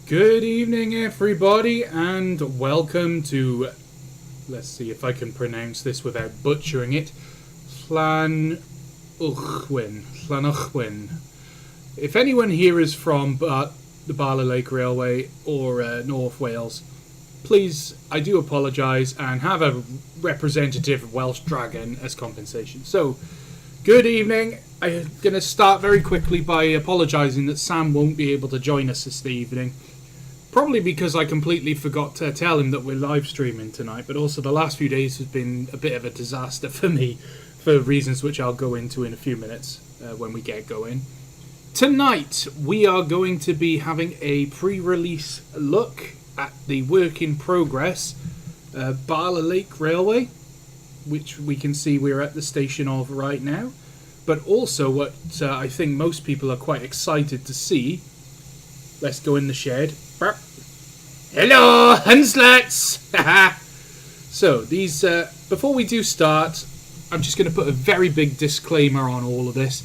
Good evening, everybody, and welcome to, let's see if I can pronounce this without butchering it, Llanuwchllyn. If anyone here is from the Bala Lake Railway or North Wales, please, I do apologise and have a representative Welsh dragon as compensation. So, good evening. I'm going to start very quickly by apologising that Sam won't be able to join us this evening. Probably because I completely forgot to tell him that we're live streaming tonight, but also the last few days has been a bit of a disaster for me, for reasons which I'll go into in a few minutes when we get going. Tonight we are going to be having a pre-release look at the work in progress Bala Lake Railway, which we can see we're at the station of right now, but also what I think most people are quite excited to see. Let's go in the shed. Hello, Hunslets! So, these, before we do start, I'm just going to put a very big disclaimer on all of this.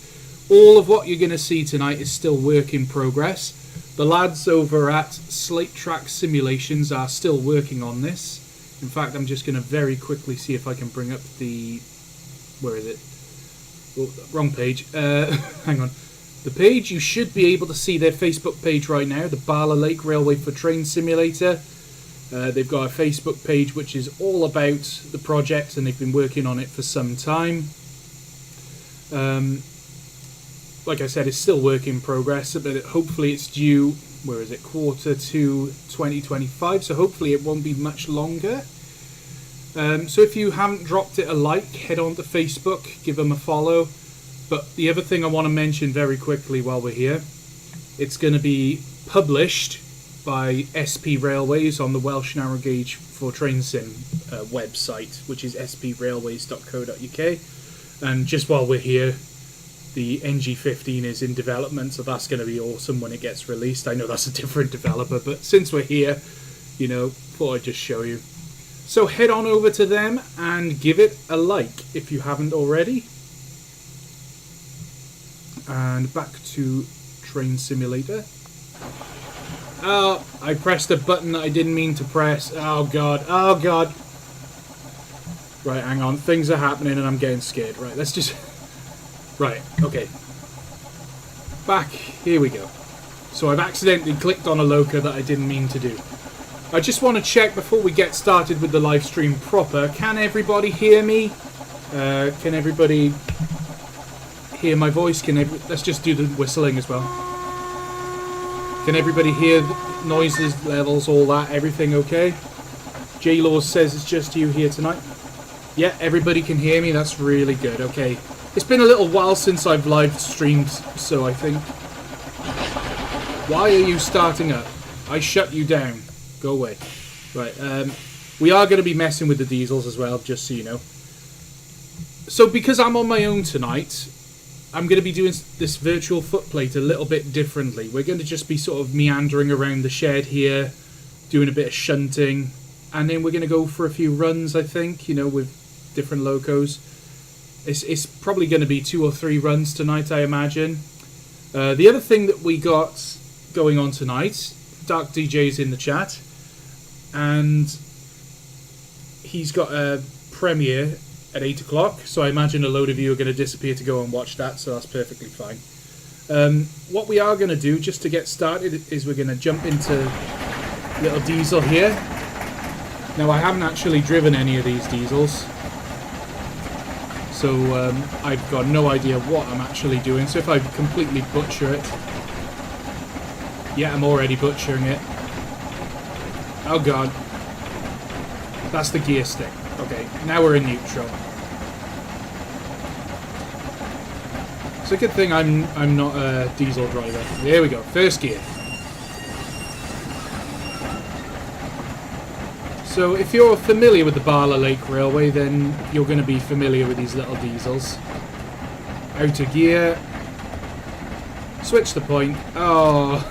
All of what you're going to see tonight is still work in progress. The lads over at Slate Track Simulations are still working on this. In fact, I'm just going to very quickly see if I can bring up the... Where is it? Oh, wrong page. Hang on. The page, you should be able to see their Facebook page right now, the Bala Lake Railway for Train Simulator. They've got a Facebook page which is all about the project, and they've been working on it for some time. Like I said, it's still work in progress, but hopefully it's due, where is it, Q2 2025, so hopefully it won't be much longer. So if you haven't dropped it a like, head on to Facebook, give them a follow. But the other thing I want to mention very quickly while we're here, it's going to be published by SP Railways on the Welsh Narrow Gauge for Train Sim website, which is sprailways.co.uk. And just while we're here, the NG15 is in development, so that's going to be awesome when it gets released. I know that's a different developer, but since we're here, you know, thought I'd just show you. So head on over to them and give it a like if you haven't already. And back to Train Simulator. Oh, I pressed a button that I didn't mean to press. Oh god, oh god. Right, hang on, things are happening and I'm getting scared. Right, let's just... Right, okay. Back, here we go. So I've accidentally clicked on a loco that I didn't mean to do. I just want to check before we get started with the live stream proper. Can everybody hear me? Can everybody... hear my voice? Let's just do the whistling as well. Can everybody hear the noises, levels, all that? Everything okay? J-Law says it's just you here tonight. Yeah, everybody can hear me. That's really good. Okay. It's been a little while since I've live streamed, so I think... Why are you starting up? I shut you down. Go away. Right, we are going to be messing with the diesels as well, just so you know. So because I'm on my own tonight, I'm going to be doing this virtual footplate a little bit differently. We're going to just be sort of meandering around the shed here, doing a bit of shunting, and then we're going to go for a few runs, I think, you know, with different locos. It's probably going to be 2 or 3 runs tonight, I imagine. The other thing that we got going on tonight, Dark DJ's in the chat, and he's got a premiere at 8 o'clock, so I imagine a load of you are going to disappear to go and watch that, so that's perfectly fine. What we are going to do, just to get started, is we're going to jump into little diesel here. Now, I haven't actually driven any of these diesels, so I've got no idea what I'm actually doing, so if I completely butcher it... Yeah, I'm already butchering it. Oh god. That's the gear stick. Okay, now we're in neutral. It's a good thing I'm not a diesel driver. There we go, first gear. So if you're familiar with the Bala Lake Railway, then you're going to be familiar with these little diesels. Out of gear. Switch the point. Oh.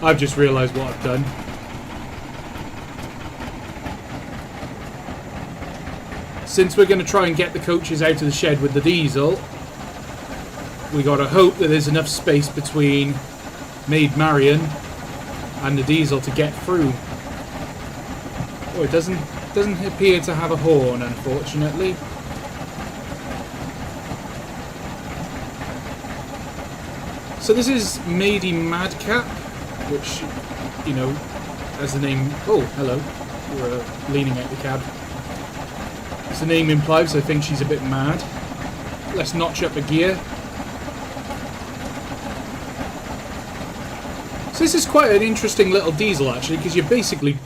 I've just realised what I've done. Since we're going to try and get the coaches out of the shed with the diesel, we got to hope that there's enough space between Maid Marian and the diesel to get through. Oh, it doesn't appear to have a horn, unfortunately. So this is Mady Madcap, which, you know, as the name... Oh, hello. We're leaning out the cab. As the name implies, I think she's a bit mad. Let's notch up a gear. So this is quite an interesting little diesel, actually, because you're basically...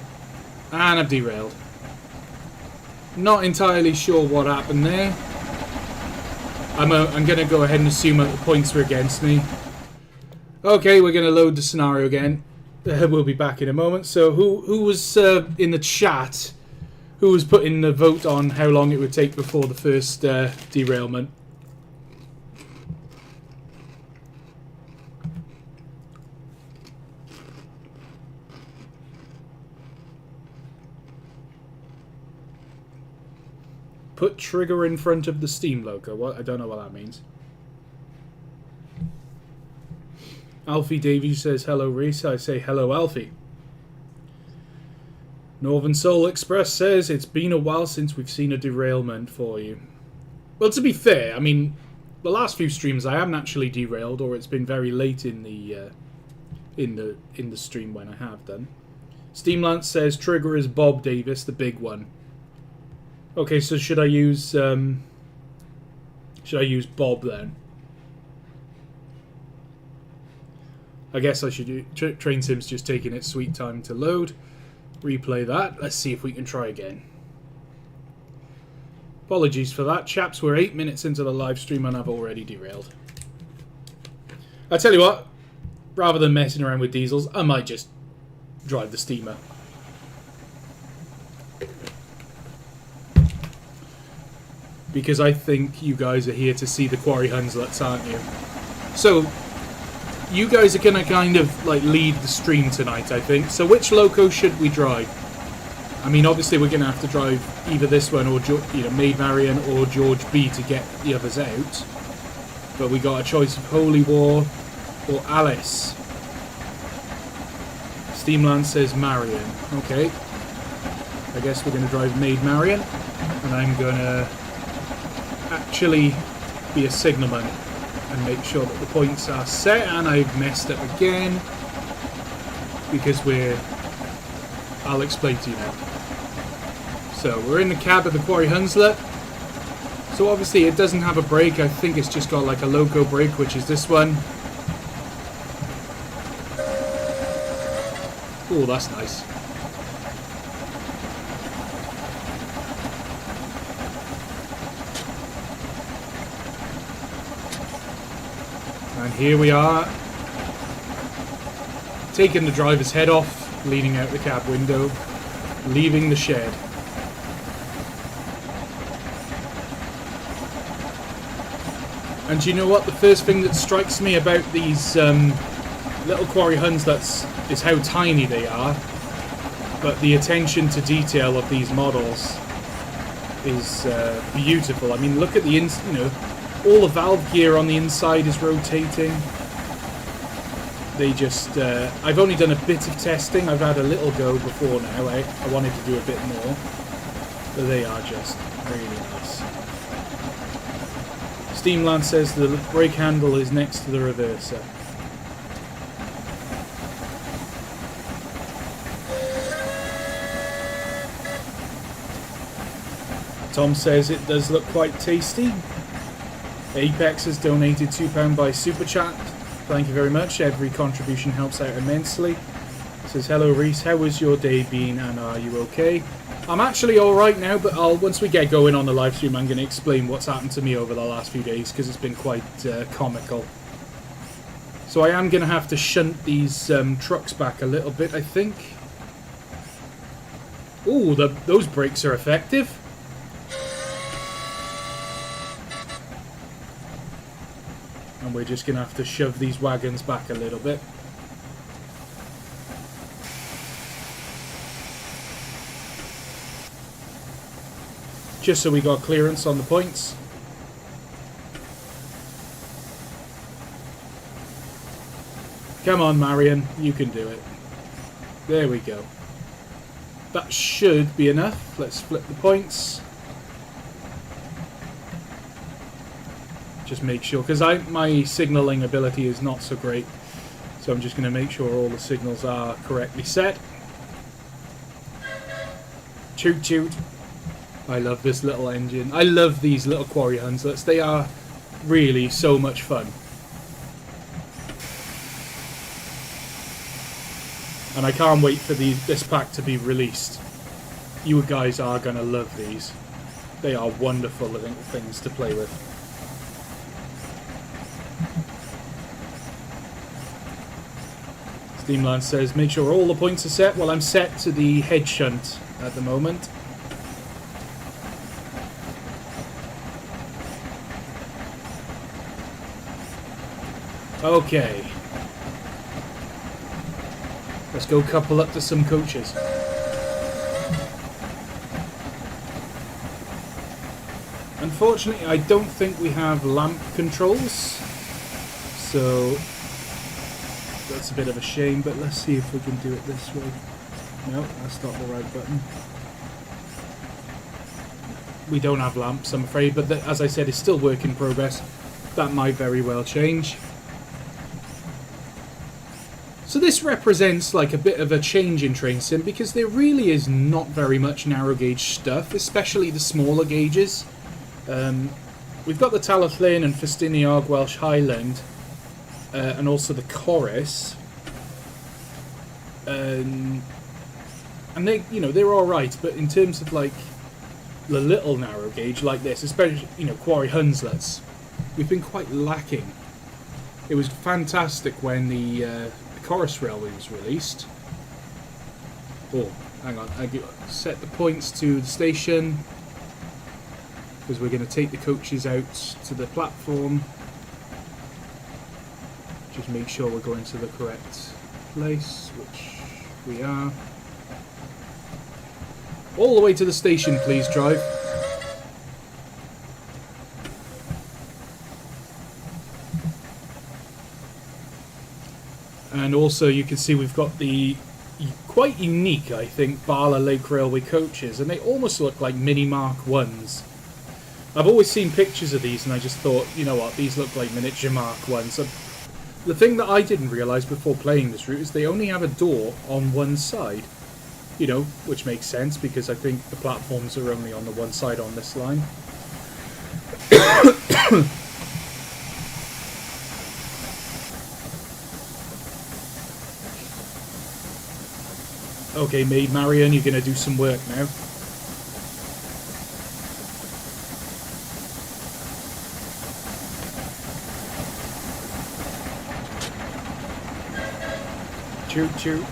And I've derailed. Not entirely sure what happened there. I'm going to go ahead and assume that the points were against me. Okay, we're going to load the scenario again. We'll be back in a moment. So who was in the chat? Who was putting the vote on how long it would take before the first derailment? Put trigger in front of the steam loco. What? I don't know what that means. Alfie Davies says hello, Reese. I say hello, Alfie. Northern Soul Express says it's been a while since we've seen a derailment for you. Well, to be fair, I mean, the last few streams I haven't actually derailed, or it's been very late in the stream when I have done. Steamlance says trigger is Bob Davis, the big one. Okay, so should I use Bob then? I guess I should do... Train Sim's just taking its sweet time to load. Replay that. Let's see if we can try again. Apologies for that, chaps. We're 8 minutes into the live stream and I've already derailed. I tell you what, rather than messing around with diesels, I might just drive the steamer. Because I think you guys are here to see the Quarry Hunslets, aren't you? So... you guys are going to kind of like lead the stream tonight, I think. So which loco should we drive? I mean, obviously we're going to have to drive either this one or, you know, Maid Marian or George B to get the others out. But we got a choice of Holy War or Alice. Steamland says Marian. Okay. I guess we're going to drive Maid Marian. And I'm going to actually be a signalman and make sure that the points are set, and I've messed up again because I'll explain to you now. So we're in the cab of the Quarry Hunslet. So obviously it doesn't have a brake. I think it's just got like a loco brake, which is this one. Oh, that's nice. And here we are, taking the driver's head off, leaning out the cab window, leaving the shed. And you know what? The first thing that strikes me about these little Quarry Hunslets is how tiny they are, but the attention to detail of these models is beautiful. I mean, look at the all the valve gear on the inside is rotating. They just... I've only done a bit of testing. I've had a little go before now. I wanted to do a bit more. But they are just really nice. Steamland says the brake handle is next to the reverser. Tom says it does look quite tasty. Apex has donated £2 by Super Chat. Thank you very much. Every contribution helps out immensely. Says, hello Reese, how was your day been and are you okay? I'm actually alright now, but once we get going on the live stream, I'm going to explain what's happened to me over the last few days, because it's been quite comical. So I am going to have to shunt these trucks back a little bit, I think. Ooh, those brakes are effective. And we're just going to have to shove these wagons back a little bit. Just so we got clearance on the points. Come on, Marion. You can do it. There we go. That should be enough. Let's flip the points. Just make sure, because my signalling ability is not so great. So I'm just going to make sure all the signals are correctly set. Toot toot. I love this little engine. I love these little Quarry Hunslets. They are really so much fun. And I can't wait for this pack to be released. You guys are going to love these. They are wonderful little things to play with. Steamland says, make sure all the points are set. Well, I'm set to the head shunt at the moment. Okay. Let's go couple up to some coaches. Unfortunately, I don't think we have lamp controls. So that's a bit of a shame, but let's see if we can do it this way. No, that's not the right button. We don't have lamps, I'm afraid, but as I said, it's still work in progress. That might very well change. So this represents like a bit of a change in train sim, because there really is not very much narrow gauge stuff, especially the smaller gauges. We've got the Llanuwchllyn and Festiniog Welsh Highland, and also the Chorus, and they, you know, they're all right. But in terms of like the little narrow gauge like this, especially, you know, Quarry Hunslets, we've been quite lacking. It was fantastic when the Chorus Railway was released. Oh, hang on, I set the points to the station because we're going to take the coaches out to the platform. Just make sure we're going to the correct place, which we are. All the way to the station, please, drive. And also you can see we've got the quite unique, I think, Bala Lake Railway coaches, and they almost look like mini Mark 1s. I've always seen pictures of these and I just thought, you know what, these look like miniature Mark 1s. The thing that I didn't realise before playing this route is they only have a door on one side. You know, which makes sense because I think the platforms are only on the one side on this line. Okay, Maid Marion, you're going to do some work now. Choo choo.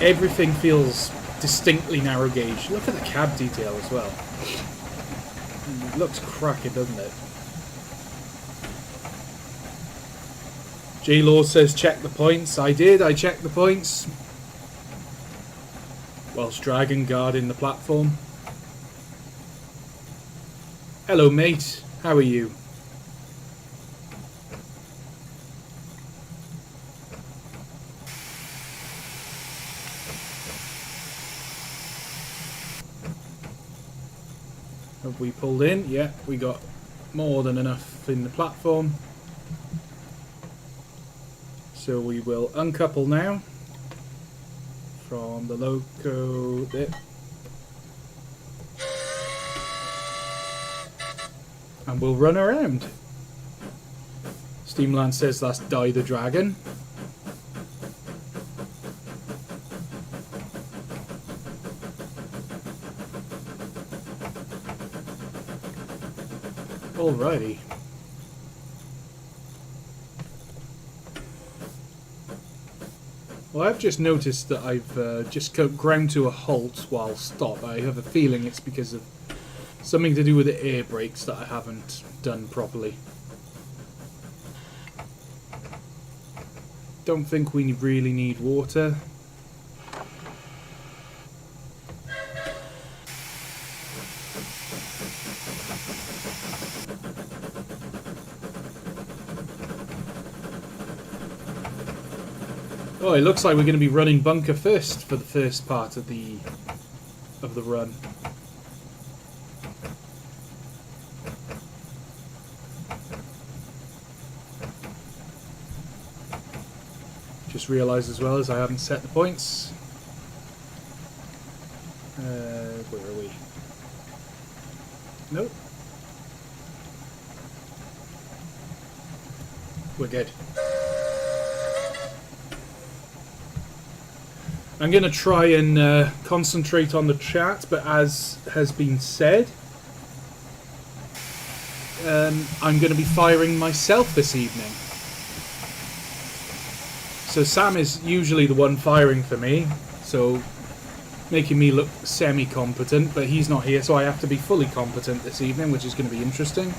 Everything feels distinctly narrow gauge. Look at the cab detail as well. It looks cracking, doesn't it? J-Law says check the points. I did, I checked the points. Welsh Dragon guarding the platform. Hello mate, how are you? Have we pulled in? Yeah, we got more than enough in the platform. So we will uncouple now from the loco there. And we'll run around. Steamland says that's Die the Dragon. Alrighty. Well, I've just noticed that I've just ground to a halt while stop. I have a feeling it's because of something to do with the air brakes that I haven't done properly. Don't think we really need water. Oh, it looks like we're going to be running bunker first for the first part of the run. Just realised as well as I haven't set the points. Where are we? Nope. We're good. I'm going to try and concentrate on the chat, but as has been said, I'm going to be firing myself this evening. So Sam is usually the one firing for me, so making me look semi-competent, but he's not here, so I have to be fully competent this evening, which is going to be interesting.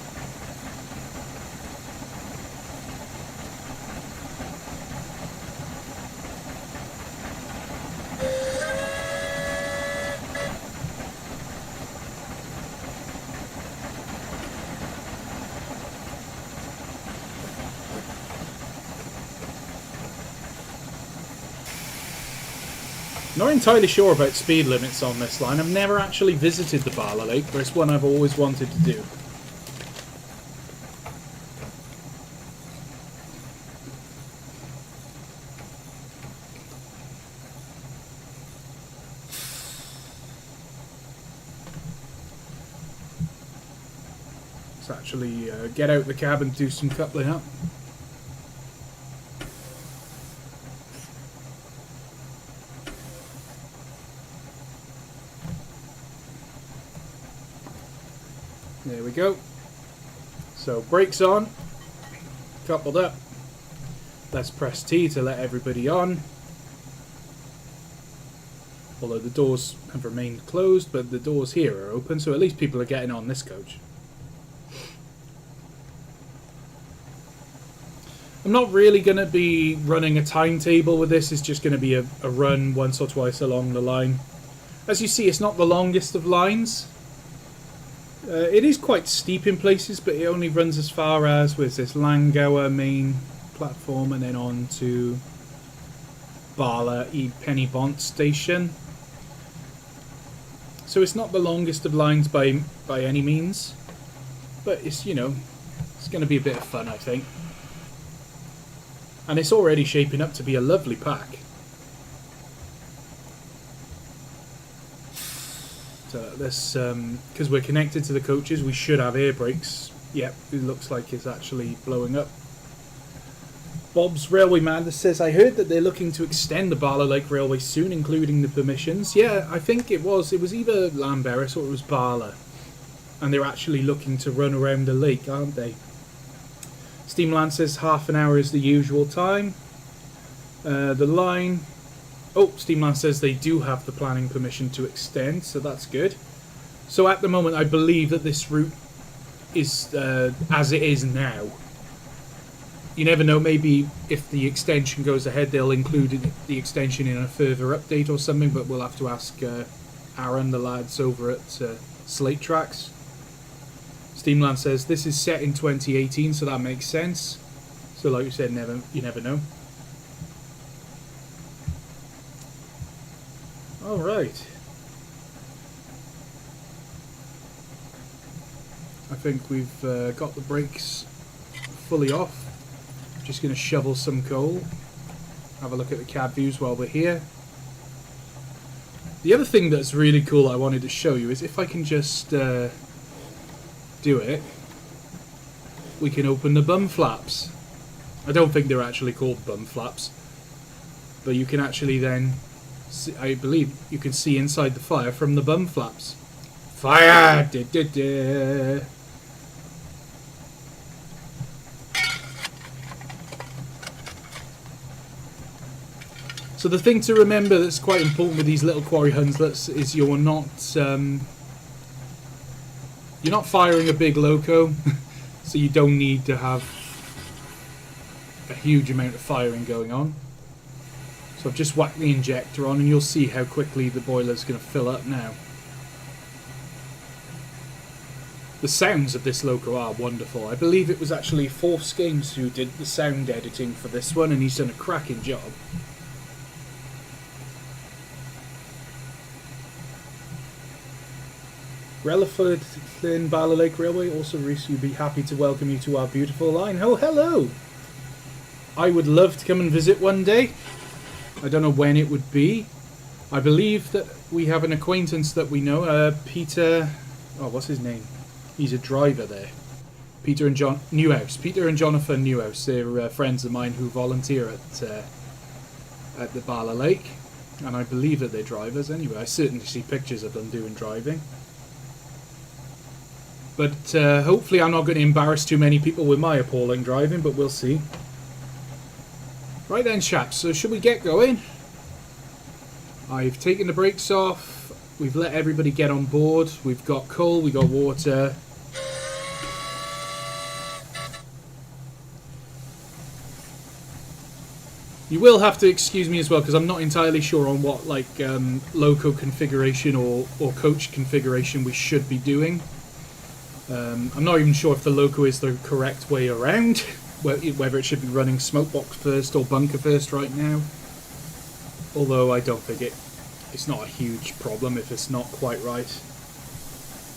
Not entirely sure about speed limits on this line. I've never actually visited the Bala Lake, but it's one I've always wanted to do. Let's actually get out the cab and do some coupling up. There we go. So brakes on, coupled up. Let's press T to let everybody on. Although the doors have remained closed, but the doors here are open, so at least people are getting on this coach. I'm not really going to be running a timetable with this. It's just going to be a run once or twice along the line. As you see, it's not the longest of lines. It is quite steep in places, but it only runs as far as with this Llanuwchllyn main platform and then on to Bala Penny Bont station. So it's not the longest of lines by any means, but it's, you know, it's going to be a bit of fun, I think. And it's already shaping up to be a lovely pack. So this, because we're connected to the coaches, we should have air brakes. Yep, it looks like it's actually blowing up. Bob's Railway Man says, I heard that they're looking to extend the Bala Lake Railway soon, including the permissions. Yeah, I think it was either Llanberis or it was Bala. And they're actually looking to run around the lake, aren't they? Steamland says half an hour is the usual time. The line... Oh, Steamland says they do have the planning permission to extend, so that's good. So at the moment, I believe that this route is as it is now. You never know, maybe if the extension goes ahead, they'll include the extension in a further update or something, but we'll have to ask Aaron, the lads over at Slate Tracks. Steamland says this is set in 2018, so that makes sense. So like you said, you never know. Alright. I think we've got the brakes fully off. Just going to shovel some coal. Have a look at the cab views while we're here. The other thing that's really cool I wanted to show you is if I can just do it, we can open the bum flaps. I don't think they're actually called bum flaps, but you can actually then... I believe you can see inside the fire from the bum flaps. Fire! Da, da, da. So the thing to remember that's quite important with these little Quarry Hunslets is you're not firing a big loco, so you don't need to have a huge amount of firing going on. So I've just whacked the injector on and you'll see how quickly the boiler's going to fill up now. The sounds of this loco are wonderful. I believe it was actually Force Games who did the sound editing for this one, and he's done a cracking job. Llanuwchllyn Bala Lake Railway also recently be happy to welcome you to our beautiful line. Oh, hello! I would love to come and visit one day. I don't know when it would be. I believe that we have an acquaintance that we know, Peter... Oh, what's his name? He's a driver there. Peter and John Newhouse. Peter and Jonathan Newhouse. They're friends of mine who volunteer at the Bala Lake. And I believe that they're drivers anyway. I certainly see pictures of them doing driving. But hopefully I'm not going to embarrass too many people with my appalling driving, but we'll see. Right then, chaps, so should we get going? I've taken the brakes off. We've let everybody get on board. We've got coal, we've got water. You will have to excuse me as well, because I'm not entirely sure on what loco configuration or coach configuration we should be doing. I'm not even sure if the loco is the correct way around, whether it should be running smokebox first or bunker first right now. Although I don't think it's not a huge problem if it's not quite right.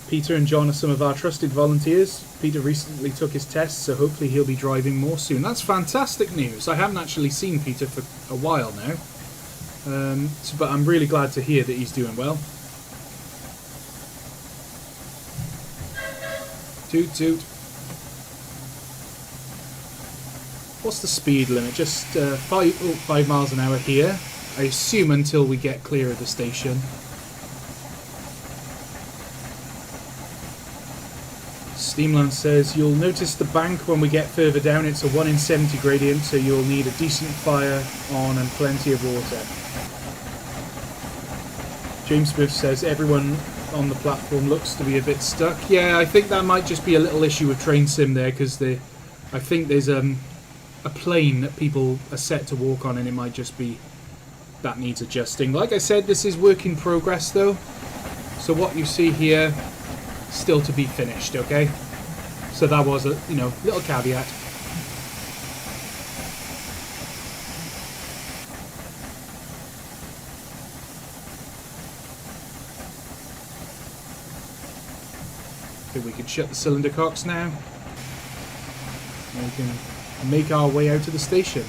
Peter and John are some of our trusted volunteers. Peter recently took his test, so hopefully he'll be driving more soon. That's fantastic news. I haven't actually seen Peter for a while now. But I'm really glad to hear that he's doing well. Toot toot. What's the speed limit? Just 5 miles an hour here. I assume until we get clear of the station. Steamland says, you'll notice the bank when we get further down. It's a 1 in 70 gradient, so you'll need a decent fire on and plenty of water. James Smith says, everyone on the platform looks to be a bit stuck. Yeah, I think that might just be a little issue with Train Sim there, because I think there's a plane that people are set to walk on, and it might just be that needs adjusting. Like I said, this is work in progress though, so what you see here still to be finished, okay? So that was a little caveat. Okay, we can shut the cylinder cocks now. And we can make our way out to the station.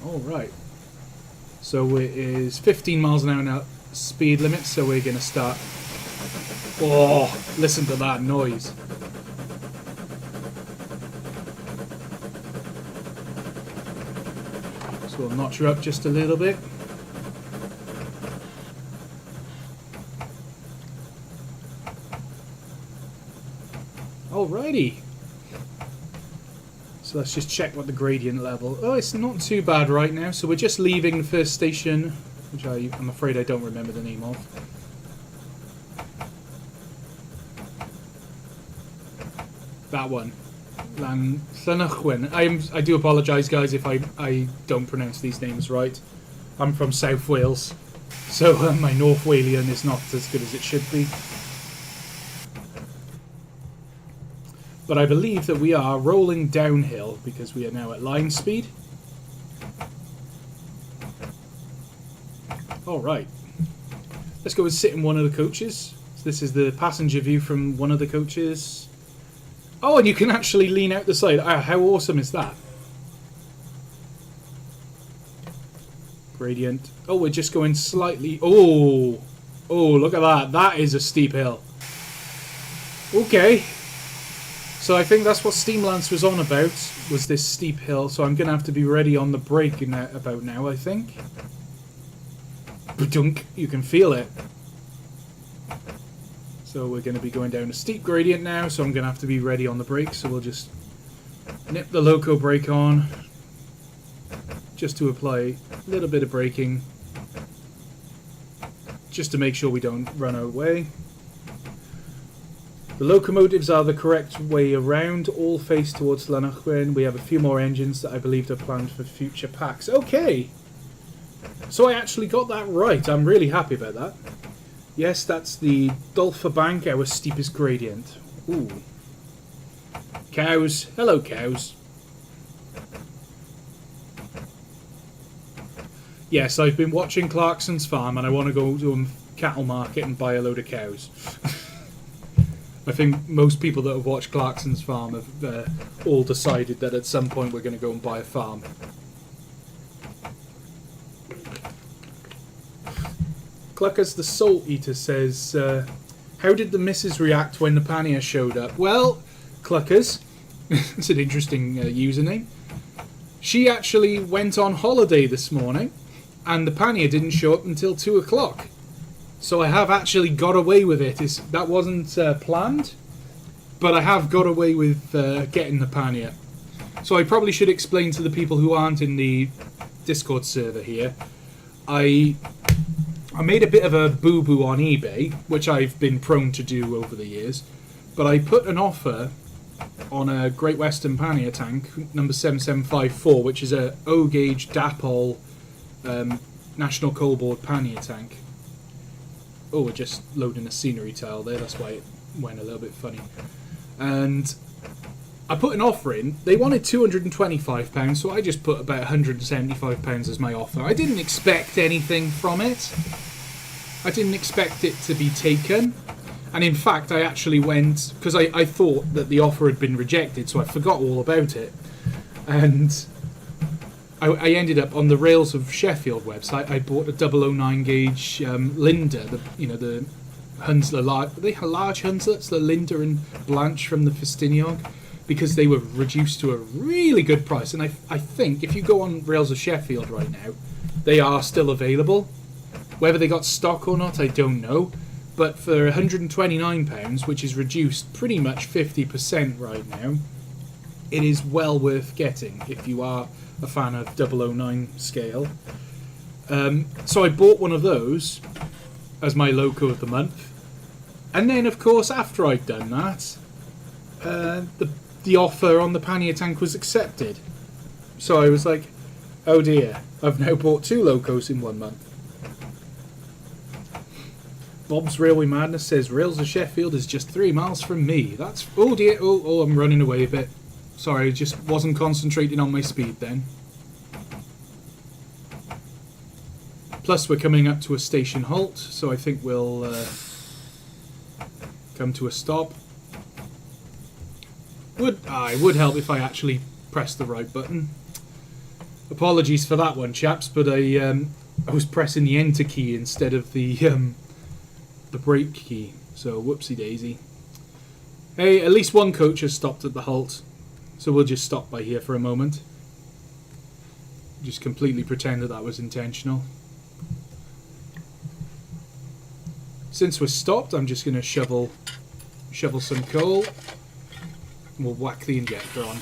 Alright. So it is 15 miles an hour now speed limit, so we're going to start... Oh, listen to that noise. So we'll notch her up just a little bit. Alrighty. So let's just check what the gradient level... Oh, it's not too bad right now. So we're just leaving the first station, which I'm afraid I don't remember the name of. That one. Llanuwchllyn. I do apologise, guys, if I don't pronounce these names right. I'm from South Wales, so my North Walian is not as good as it should be. But I believe that we are rolling downhill because we are now at line speed. Alright. Let's go and sit in one of the coaches. So this is the passenger view from one of the coaches. Oh, and you can actually lean out the side. Ah, how awesome is that? Gradient. Oh, we're just going slightly... Oh! Oh, look at that. That is a steep hill. Okay. So I think that's what Steamlance was on about, was this steep hill. So I'm going to have to be ready on the brake about now, I think. Ba-dunk. You can feel it. So we're going to be going down a steep gradient now, so I'm going to have to be ready on the brake. So we'll just nip the loco brake on, just to apply a little bit of braking, just to make sure we don't run away. The locomotives are the correct way around, all face towards Llanuwchllyn. We have a few more engines that I believe are planned for future packs. Okay! So I actually got that right. I'm really happy about that. Yes, that's the Dulfer Bank, our steepest gradient. Ooh. Cows. Hello, cows. Yes, I've been watching Clarkson's farm and I want to go to a cattle market and buy a load of cows. I think most people that have watched Clarkson's farm have all decided that at some point we're going to go and buy a farm. Cluckers the Salt Eater says, how did the missus react when the pannier showed up? Well, Cluckers, it's an interesting username. She actually went on holiday this morning, and the pannier didn't show up until 2 o'clock. So I have actually got away with it. That wasn't planned, but I have got away with getting the pannier. So I probably should explain to the people who aren't in the Discord server here. I made a bit of a boo-boo on eBay, which I've been prone to do over the years, but I put an offer on a Great Western pannier tank, number 7754, which is a O-gauge Dapol National Coal Board pannier tank. Oh, we're just loading a scenery tile there, that's why it went a little bit funny. And I put an offer in. They wanted £225, so I just put about £175 as my offer. I didn't expect anything from it. I didn't expect it to be taken. And in fact, I actually went, because I thought that the offer had been rejected, so I forgot all about it. And I ended up on the Rails of Sheffield website. I bought a 009 gauge Linda, the Hunslet, they have large Hunslets, the Linda and Blanche from the Festiniog, because they were reduced to a really good price. And I think if you go on Rails of Sheffield right now, they are still available. Whether they got stock or not, I don't know. But for £129, which is reduced pretty much 50% right now, it is well worth getting if you are a fan of 009 scale. So I bought one of those as my loco of the month. And then, of course, after I'd done that, the offer on the pannier tank was accepted. So I was like, oh dear, I've now bought 2 locos in 1 month. Bob's Railway Madness says, Rails of Sheffield is just 3 miles from me. That's... Oh dear, oh, I'm running away a bit. Sorry, I just wasn't concentrating on my speed then. Plus, we're coming up to a station halt, so I think we'll come to a stop. It would help if I actually pressed the right button. Apologies for that one, chaps, but I was pressing the enter key instead of the brake key, so whoopsie daisy. Hey, at least one coach has stopped at the halt, so we'll just stop by here for a moment. Just completely pretend that was intentional. Since we're stopped, I'm just going to shovel some coal. And we'll whack the injector on.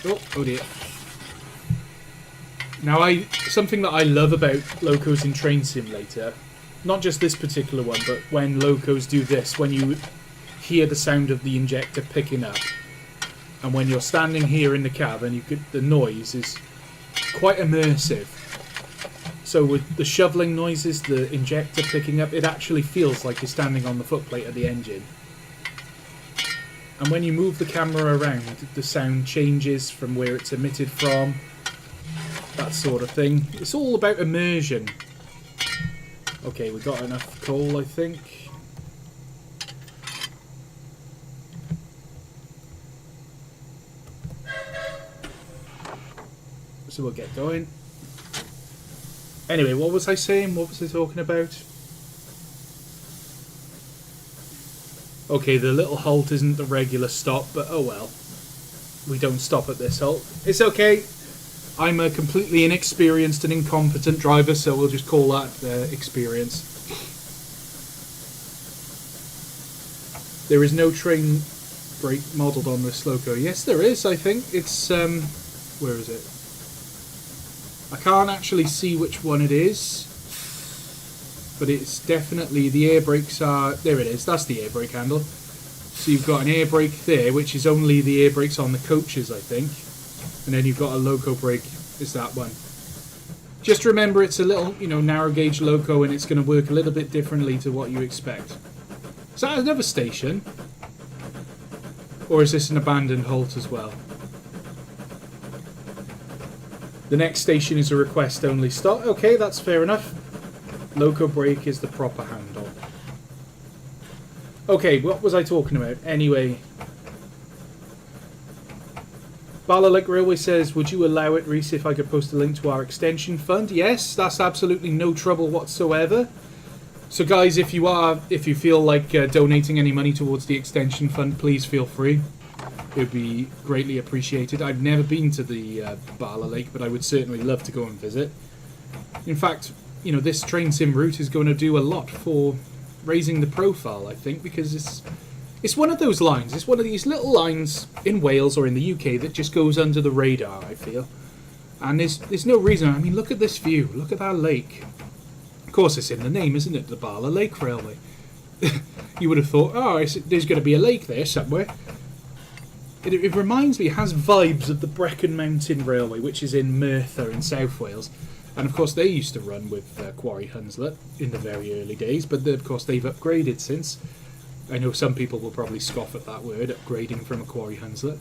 Oh dear. Now, something that I love about locos in Train Simulator, not just this particular one, but when locos do this, when you hear the sound of the injector picking up, and when you're standing here in the cabin, the noise is quite immersive. So with the shoveling noises, the injector picking up, it actually feels like you're standing on the footplate of the engine. And when you move the camera around, the sound changes from where it's emitted from, that sort of thing. It's all about immersion. Okay, we got enough coal, I think. So we'll get going. Anyway, what was I saying? What was I talking about? Okay, the little halt isn't the regular stop, but oh well. We don't stop at this halt. It's okay. I'm a completely inexperienced and incompetent driver, so we'll just call that experience. There is no train brake modelled on this loco. Yes, there is, I think. It's, where is it? I can't actually see which one it is, but it's definitely, the air brakes are, there it is, that's the air brake handle. So you've got an air brake there, which is only the air brakes on the coaches, I think. And then you've got a loco brake, is that one. Just remember it's a little, narrow gauge loco, and it's going to work a little bit differently to what you expect. Is that another station? Or is this an abandoned halt as well? The next station is a request-only stop. Okay, that's fair enough. Loco brake is the proper handle. Okay, what was I talking about? Anyway, Bala Lake Railway says, would you allow it, Reese, if I could post a link to our extension fund? Yes, that's absolutely no trouble whatsoever. So guys, if you feel like donating any money towards the extension fund, please feel free. It would be greatly appreciated. I've never been to the Bala Lake, but I would certainly love to go and visit. In fact, you know, this train sim route is going to do a lot for raising the profile, I think, because it's one of those lines. It's one of these little lines in Wales or in the UK that just goes under the radar, I feel. And there's no reason. I mean, look at this view. Look at that lake. Of course, it's in the name, isn't it? The Bala Lake Railway. You would have thought, oh, there's going to be a lake there somewhere. It reminds me, it has vibes of the Brecon Mountain Railway, which is in Merthyr in South Wales. And of course they used to run with Quarry Hunslet in the very early days, but of course they've upgraded since. I know some people will probably scoff at that word, upgrading from a Quarry Hunslet.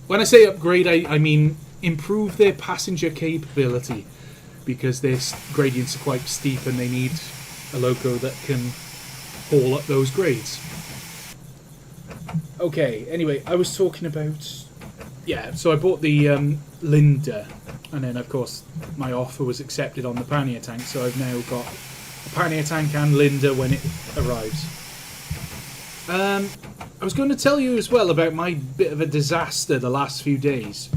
When I say upgrade, I mean improve their passenger capability, because their gradients are quite steep and they need a loco that can haul up those grades. Okay, anyway, I was talking about... Yeah, so I bought the Linda, and then of course my offer was accepted on the pannier tank, so I've now got a pannier tank and Linda when it arrives. I was going to tell you as well about my bit of a disaster the last few days.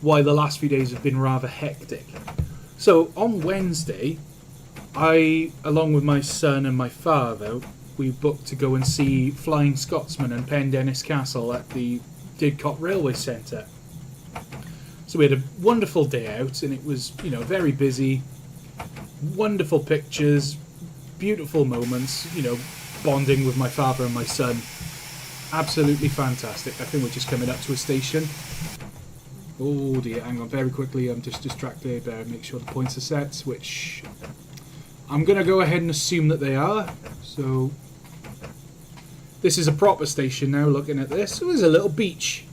Why the last few days have been rather hectic. So on Wednesday, I, along with my son and my father, we booked to go and see Flying Scotsman and Pendennis Castle at the Didcot Railway Centre. So we had a wonderful day out, and it was, you know, very busy. Wonderful pictures, beautiful moments, you know, bonding with my father and my son. Absolutely fantastic. I think we're just coming up to a station. Oh dear, hang on very quickly, I'm just distracted. Make sure the points are set, which I'm going to go ahead and assume that they are. So this is a proper station now, looking at this. So there's a little beach.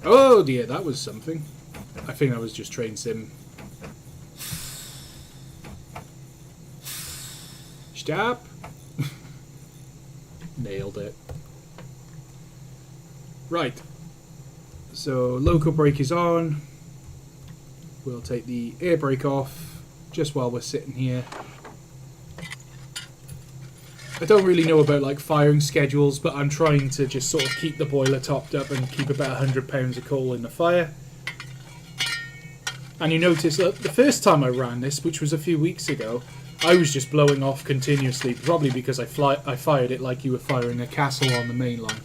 Oh dear, that was something. I think that was just train sim. Stop. Nailed it. Right. So loco brake is on. We'll take the air brake off just while we're sitting here. I don't really know about like firing schedules, but I'm trying to just sort of keep the boiler topped up and keep about 100 pounds of coal in the fire. And you notice that the first time I ran this, which was a few weeks ago, I was just blowing off continuously, probably because I fired it like you were firing a castle on the main line.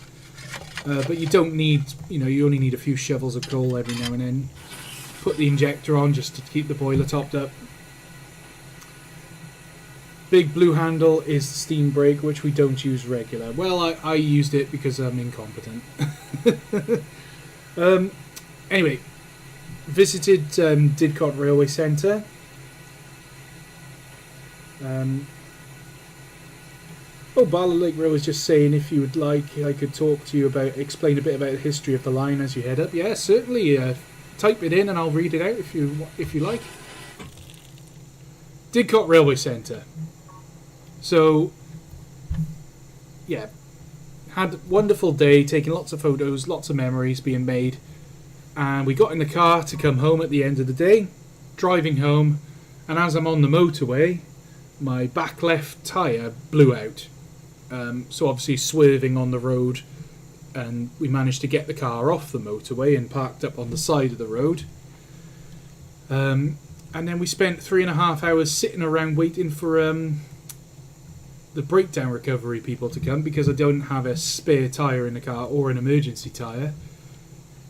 But you don't need, you know, you only need a few shovels of coal every now and then. Put the injector on just to keep the boiler topped up. Big blue handle is the steam brake, which we don't use regular. Well, I used it because I'm incompetent. Anyway, visited Didcot Railway Centre. Oh, Bala Lake Railway was just saying if you would like, I could talk to you about, explain a bit about the history of the line as you head up. Yeah, certainly. Type it in and I'll read it out if you like. Didcot Railway Centre. So, yeah, had a wonderful day, taking lots of photos, lots of memories being made, and we got in the car to come home at the end of the day, driving home, and as I'm on the motorway, my back left tyre blew out. So obviously swerving on the road, and we managed to get the car off the motorway and parked up on the side of the road. And then we spent 3.5 hours sitting around waiting for the breakdown recovery people to come, because I don't have a spare tyre in the car or an emergency tyre.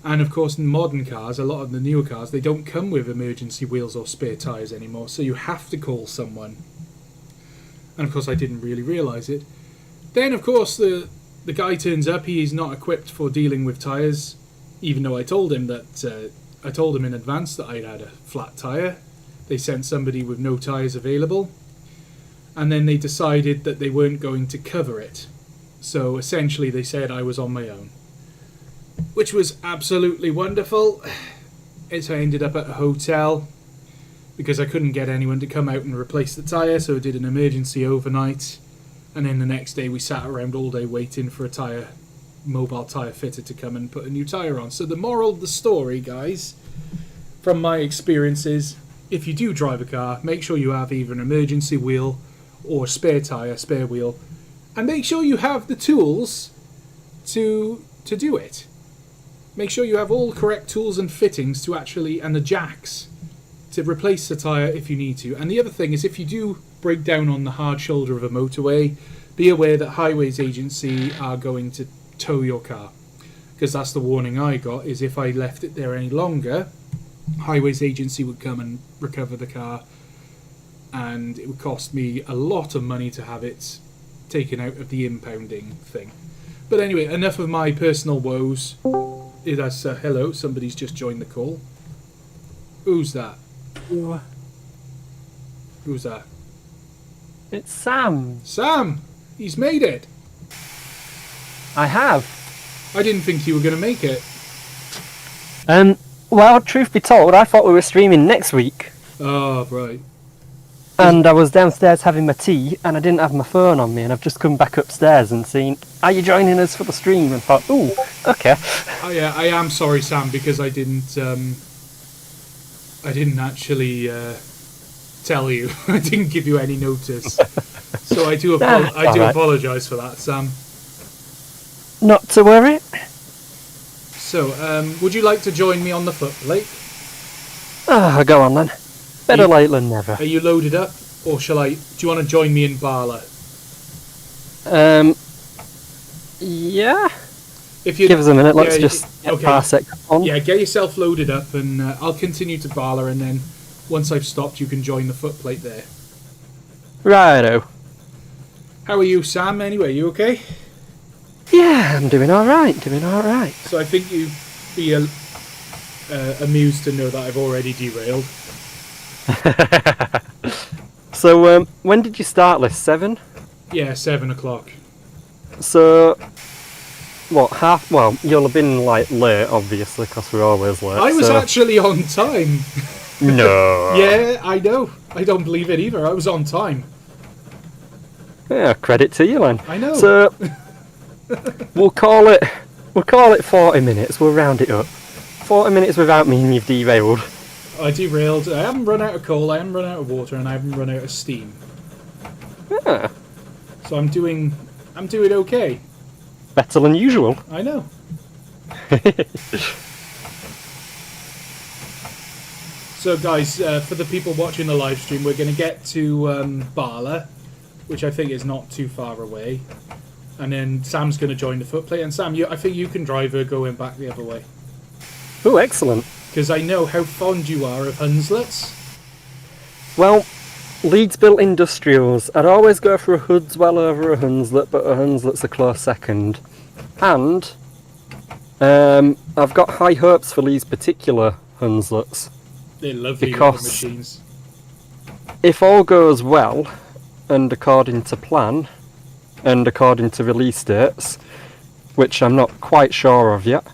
And of course in modern cars, a lot of the newer cars, they don't come with emergency wheels or spare tyres anymore, so you have to call someone. And of course I didn't really realise it. Then of course the guy turns up, he's not equipped for dealing with tyres, even though I told him that I told him in advance that I'd had a flat tyre. They sent somebody with no tyres available, and then they decided that they weren't going to cover it. So essentially they said I was on my own. which was absolutely wonderful. I ended up at a hotel because I couldn't get anyone to come out and replace the tyre, so I did an emergency overnight. And then the next day we sat around all day waiting for a mobile tyre fitter to come and put a new tyre on. So the moral of the story, guys, from my experiences, if you do drive a car, make sure you have either an emergency wheel or a spare tyre, spare wheel, and make sure you have the tools to do it. Make sure you have all the correct tools and fittings and the jacks to replace the tyre if you need to. And the other thing is, if you do break down on the hard shoulder of a motorway, be aware that Highways Agency are going to tow your car. Because that's the warning I got, is if I left it there any longer, Highways Agency would come and recover the car, and it would cost me a lot of money to have it taken out of the impounding thing. But anyway, enough of my personal woes. Hello, somebody's just joined the call. Who's that? Who's that? It's Sam. Sam! He's made it! I have. I didn't think you were going to make it. Well, truth be told, I thought we were streaming next week. Oh, right. And I was downstairs having my tea, and I didn't have my phone on me, and I've just come back upstairs and seen, are you joining us for the stream? And thought, ooh, okay. Oh, yeah, I am sorry, Sam, because I didn't actually tell you. I didn't give you any notice. So I do apologise for that, Sam. Not to worry. So, would you like to join me on the Footplate? Go on then. Better late than never. Are you loaded up, or do you want to join me in Bala? Yeah. If you give us a minute, let's just get Parsec on. Yeah, get yourself loaded up, and I'll continue to Bala, and then once I've stopped, you can join the Footplate there. Righto. How are you, Sam, anyway? You okay? Yeah, I'm doing alright, So I think you'd be amused to know that I've already derailed. So, when did you start this? 7? Yeah, 7 o'clock. So, what, well, you'll have been, late, obviously, because we're always late. I was actually on time. No. Yeah, I know. I don't believe it either. I was on time. Yeah, credit to you, then. I know. So, we'll call it 40 minutes. We'll round it up. 40 minutes without me and you've derailed. I derailed. I haven't run out of coal, I haven't run out of water, and I haven't run out of steam. Yeah. So I'm doing okay. Better than usual. I know. So guys, for the people watching the live stream, we're going to get to Bala, which I think is not too far away. And then Sam's going to join the Footplate. And Sam, I think you can drive her going back the other way. Oh, excellent. Because I know how fond you are of Hunslets. Well, Leeds built industrials. I'd always go for a Hudswell over a Hunslet, but a Hunslet's a close second. And I've got high hopes for these particular Hunslets. They're lovely little machines. If all goes well, and according to plan, and according to release dates, which I'm not quite sure of yet,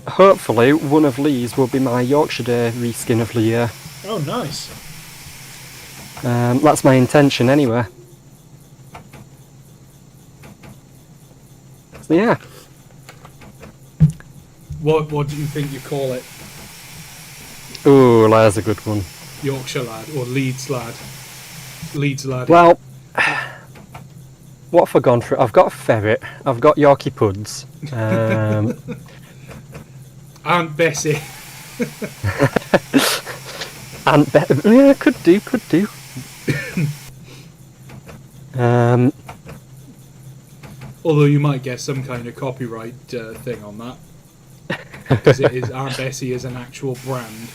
hopefully one of these will be my Yorkshire Day reskin of the year. Oh, nice. That's my intention anyway. So yeah. What do you think you call it? Ooh, there's a good one. Yorkshire lad or Leeds lad? Leeds lad. Well, what have I gone for? I've got a ferret. I've got Yorkie Puds. Aunt Bessie. Aunt Bessie. Yeah, could do. Although you might get some kind of copyright thing on that, because Aunt Bessie is an actual brand.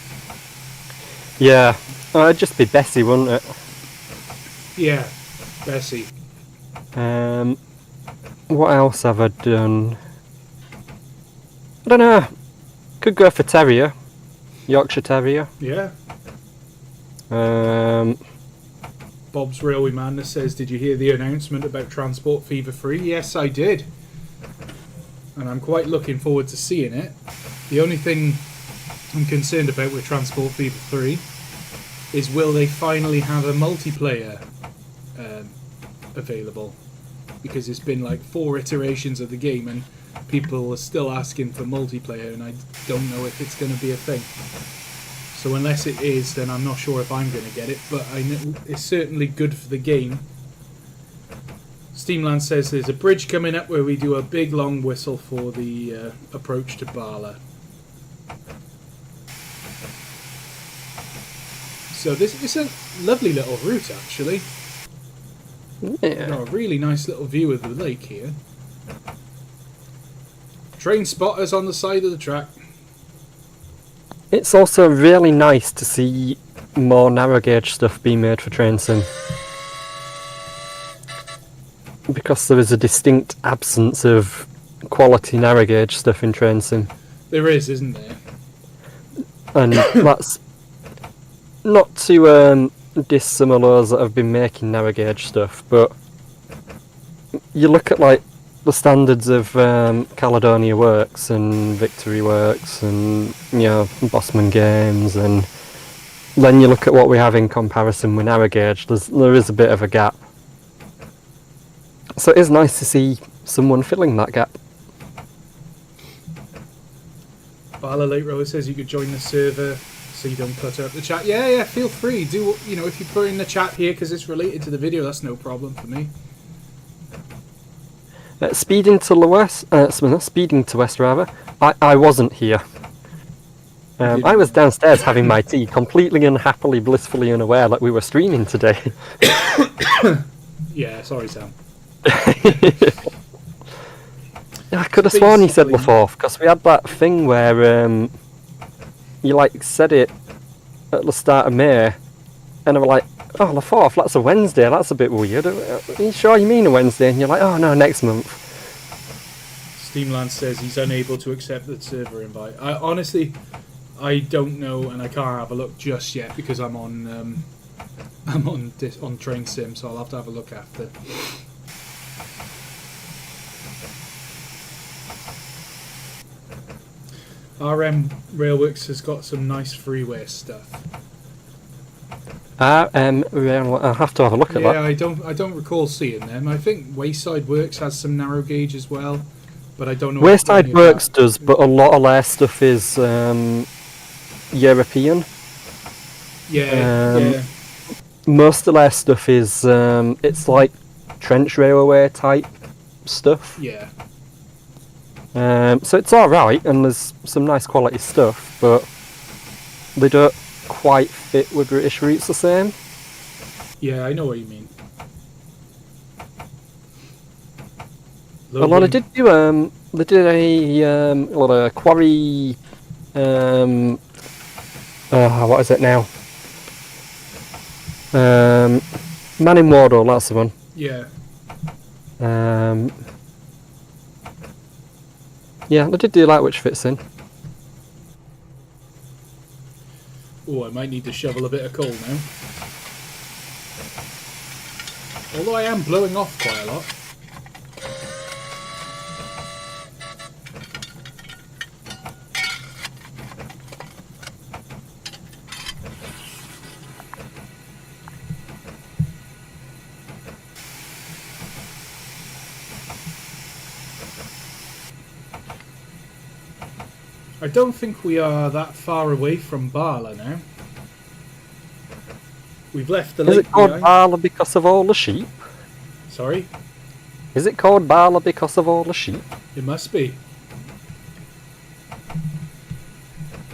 Yeah, it'd just be Bessie, wouldn't it? Yeah, Bessie. What else have I done? I don't know. Could go for Terrier. Yorkshire Terrier. Yeah. Bob's Railway Madness says, did you hear the announcement about Transport Fever Free? Yes, I did. and I'm quite looking forward to seeing it. The only thing I'm concerned about with Transport Fever 3 is will they finally have a multiplayer available? Because it's been like 4 iterations of the game and people are still asking for multiplayer, and I don't know if it's going to be a thing. So unless it is, then I'm not sure if I'm going to get it, but I know it's certainly good for the game. Steamland says there's a bridge coming up where we do a big long whistle for the approach to Bala. So this is a lovely little route, actually. Yeah. Got a really nice little view of the lake here. Train spotters on the side of the track. It's also really nice to see more narrow gauge stuff being made for train sim. Because there is a distinct absence of quality narrow gauge stuff in train sim. There is, isn't there? And that's not to dissimilar that have been making narrow gauge stuff, but you look at like the standards of Caledonia Works and Victory Works and Bossman Games, and then you look at what we have in comparison with narrow gauge. There is a bit of a gap, so it is nice to see someone filling that gap. Bala Lake Railway says you could join the server so you don't clutter up the chat. Yeah, feel free. Do, if you put in the chat here because it's related to the video, that's no problem for me. Speeding to west rather. I wasn't here. I was downstairs having my tea, completely unhappily, blissfully unaware that we were streaming today. Yeah, sorry, Sam. I could have sworn he said the 4th, because we had that thing where you said it at the start of May, and I was like, oh, the 4th, that's a Wednesday, that's a bit weird. Are you sure you mean a Wednesday? And you're like, oh no, next month. Steamland says he's unable to accept the server invite. I don't know, and I can't have a look just yet because I'm on Train Sim, so I'll have to have a look after. RM Railworks has got some nice freeware stuff. I'll have to have a look at that. Yeah, I don't recall seeing them. I think Wayside Works has some narrow gauge as well, but I don't know. Wayside Works does, but a lot of their stuff is European. Yeah. Most of their stuff is it's like trench railway type stuff. Yeah. So it's alright, and there's some nice quality stuff, but they don't quite fit with British routes the same. Yeah, I know what you mean. Although they did a lot of Quarry, what is it now? Man in Wardle, that's the one. Yeah. Yeah, they did do that, which fits in. Oh, I might need to shovel a bit of coal now. Although I am blowing off quite a lot. I don't think we are that far away from Bala now. We've left the lake. Is it called behind. Bala because of all the sheep? Sorry? Is it called Bala because of all the sheep? It must be.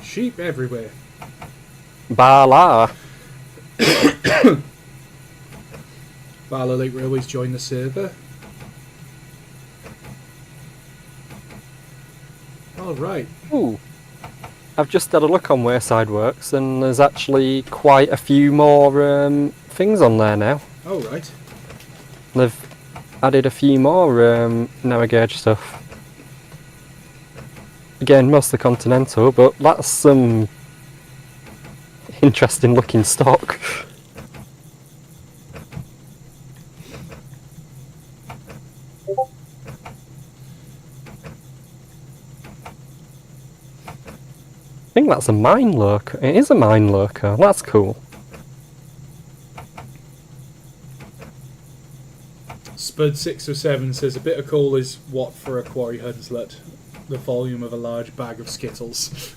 Sheep everywhere. Bala. Bala Lake Railway's joined the server. Alright. Ooh. I've just had a look on Wayside Works, and there's actually quite a few more things on there now. Oh, right. They've added a few more narrow gauge stuff. Again, mostly Continental, but that's some interesting looking stock. think that's a mine lurker. It is a mine lurker. That's cool. Spud607 says a bit of coal is what for a Quarry Hunslet? The volume of a large bag of Skittles.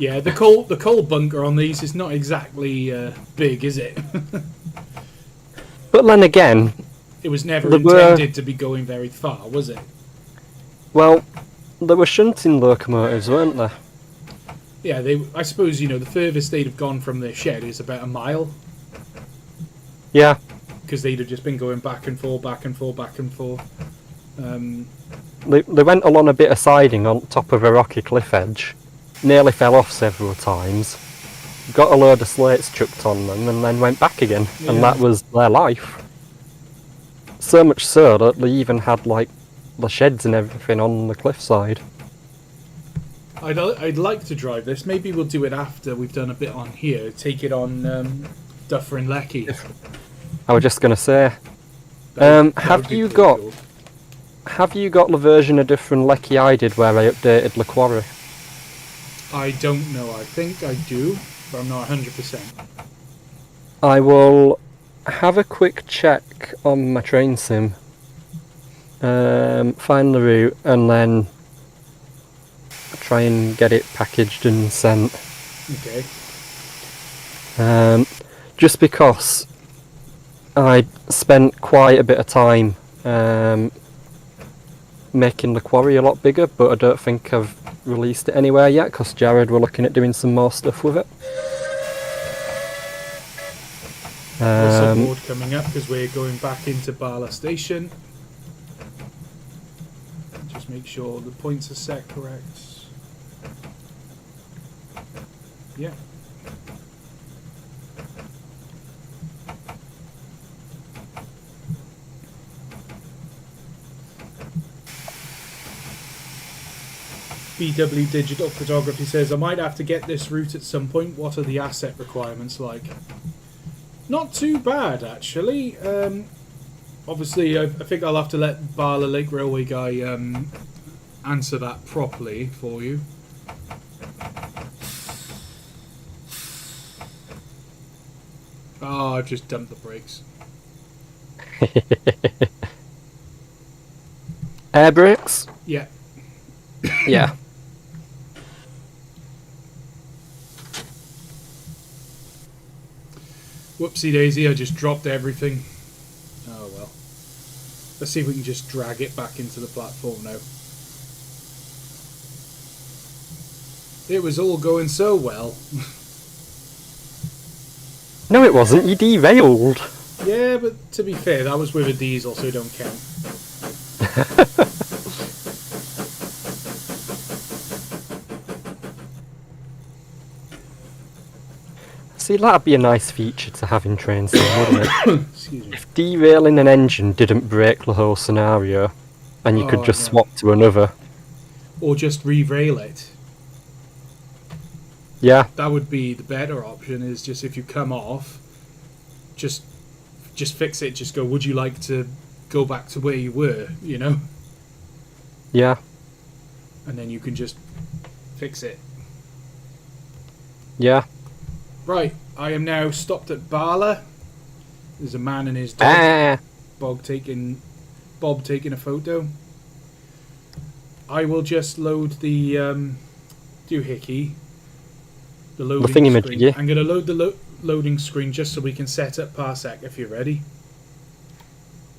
Yeah, the coal bunker on these is not exactly big, is it? But then again, it was never intended to be going very far, was it? Well, there were shunting locomotives, weren't there? Yeah, I suppose, the furthest they'd have gone from their shed is about a mile. Yeah. Because they'd have just been going back and forth, back and forth, back and forth. They went along a bit of siding on top of a rocky cliff edge. Nearly fell off several times. Got a load of slates chucked on them and then went back again. Yeah. And that was their life. So much so that they even had, like, the sheds and everything on the cliffside. I'd like to drive this. Maybe we'll do it after we've done a bit on here. Take it on Duffer and Lecky. I was just going to say, have you got the version of Duffer and Lecky I did where I updated the Quarry? I don't know. I think I do, but I'm not 100%. I will have a quick check on my train sim, find the route, and then try and get it packaged and sent. Okay. Just because I spent quite a bit of time making the Quarry a lot bigger, but I don't think I've released it anywhere yet because Jared were looking at doing some more stuff with it. There's a board coming up because we're going back into Bala Station. Just make sure the points are set correct. Yeah. BW Digital Photography says, I might have to get this route at some point. What are the asset requirements like? Not too bad, actually. Obviously, I think I'll have to let Bala Lake Railway guy answer that properly for you. Oh, I've just dumped the brakes. Air brakes? Yeah. Yeah. Whoopsie daisy, I just dropped everything. Oh well. Let's see if we can just drag it back into the platform now. It was all going so well. No, it wasn't. You derailed. Yeah, but to be fair, that was with a diesel, so it don't count. See, that'd be a nice feature to have in train sim, wouldn't it? Excuse me. If derailing an engine didn't break the whole scenario, and you could just swap to another. Or just re-rail it. Yeah. That would be the better option, is just if you come off, just fix it, just go, would you like to go back to where you were, you know? Yeah. And then you can just fix it. Yeah. Right, I am now stopped at Bala. There's a man and his dog. Bob taking a photo. I will just load the doohickey. The loading screen. Yeah. I'm going to load the loading screen just so we can set up Parsec if you're ready.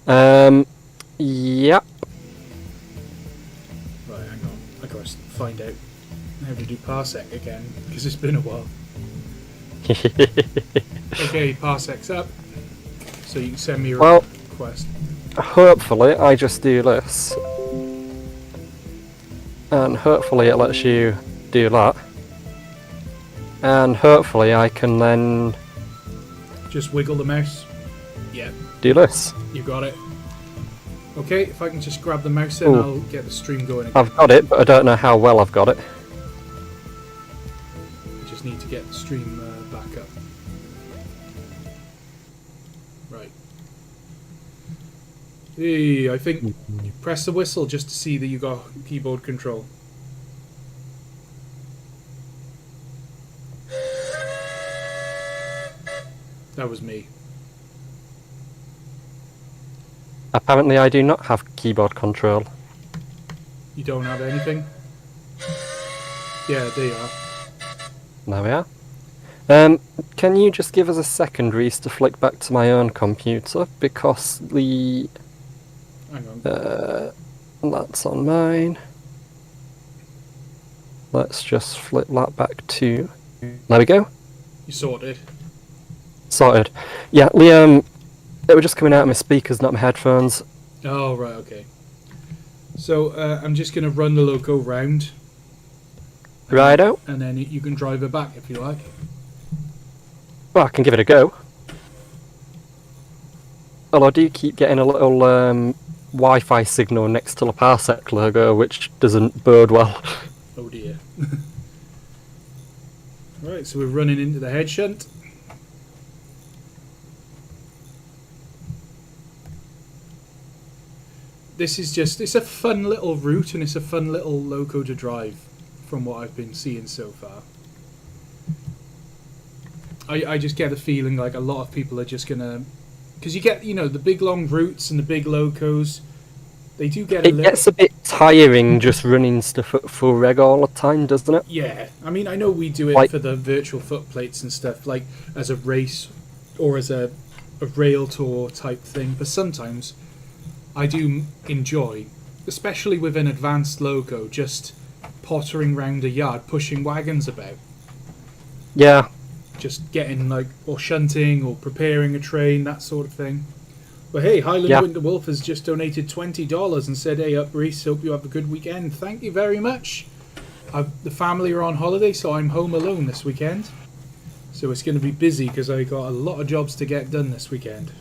Yep. Right, hang on. I got to find out how to do Parsec again because it's been a while. Okay, Parsec's up. So you can send me a request. Hopefully I just do this. And hopefully it lets you do that. And hopefully I can then just wiggle the mouse. Yeah. Do this. You got it. Okay, if I can just grab the mouse in, I'll get the stream going again. I've got it, but I don't know how well I've got it. I just need to get the stream back up. Right. Hey, I think you press the whistle just to see that you got keyboard control. That was me. Apparently I do not have keyboard control. You don't have anything? Yeah, there you are. There we are. Can you just give us a second, Reese, to flick back to my own computer? Because the... Hang on. that's on mine. Let's just flip that back to... There we go. You sorted. Sorted. Yeah, Liam, it was just coming out of my speakers, not my headphones. Oh, right, okay. So, I'm just going to run the loco round. Righto. And then you can drive it back if you like. Well, I can give it a go. Although I do keep getting a little Wi-Fi signal next to the Parsec logo, which doesn't bode well. Oh dear. Right, so we're running into the head shunt. This is just, it's a fun little route and it's a fun little loco to drive from what I've been seeing so far. I just get a feeling like a lot of people are just gonna, because you get, you know, the big long routes and the big locos, they do get a little... It gets a bit tiring just running stuff at full reg all the time, doesn't it? Yeah, I mean, I know we do it Like, for the virtual footplates and stuff, like as a race or as a rail tour type thing, but sometimes I do enjoy, especially with an advanced loco, just pottering round a yard, pushing wagons about. yeah. Just getting, like, or shunting or preparing a train, that sort of thing. But hey, Highland Yeah. Winter Wolf has just donated $20 and said, hey, up Reese, hope you have a good weekend. Thank you very much. The family are on holiday, so I'm home alone this weekend. So it's going to be busy because I got a lot of jobs to get done this weekend.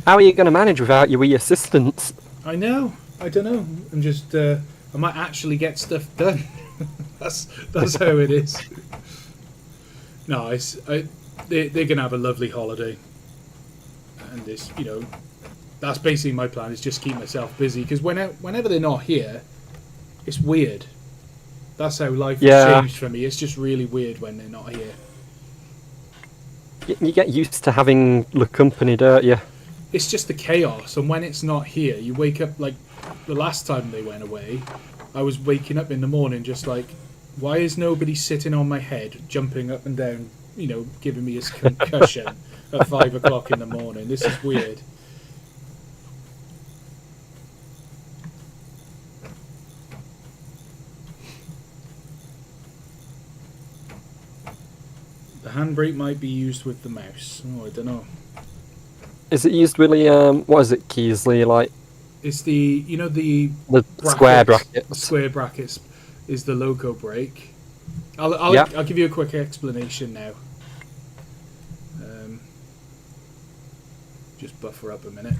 How are you going to manage without your wee assistants? I know. I don't know. I'm just, I might actually get stuff done. that's how it is. No, they're going to have a lovely holiday. And this, you know, that's basically my plan, is just keep myself busy. Because whenever they're not here, it's weird. That's how life has changed for me. It's just really weird when they're not here. You get used to having the company, don't you? It's just the chaos. And when it's not here, you wake up, like, the last time they went away, I was waking up in the morning just like, why is nobody sitting on my head, jumping up and down, you know, giving me a concussion at 5 o'clock in the morning? This is weird. The handbrake might be used with the mouse. Oh, I don't know. Is it used really, what is it, Keesley, like... It's the, you know, the square brackets. Square brackets is the loco brake. I'll give you a quick explanation now. Just buffer up a minute.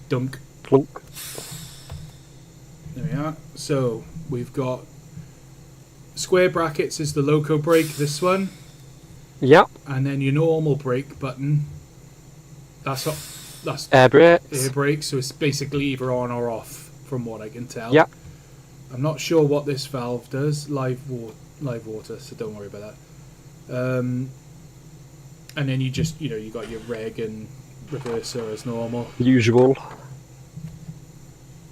Dunk. Clunk. There we are. So we've got square brackets is the loco brake, this one. Yep. And then your normal brake button, that's Air brakes. Air brake, so it's basically either on or off, from what I can tell. Yep. I'm not sure what this valve does, live water, so don't worry about that. And then you just, you know, you got your reg and reverser as normal. Usual.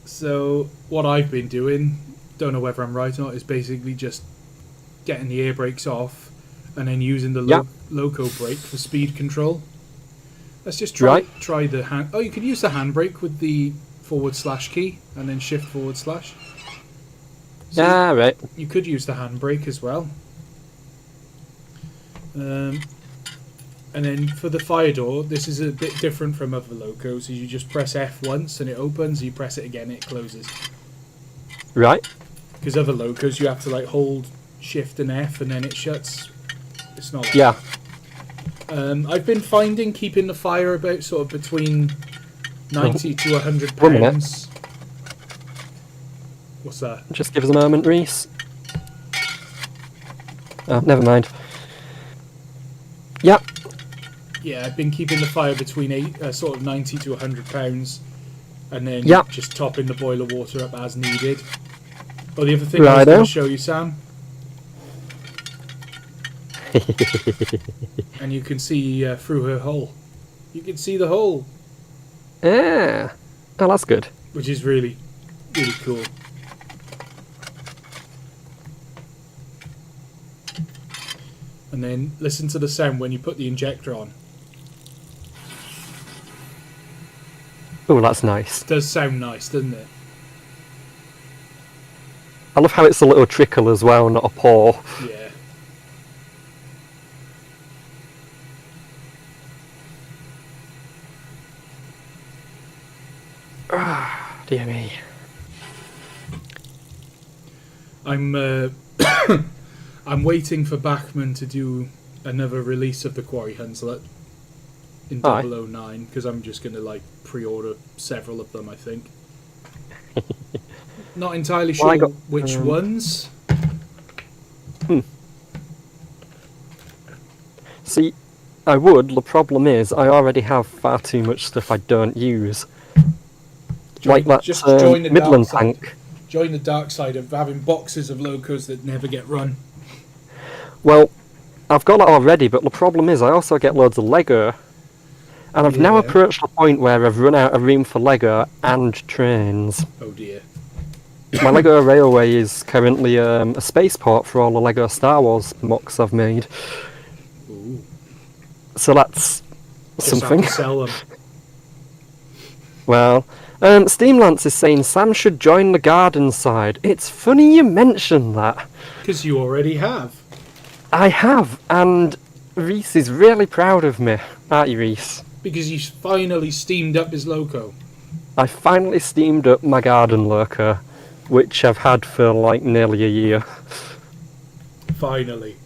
So what I've been doing, don't know whether I'm right or not, is basically just getting the air brakes off and then using the loco brake for speed control. Let's just try the hand. Oh, you could use the handbrake with the / key and then shift /. So right. You could use the handbrake as well. And then for the fire door, this is a bit different from other locos. You just press F once and it opens. You press it again, it closes. Right. Because other locos, you have to like hold Shift and F and then it shuts. It's not like that. I've been finding keeping the fire about sort of between 90 to 100 pounds. What's that? Just give us a moment, Reese. Oh, never mind. Yep. Yeah, I've been keeping the fire between sort of 90 to 100 pounds. and then Yep. just topping the boiler water up as needed. Oh, the other thing I was going to show you, Sam, and you can see through her hole. You can see the hole. Yeah. Oh, that's good. Which is really, really cool. And then listen to the sound when you put the injector on. Oh, that's nice. It does sound nice, doesn't it? I love how it's a little trickle as well, not a pour. Yeah. Dear me. I'm I'm waiting for Bachman to do another release of the Quarry Hunslet in Aye. 009 because I'm just going to like pre-order several of them, I think. Not entirely sure Well, I got, which ones. See, I would. The problem is I already have far too much stuff I don't use. Like that just join the Midland dark side. tank. Join the dark side of having boxes of locos that never get run. Well, I've got that already, but the problem is I also get loads of Lego. And I've now Yeah. approached the point where I've run out of room for Lego and trains. Oh dear. My Lego Railway is currently a spaceport for all the Lego Star Wars mocks I've made. Ooh. So that's Just have something. to sell them. Well, Steam Lance is saying Sam should join the garden side. It's funny you mention that. Because you already have. I have, and Reese is really proud of me, aren't you, Reese? Because you finally steamed up his loco. I finally steamed up my garden loco, which I've had for like nearly a year. Finally.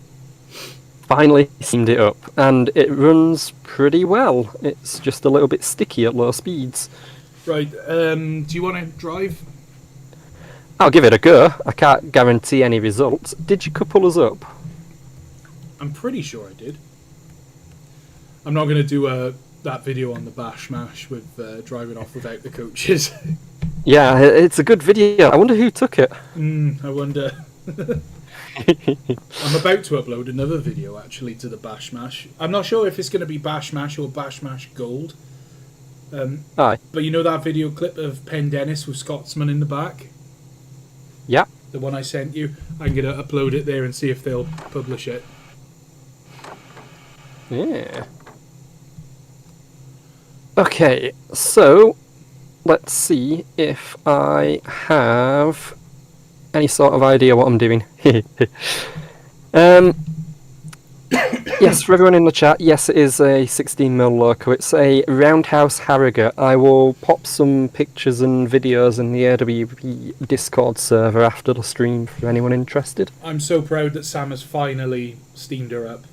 Finally steamed it up, and it runs pretty well. It's just a little bit sticky at low speeds. Right, do you want to drive? I'll give it a go. I can't guarantee any results. Did you couple us up? I'm pretty sure I did. I'm not going to do that video on the Bash Mash with driving off without the coaches. Yeah, it's a good video. I wonder who took it. I wonder. I'm about to upload another video actually to the Bash Mash. I'm not sure if it's going to be Bash Mash or Bash Mash Gold. Aye. But you know that video clip of Penn Dennis with Scotsman in the back? Yeah. The one I sent you? I'm going to upload it there and see if they'll publish it. Yeah. Okay, so let's see if I have any sort of idea what I'm doing. Yes, for everyone in the chat, yes, it is a 16mm loco. It's a Roundhouse Harrogate. I will pop some pictures and videos in the AWP Discord server after the stream for anyone interested. I'm so proud that Sam has finally steamed her up.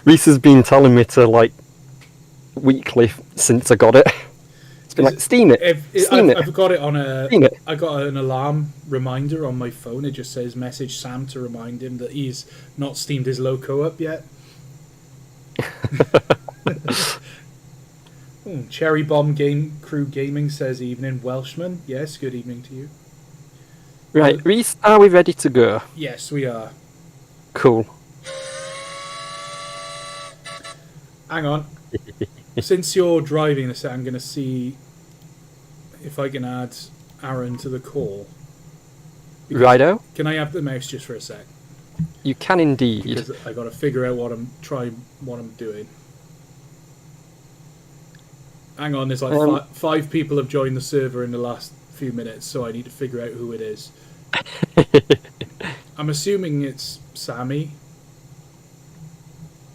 Reese has been telling me to, like, weekly since I got it. It's been like, steam it, steam it. I've got it on Steam it. I got an alarm reminder on my phone. It just says message Sam to remind him that he's not steamed his loco up yet. Cherry Bomb Game Crew Gaming says evening Welshman. Yes, good evening to you. Right, Reese, are we ready to go? Yes, we are. Cool. Hang on. Since you're driving this, I'm going to see if I can add Aaron to the call. Righto. Can I have the mouse just for a sec? You can indeed. Because I got to figure out what I'm doing. Hang on, there's like five people have joined the server in the last few minutes, so I need to figure out who it is. I'm assuming it's Sammy.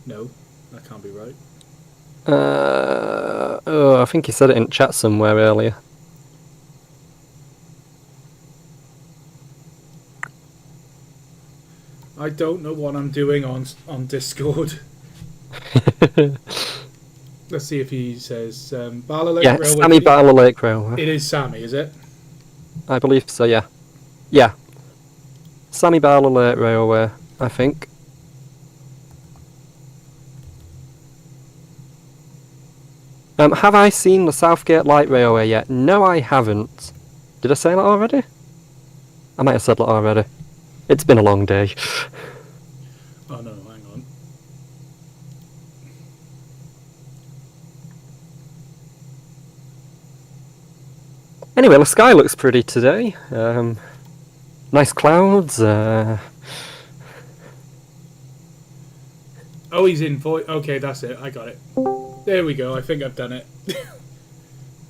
No, that can't be right. I think he said it in chat somewhere earlier. I don't know what I'm doing on Discord. Let's see if he says Bala Lake Railway. Sammy Bala Lake Railway. It is Sammy, is it? I believe so, yeah. Yeah. Sammy Bala Lake Railway, I think. . Have I seen the Southgate Light Railway yet? No, I haven't. Did I say that already? I might have said that already. It's been a long day. Oh no, hang on. Anyway, the sky looks pretty today. Nice clouds. Oh, he's in voice. Okay, that's it. I got it. There we go. I think I've done it.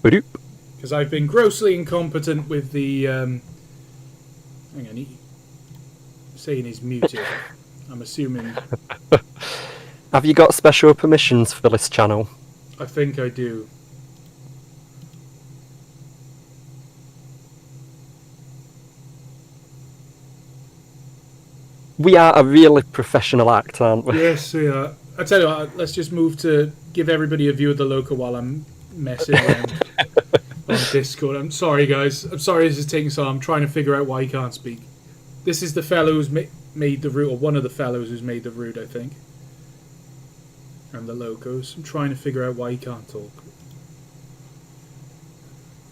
Badoop. Because I've been grossly incompetent with the... hang on. Saying he's muted. I'm assuming... Have you got special permissions for this channel? I think I do. We are a really professional act, aren't we? Yes, we are. I tell you what, let's just move to give everybody a view of the loco while I'm messing around on Discord. I'm sorry, guys. I'm sorry this is taking so long. I'm trying to figure out why he can't speak. This is the fellow who's made the route, or one of the fellows who's made the route, I think. And the locos. I'm trying to figure out why he can't talk.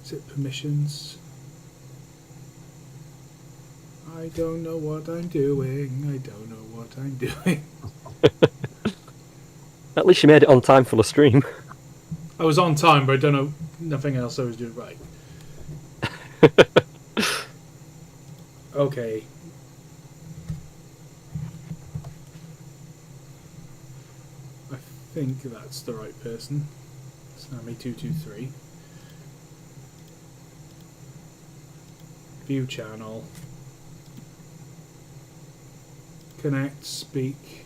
Is it permissions? I don't know what I'm doing. I don't know what I'm doing. At least you made it on time for the stream. I was on time, but I don't know nothing else I was doing right. Okay. I think that's the right person. Sammy223. View channel. Connect, speak.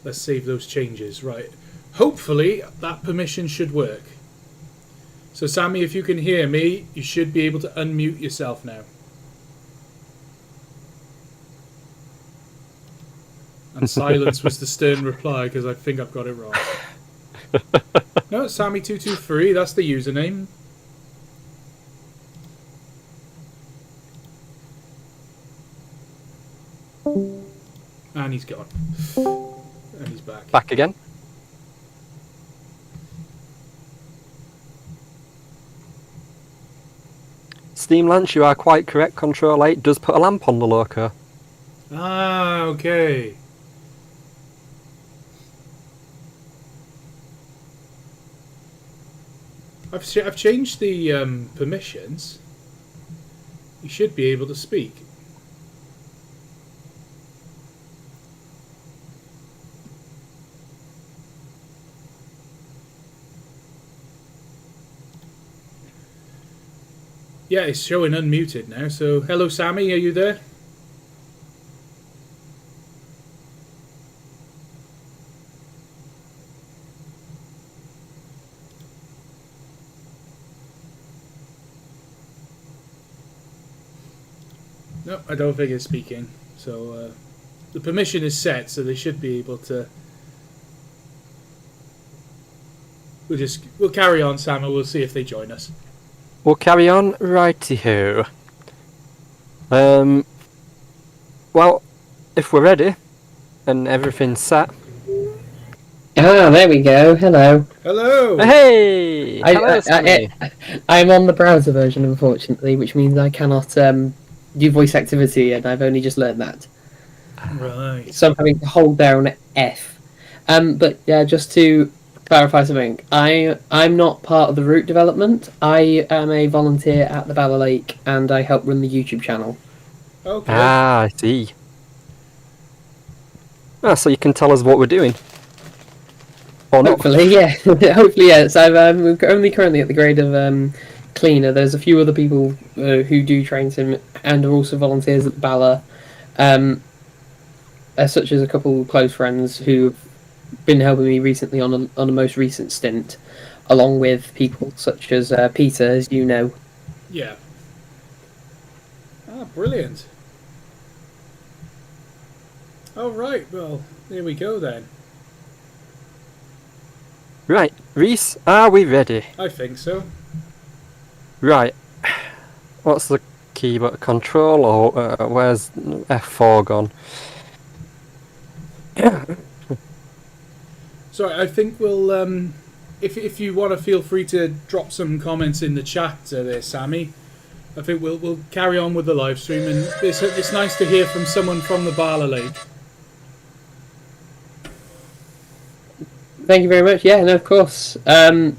Let's save those changes. Right. Hopefully that permission should work. So Sammy, if you can hear me, you should be able to unmute yourself now. And silence was the stern reply because I think I've got it wrong. No, it's Sammy223, that's the username. And he's gone. And he's back. Back again. Steam Lance, you are quite correct. Control 8 does put a lamp on the loco. Ah, okay. I've changed the permissions. You should be able to speak. Yeah, it's showing unmuted now. So, hello, Sammy. Are you there? No, I don't think it's speaking. So, the permission is set, so they should be able to. We'll carry on, Sam, and we'll see if they join us. We'll carry on, righty-ho. Well, if we're ready and everything's set. Ah, there we go. Hello. Hello. Hey. Hello, Sammy. I'm on the browser version, unfortunately, which means I cannot do voice activity, and I've only just learned that. Right. So I'm having to hold down F. But yeah, just to clarify something, I'm not part of the route development. I am a volunteer at the Bala Lake, and I help run the YouTube channel. Okay. Ah, I see. Ah, so you can tell us what we're doing. Or not. Hopefully, yeah. Hopefully, yes. I'm only currently at the grade of cleaner. There's a few other people who do train sim and are also volunteers at the Bala, such as a couple of close friends who've been helping me recently on a most recent stint, along with people such as Peter, as you know. Yeah. Ah, brilliant. All right. Well, there we go then. Right, Reese, are we ready? I think so. Right. What's the keyboard? Control or where's F4 gone? Sorry, I think we'll. If you want to, feel free to drop some comments in the chat there, Sammy. I think we'll carry on with the live stream, and it's nice to hear from someone from the Bala Lake. Thank you very much. Yeah, no, of course. Yeah,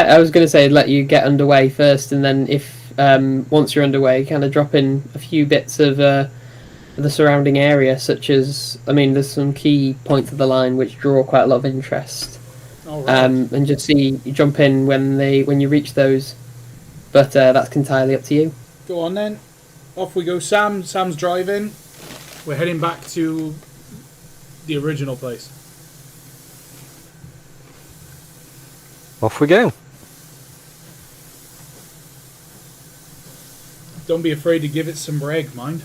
I was going to say let you get underway first, and then if once you're underway, kind of drop in a few bits of the surrounding area, such as, I mean, there's some key points of the line which draw quite a lot of interest. All right. And just jump in when you reach those, but that's entirely up to you. Go on then. Off we go, Sam. Sam's driving. We're heading back to the original place. Off we go. Don't be afraid to give it some reg, mind.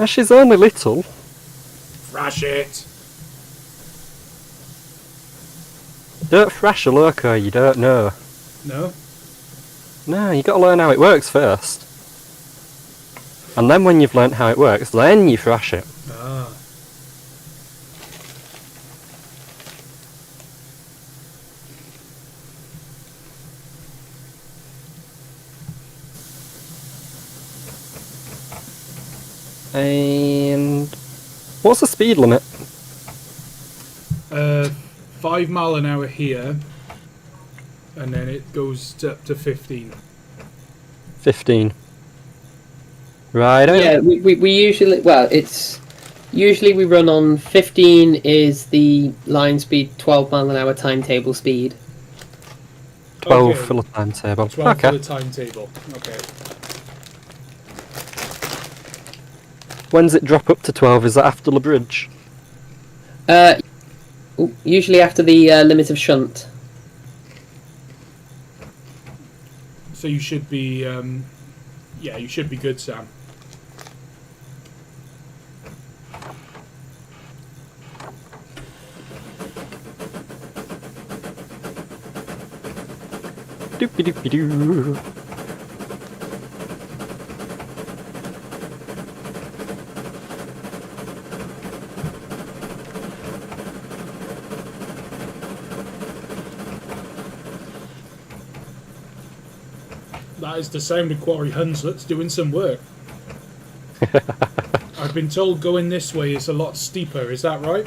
She's only little. Thrash it. Don't thrash a loco you don't know. No? No, you got to learn how it works first. And then when you've learnt how it works, then you thrash it. Ah. And what's the speed limit? 5 mile an hour here, and then it goes up to 15. 15. Right. Yeah, we usually, well, it's usually we run on 15 is the line speed, 12 mile an hour timetable speed. 12 Okay. for the timetable. 12 Okay. for the timetable. Okay. When's it drop up to 12? Is that after the bridge? Usually after the limit of shunt. So you should be, yeah, you should be good, Sam. Doopy doopy doo. That is the sound of Quarry Hunslet's doing some work. I've been told going this way is a lot steeper, is that right?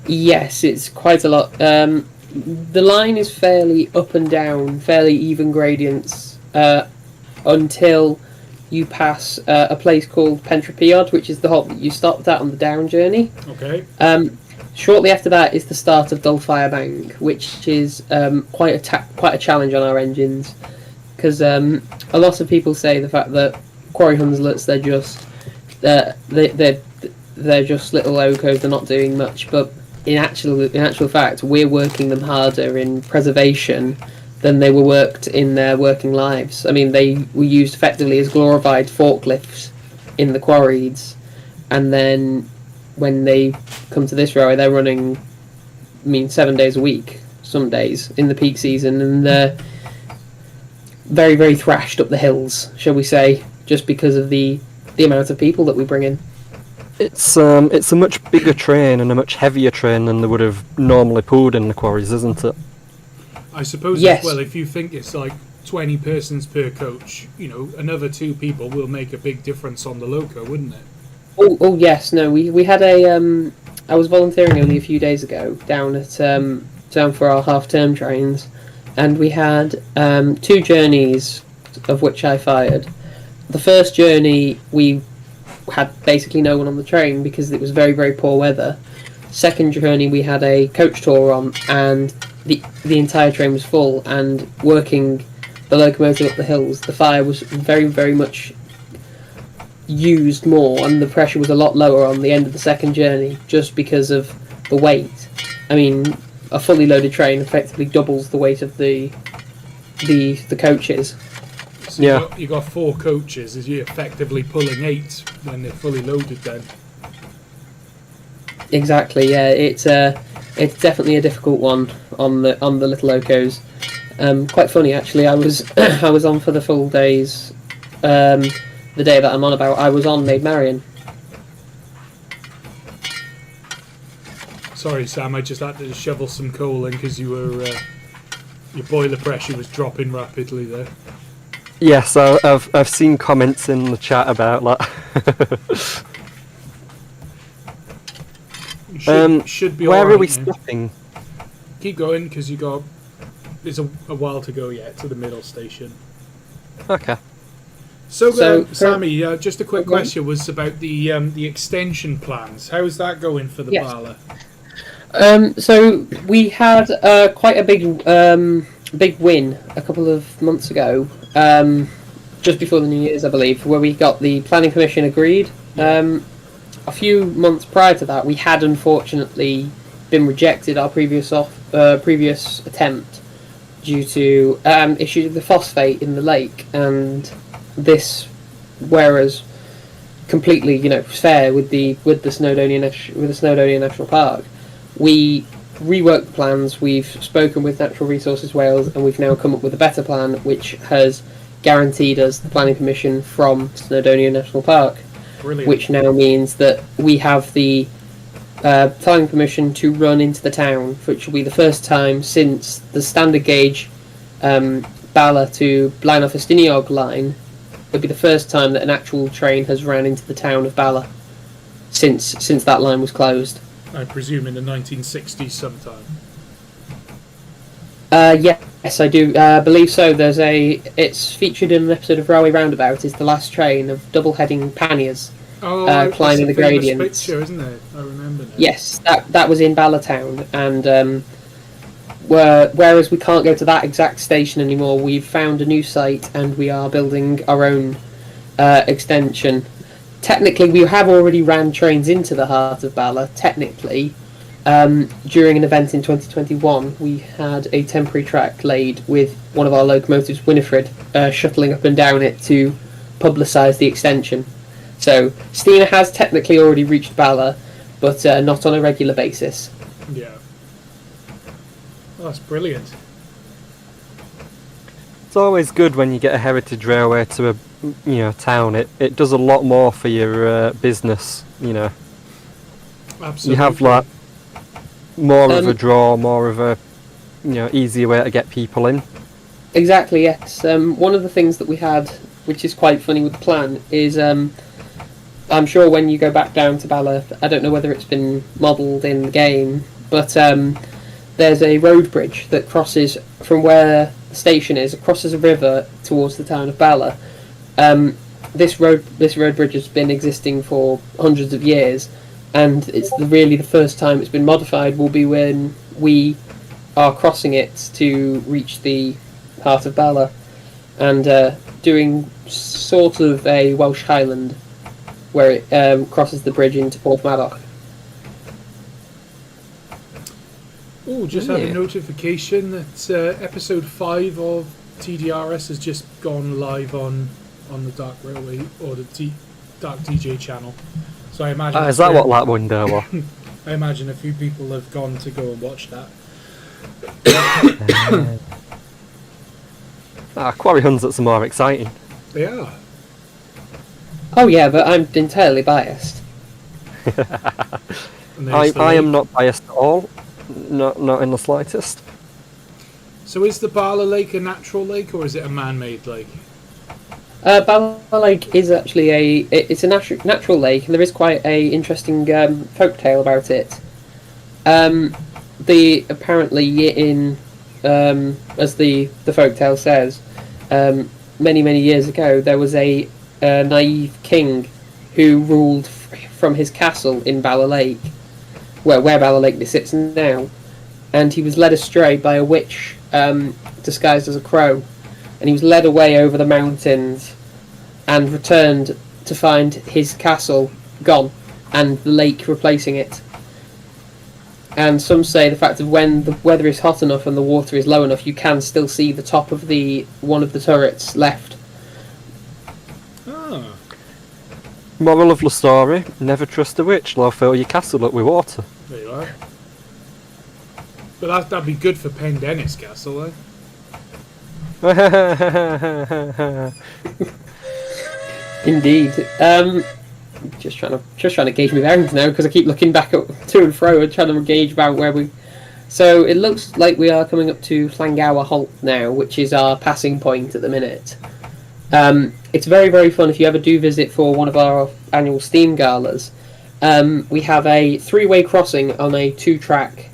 Yes, it's quite a lot. The line is fairly up and down, fairly even gradients, until you pass a place called Pentrapiod, which is the halt that you stopped at on the down journey. Okay. Shortly after that is the start of Dulfire Bank, which is quite a challenge on our engines, because a lot of people say the fact that Quarry Hunslets, they're just little locos, they're not doing much, but in actual fact, we're working them harder in preservation than they were worked in their working lives. I mean, they were used effectively as glorified forklifts in the quarries, and then when they come to this railway, they're running, 7 days a week, some days in the peak season, and they're very, very thrashed up the hills, shall we say, just because of the amount of people that we bring in. It's a much bigger train and a much heavier train than they would have normally pulled in the quarries, isn't it? I suppose Yes. as well, if you think it's like 20 persons per coach, another 2 people will make a big difference on the loco, wouldn't it? Oh yes, no, we had I was volunteering only a few days ago down at down for our half-term trains, and we had 2 journeys of which I fired. The first journey we had basically no one on the train because it was very, very poor weather. Second journey we had a coach tour on, and the entire train was full, and working the locomotive up the hills, the fire was very, very much used more, and the pressure was a lot lower on the end of the second journey just because of the weight. I mean, a fully loaded train effectively doubles the weight of the coaches. So Yeah. you got 4 coaches, is you effectively pulling 8 when they're fully loaded then. Exactly, yeah. It's definitely a difficult one on the little locos. Quite funny actually. I was I was on for the full days. The day that I'm on about, I was on Maid Marian. Sorry, Sam. I just had to shovel some coal in because you were your boiler pressure was dropping rapidly there. Yes, I've seen comments in the chat about that. Should be. Where all right are we now. stopping? Keep going because there's a while to go yet to the middle station. Okay. So Sammy, just a quick Go on. question was about the extension plans. How's that going for the Yes. Bala? So we had quite a big win a couple of months ago, just before the New Year's, I believe, where we got the planning permission agreed. A few months prior to that, we had unfortunately been rejected our previous attempt due to issues with the phosphate in the lake, and this, whereas completely fair with the Snowdonia National Park, we reworked the plans. We've spoken with Natural Resources Wales, and we've now come up with a better plan, which has guaranteed us the planning permission from Snowdonia National Park. Brilliant. Which now means that we have the planning permission to run into the town, which will be the first time since the standard gauge Bala to Llanuwchllyn line. It'll be the first time that an actual train has ran into the town of Bala since that line was closed. I presume in the 1960s sometime. Yes, I do believe so. It's featured in an episode of Railway Roundabout. It's the last train of double-heading panniers climbing the gradients. Picture, isn't it? I remember now. Yes, that was in Bala Town, and whereas we can't go to that exact station anymore, we've found a new site and we are building our own extension. Technically, we have already ran trains into the heart of Bala. Technically. During an event in 2021, we had a temporary track laid with one of our locomotives, Winifred, shuttling up and down it to publicise the extension. So, Stina has technically already reached Bala, but not on a regular basis. Yeah. Oh, that's brilliant. It's always good when you get a heritage railway to a town. It does a lot more for your business. Absolutely. You have like more of a draw, more of a easier way to get people in. Exactly, yes. One of the things that we had, which is quite funny with the plan, is I'm sure when you go back down to Bala, I don't know whether it's been modelled in the game, but there's a road bridge that crosses from where the station is, it crosses a river towards the town of Bala. This road bridge has been existing for hundreds of years, and it's really the first time it's been modified will be when we are crossing it to reach the heart of Bala, and doing sort of a Welsh Highland where it crosses the bridge into Porthmadog. Oh, just had a notification that episode 5 of TDRS has just gone live on the Dark Railway or the Dark DJ channel. So I imagine. Is that what that window was? I imagine a few people have gone to go and watch that. Quarry Hunslet's are more exciting. They are. Oh yeah, but I'm entirely biased. I am not biased at all. Not in the slightest. So is the Bala Lake a natural lake or is it a man-made lake? Bala Lake is actually a natural lake, and there is quite a interesting folk tale about it. Apparently in as the folk tale says, many years ago there was a naive king who ruled from his castle in Bala Lake, where Bala Lake sits now, and he was led astray by a witch disguised as a crow, and he was led away over the mountains and returned to find his castle gone and the lake replacing it. And some say the fact of when the weather is hot enough and the water is low enough, you can still see the top of one of the turrets left. Ah. Moral of the story, never trust a witch, they'll fill your castle up with water. There you are. But that'd be good for Pendennis Castle, eh? Indeed. Just trying to gauge my bearings now because I keep looking back up to and fro and trying to gauge about where we. So it looks like we are coming up to Llanuwchllyn Halt now, which is our passing point at the minute. It's very, very fun if you ever do visit for one of our annual Steam galas. We have a 3-way crossing on a two-track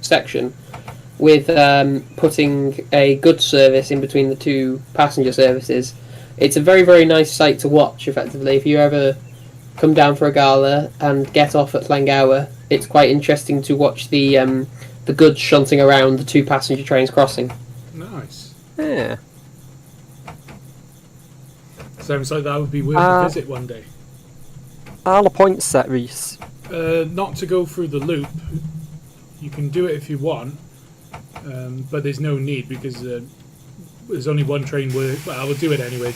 section with putting a goods service in between the two passenger services. It's a very, very nice sight to watch, effectively. If you ever come down for a gala and get off at Llanuwchllyn, it's quite interesting to watch the goods shunting around the two passenger trains crossing. Nice. Yeah. Sounds like that would be worth a visit one day. Are the points set, Reese? Not to go through the loop. You can do it if you want, but there's no need because there's only one train work. Well, I will do it anyway.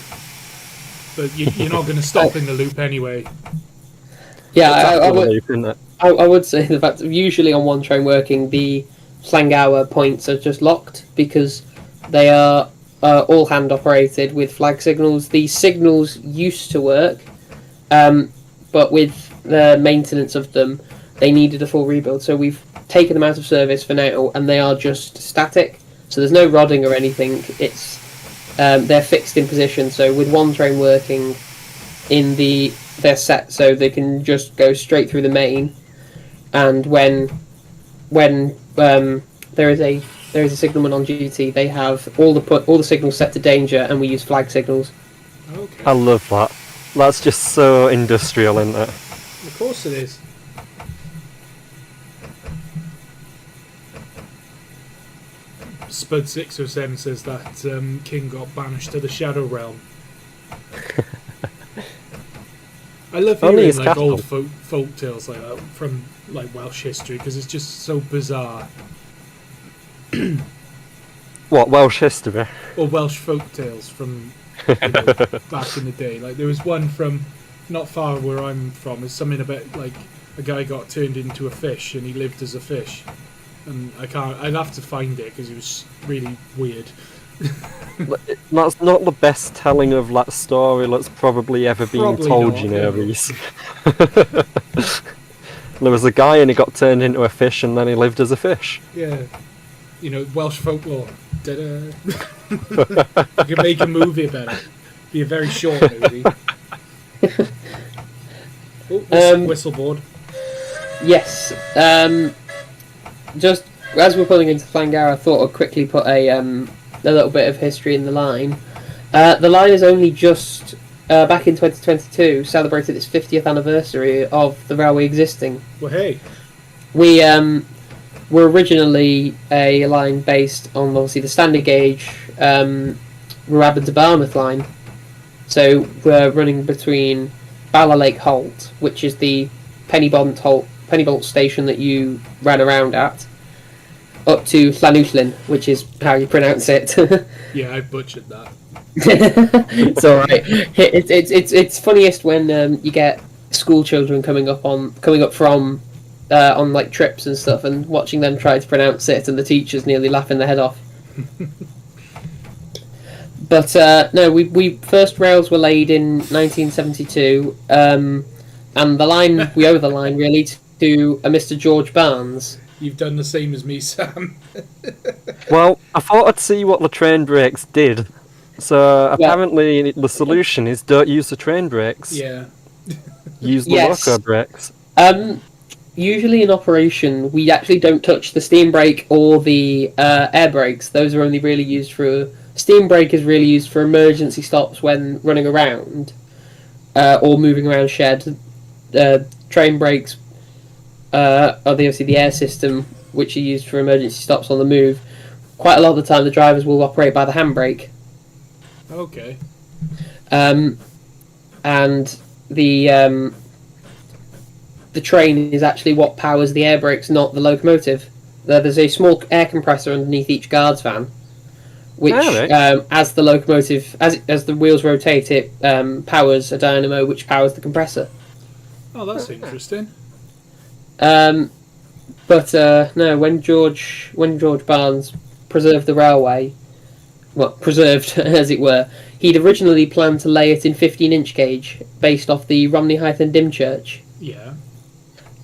But you're not going to stop in the loop anyway. Yeah, I would say the fact that usually on one train working, the Llanuwchllyn points are just locked because they are all hand operated with flag signals. The signals used to work, but with the maintenance of them, they needed a full rebuild. So we've taken them out of service for now, and they are just static. So there's no rodding or anything. It's they're fixed in position. So with one train working, they're set so they can just go straight through the main. And when there is a signalman on duty, they have all the signals set to danger, and we use flag signals. Okay. I love that. That's just so industrial, isn't it? Of course it is. Spud 607 says that King got banished to the Shadow Realm. I love hearing like old folk tales like that from like Welsh history because it's just so bizarre. What, Welsh history? Or Welsh folk tales from back in the day. Like there was one from not far where I'm from. It's something about like a guy got turned into a fish and he lived as a fish. And I'd have to find it because it was really weird. That's not the best telling of that story that's probably ever been told, not, you know, Reese. There was a guy and he got turned into a fish and then he lived as a fish. Yeah. You know, Welsh folklore. You could make a movie about it. Be a very short movie. Whistleboard. Yes. Just as we're pulling into Llanuwchllyn, I thought I'd quickly put a little bit of history in the line. The line is only just back in 2022 celebrated its 50th anniversary of the railway existing. Well, hey. We were originally a line based on obviously the standard gauge Rwabon to Barmouth line. So we're running between Bala Lake Halt, which is the Pennybolt station that you ran around at, up to Llanuwchllyn, which is how you pronounce it. Yeah, I butchered that. It's all right. It's funniest when you get school children coming up from on like trips and stuff, and watching them try to pronounce it, and the teachers nearly laughing their head off. But no, we first rails were laid in 1972, and we owe the line really to a Mr. George Barnes. You've done the same as me, Sam. Well, I thought I'd see what the train brakes did. So apparently the solution is don't use the train brakes. Yeah. Use the loco brakes. Usually in operation, we actually don't touch the steam brake or the air brakes. Those are only really used for... Steam brake is really used for emergency stops when running around or moving around shed. Train brakes are obviously the air system, which are used for emergency stops on the move. Quite a lot of the time, the drivers will operate by the handbrake. Okay. And the train is actually what powers the air brakes, not the locomotive. There's a small air compressor underneath each guard's van, which, as the locomotive, as the wheels rotate, it powers a dynamo, which powers the compressor. Oh, that's interesting. But no, when George Barnes preserved the railway, preserved as it were. He'd originally planned to lay it in 15-inch gauge, based off the Romney Hythe and Dymchurch. Yeah.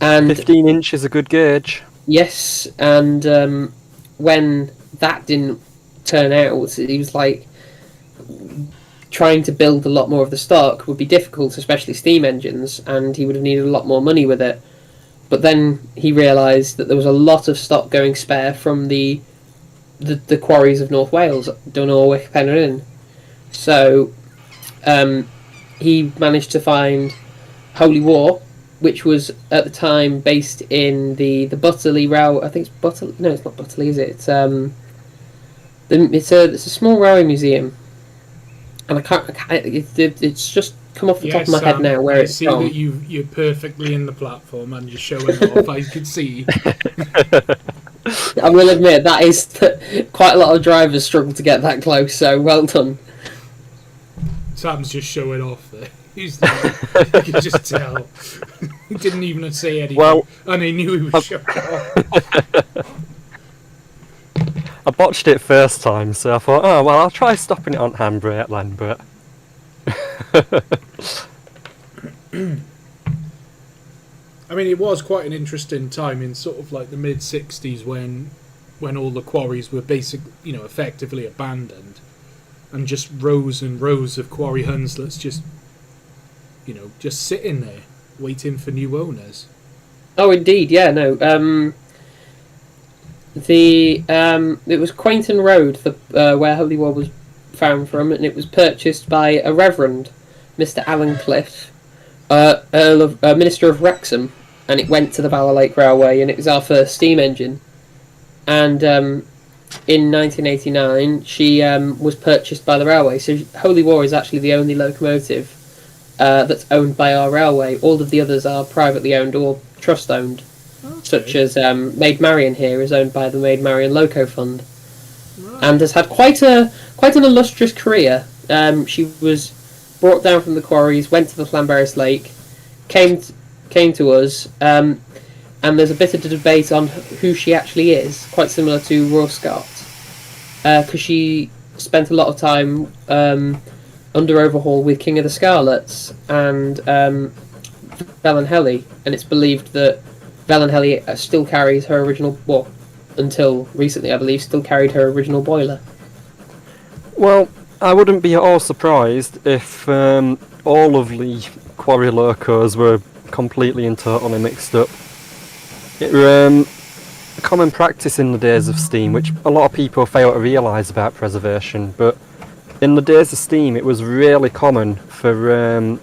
And 15 inch is a good gauge. yes, and when that didn't turn out, he was like, trying to build a lot more of the stock would be difficult, especially steam engines, and he would have needed a lot more money with it. But then he realised that there was a lot of stock going spare from the quarries of North Wales, Llanuwchllyn, Penrhyn. So he managed to find Holy War, which was at the time based in the Butterley Railway. I think it's Butterley. No, it's not Butterley, is it? It's a small railway museum, and it's just come off the top of my head now where it's from. I see that you're perfectly in the platform and you're showing off. I could see. I will admit that is quite a lot of drivers struggle to get that close. So well done. Sam's just showing off there. He's you can just tell. He didn't even say anything. Well, and he knew he was showing off. I botched it first time, so I thought, oh well, I'll try stopping it on handbrake then, but I mean, it was quite an interesting time in sort of like the mid '60s when all the quarries were effectively abandoned, and just rows and rows of Quarry Hunslets just sitting there waiting for new owners. Oh, indeed, yeah, no. It was Quainton Road, where Holy War was found from, and it was purchased by a Reverend, Mr. Alan Cliff, Minister of Wrexham, and it went to the Bala Lake Railway, and it was our first steam engine. And in 1989, she was purchased by the railway. So Holy War is actually the only locomotive that's owned by our railway. All of the others are privately owned or trust owned. Okay. Such as Maid Marian here is owned by the Maid Marian Loco Fund, right, and has had quite an illustrious career. She was brought down from the quarries, went to the Llanberis Lake, came to us, and there's a bit of a debate on who she actually is, quite similar to Royal Scott, because she spent a lot of time under overhaul with King of the Scarlets and Vellenhelly, and it's believed that Vellenhelly still carries her original, well, until recently I believe, still carried her original boiler. Well, I wouldn't be at all surprised if all of the quarry locos were completely and totally mixed up. It common practice in the days of steam, which a lot of people fail to realise about preservation, but in the days of steam it was really common for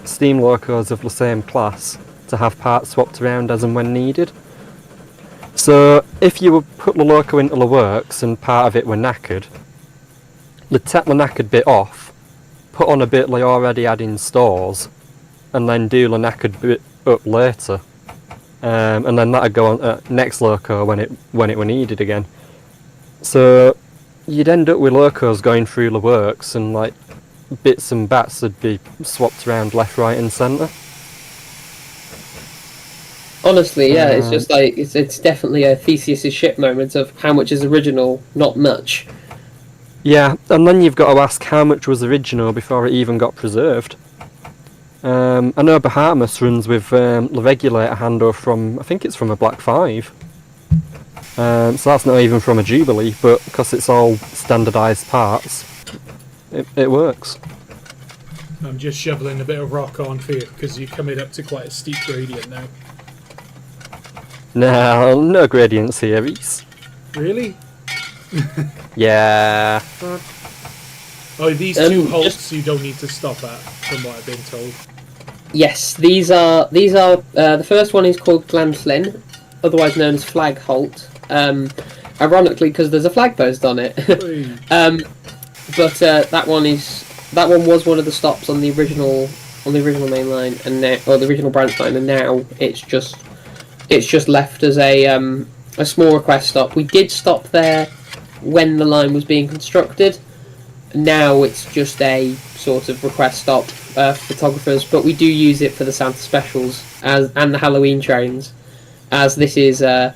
steam locos of the same class to have parts swapped around as and when needed. So if you would put the loco into the works and part of it were knackered, they'd take the knackered bit off, put on a bit they already had in stores, and then do the knackered bit up later. And then that'd go on next loco when it were needed again. So you'd end up with locos going through the works and like bits and bats would be swapped around left, right and centre. Honestly, yeah, it's just like it's definitely a Theseus's ship moment of how much is original, not much. Yeah, and then you've got to ask how much was original before it even got preserved. I know Bahamas runs with the regulator handle from, I think it's from a Black 5. So that's not even from a Jubilee, but because it's all standardised parts, it works. I'm just shoveling a bit of rock on for you, because you're coming up to quite a steep gradient now. No gradients here, Reese. Really? Yeah. Oh, these two halts you don't need to stop at, from what I've been told. Yes, these are the first one is called Llanuwchllyn, otherwise known as Flag Halt. Ironically, because there's a flag post on it. But that one was one of the stops on the original main line, and now, or the original branch line, and now it's just left as a small request stop. We did stop there when the line was being constructed. Now it's just a sort of request stop for photographers, but we do use it for the Santa specials and the Halloween trains, as this is our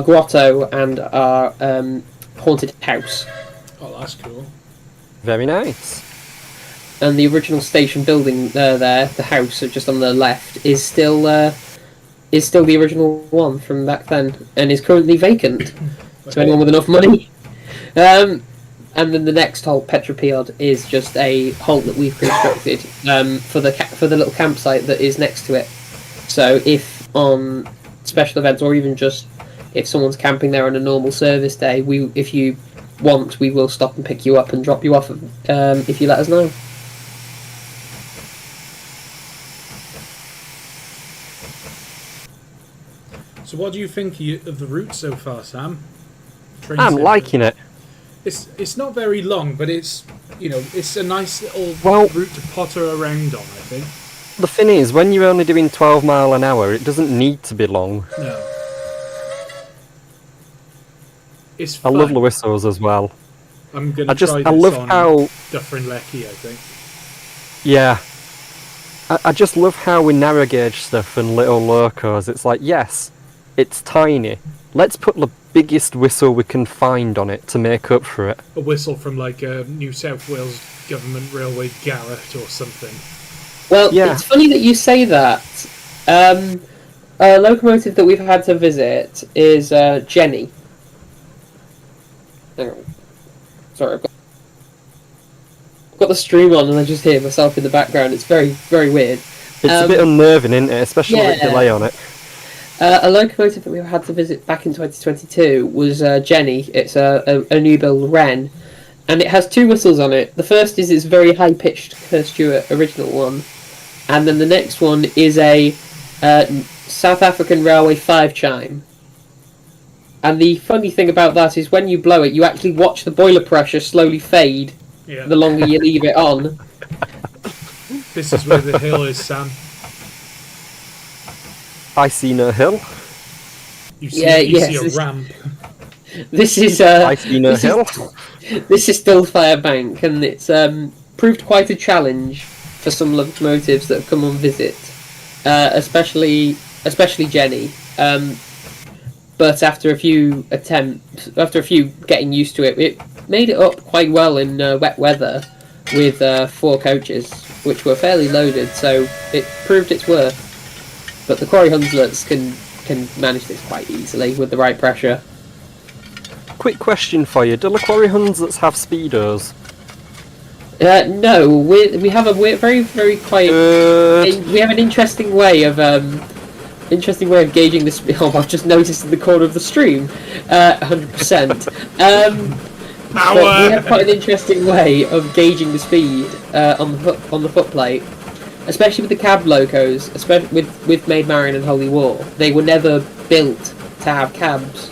grotto and our haunted house. Oh, that's cool. Very nice. And the original station building there, the house just on the left, is still the original one from back then, and is currently vacant to anyone with enough money. And then the next halt, Petropiod, is just a halt that we've constructed for the little campsite that is next to it. So if on special events, or even just if someone's camping there on a normal service day, if you want, we will stop and pick you up and drop you off if you let us know. So what do you think of the route so far, Sam? I'm liking it. It's not very long, but it's a nice little route to potter around on, I think. The thing is, when you're only doing 12 mile an hour, it doesn't need to be long. No. It's I fun. love the whistles as well. I'm gonna try this love on how Dyffryn Lecky, I think. Yeah. I just love how we narrow gauge stuff and little locos. It's like, yes, it's tiny. Let's put the biggest whistle we can find on it to make up for it. A whistle from like a New South Wales Government Railway garret or something. Well, It's funny that you say that. A locomotive that we've had to visit is Jenny. Hang on. Sorry, I've got the stream on and I just hear myself in the background. It's very, very weird. It's a bit unnerving, isn't it? Especially with the delay on it. A locomotive that we had to visit back in 2022 was Jenny. It's a new build Wren, and it has two whistles on it. The first is its very high-pitched Kerr Stewart original one, and then the next one is a South African Railway 5 chime. And the funny thing about that is when you blow it, you actually watch the boiler pressure slowly fade the longer you leave it on. This is where the hill is, Sam. I see no hill. You see a ramp. This is I see no hill. This is still Firebank, and it's proved quite a challenge for some locomotives that have come on visit, especially Jenny. But after a few getting used to it, it made it up quite well in wet weather with 4 coaches, which were fairly loaded, so it proved its worth. But the Quarry Hunslets can manage this quite easily with the right pressure. Quick question for you: do the Quarry Hunslets have speedos? No, we have a very very quite. We have an interesting way of gauging the speed. Oh, I've just noticed in the corner of the stream, 100%. But we have quite an interesting way of gauging the speed on the footplate. Especially with the cab locos, especially with Maid Marian and Holy War, they were never built to have cabs.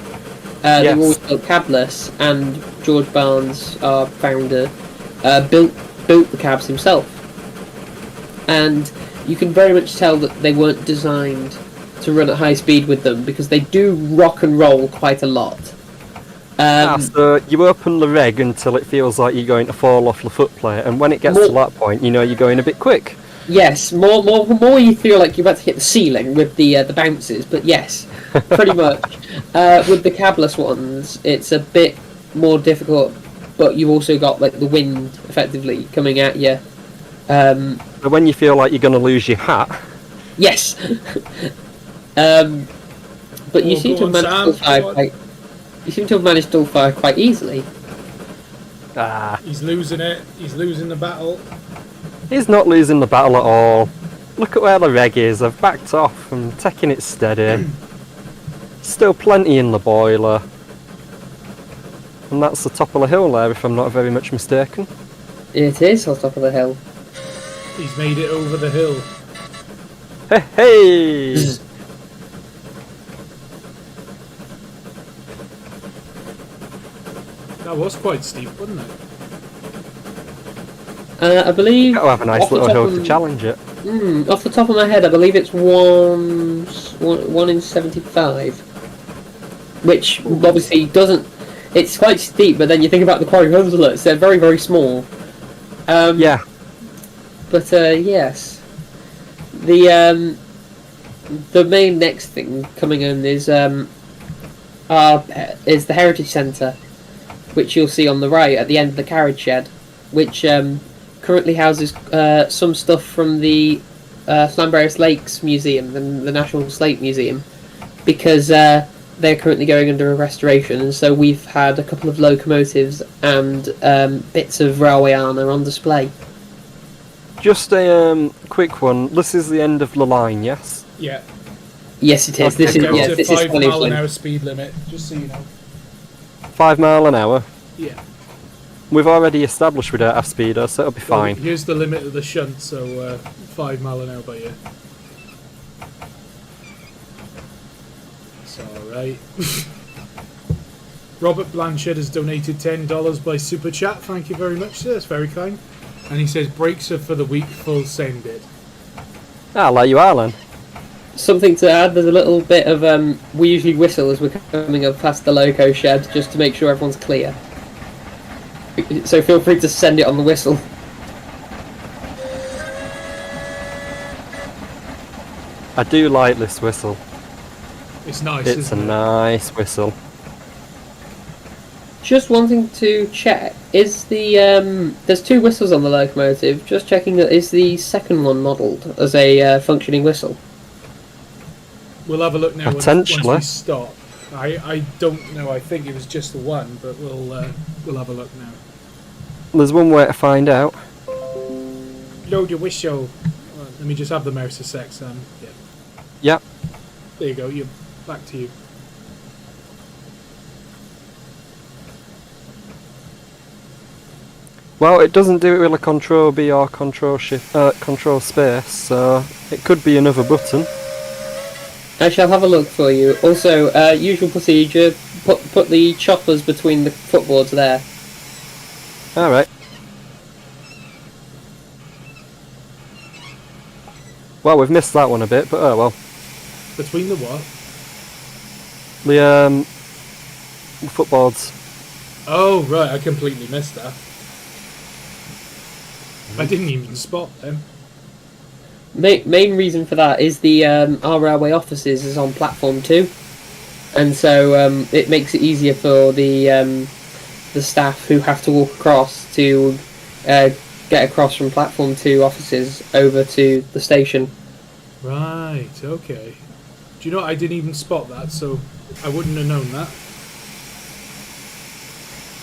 They were always built cabless, and George Barnes, our founder, built the cabs himself. And you can very much tell that they weren't designed to run at high speed with them, because they do rock and roll quite a lot. So you open the reg until it feels like you're going to fall off the footplate, and when it gets to that point, you know you're going a bit quick. Yes, more you feel like you're about to hit the ceiling with the bounces, but yes, pretty much. With the cabless ones, it's a bit more difficult, but you've also got like the wind effectively coming at you. But when you feel like you're going to lose your hat. Yes. But you seem to have managed to fire quite easily. He's losing it. He's losing the battle. He's not losing the battle at all. Look at where the reg is. I've backed off and taking it steady. Still plenty in the boiler. And that's the top of the hill there, if I'm not very much mistaken. It is on top of the hill. He's made it over the hill. Hey, hey! That was quite steep, wasn't it? I believe... Gotta have a nice little hill to challenge it. Off the top of my head, I believe it's 1 in 75. Which obviously doesn't... It's quite steep, but then you think about the Quarry Hunslet, they're very, very small. Yeah. But, yes. The main next thing coming in is the Heritage Centre. which you'll see on the right at the end of the carriage shed, which currently houses some stuff from the Llanberis Lakes Museum, the National Slate Museum, because they're currently going under a restoration, and so we've had a couple of locomotives and bits of railway armour on display. Just a quick one. This is the end of the line, yes? Yeah. Yes, it is. This is Down to this 5 is mile an Llanuwchllyn. hour speed limit, just so you know. 5 mile an hour. Yeah. We've already established we don't have speeders, so it'll be Well, fine. here's the limit of the shunt, so 5 mile an hour by year. It's alright. Robert Blanchard has donated $10 by Super Chat. Thank you very much, sir. That's very kind. And he says, brakes are for the weak, full send it. I'll let you out then. Something to add, there's a little bit of we usually whistle as we're coming up past the loco shed just to make sure everyone's clear. So feel free to send it on the whistle. I do like this whistle. It's nice, It's a isn't it? nice whistle. Just wanting to check, is the there's 2 whistles on the locomotive, just checking that is the second one modelled as a functioning whistle? We'll have a look now once Potentially. we stop. I don't know, I think it was just the one, but we'll have a look now. There's one way to find out. Load your whistle. Let me just have the mouse a sec, Sam. Yeah. Yep. There you go, you're back to you. Well, it doesn't do it with a control B or control shift, control space, so it could be another button. I shall have a look for you. Also, usual procedure, put the choppers between the footboards there. Alright. Well, we've missed that one a bit, but oh well. Between the what? The footboards. Oh, right, I completely missed that. I didn't even spot them. Main reason for that is the our railway offices is on platform 2, and so it makes it easier for the staff who have to walk across to get across from platform 2 offices over to the station. Right, okay. Do you know what? I didn't even spot that, so I wouldn't have known that.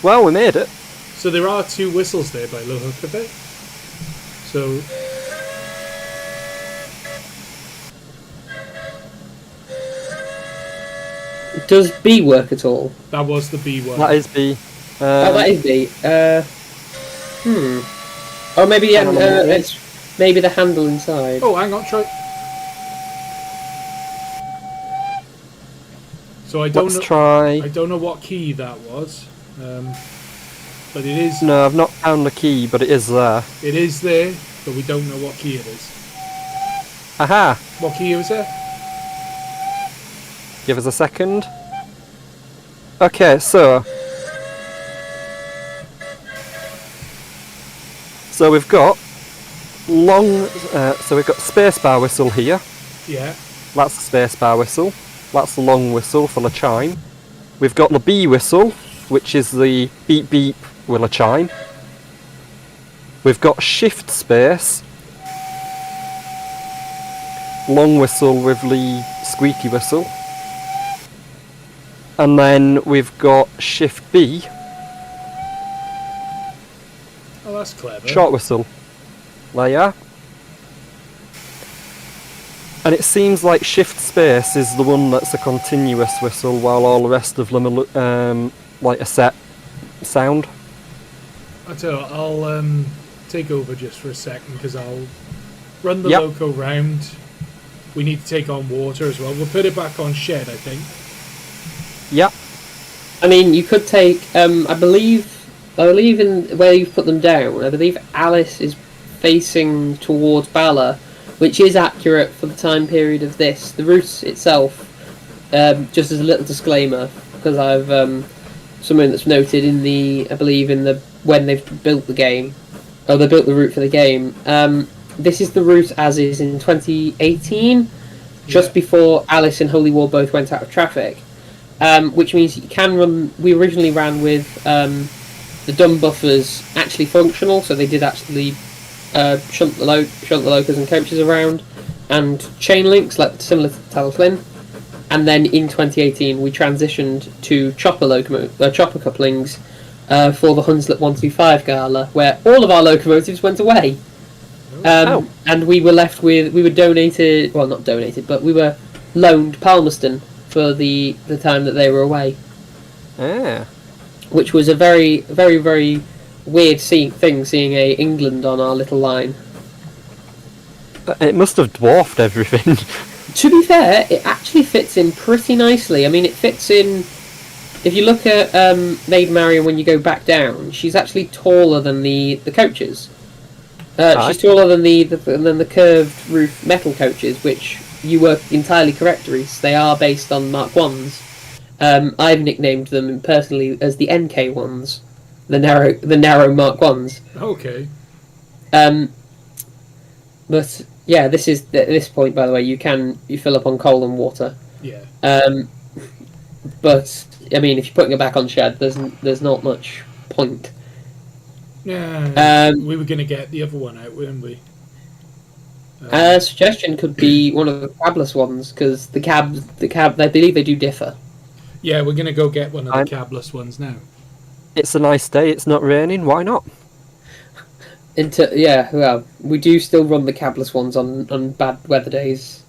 Well, we made it. So there are 2 whistles there by the look of it. So Does B work at all? that was the B one. That is B. Oh, that is B. Or maybe it's maybe the handle inside. Oh, hang on, try. So I don't Let's know. try. I don't know what key that was, but it is. No, I've not found the key, but it is there. It is there, but we don't know what key it is. Aha! What key was it? Give us a second. Okay, so we've got long. So we've got spacebar whistle here. Yeah. That's the spacebar whistle. That's the long whistle for the chime. We've got the B whistle, which is the beep beep with a chime. We've got shift space. Long whistle with the squeaky whistle. And then we've got shift B, Oh, that's clever. short whistle. There you are. And it seems like shift space is the one that's a continuous whistle, while all the rest of them are like a set sound. I tell you what, I'll take over just for a second because I'll run the Yep. loco round. We need to take on water as well. We'll put it back on shed, I think. Yep. I mean, you could take. I believe in where you've put them down. I believe Alice is facing towards Bala, which is accurate for the time period of this. The route itself, just as a little disclaimer, because I've something that's noted in the, I believe in the when they've built the game, or they built the route for the game. This is the route as is in 2018, just Yeah. before Alice and Holy War both went out of traffic. which means you can run. We originally ran with the dumb buffers actually functional, so they did actually shunt the locos and coaches around, and chain links like similar to Llanuwchllyn. And then in 2018 we transitioned to chopper couplings for the Hunslet 125 Gala, where all of our locomotives went away. And we were left with, we were donated, well not donated, but we were loaned Palmerston for the time that they were away. Which was a very, very, very weird thing, seeing a England on our little line. It must have dwarfed everything. To be fair, it actually fits in pretty nicely. I mean, it fits in. If you look at Maid Marian when you go back down, she's actually taller than the coaches. She's taller than the curved roof metal coaches, which you were entirely correct, Reese. They are based on Mark 1s. I've nicknamed them personally as the NK ones, the narrow Mark 1s. Okay. But yeah, this is at this point, by the way, you fill up on coal and water. Yeah. But I mean, if you're putting it back on shed, there's not much point. Yeah. We were gonna get the other one out, weren't we? Suggestion could be one of the cabless ones, because the cab, I believe they do differ. Yeah, we're gonna go get one of the cabless ones now. It's a nice day. It's not raining. Why not? Yeah, well, we do still run the cabless ones on bad weather days.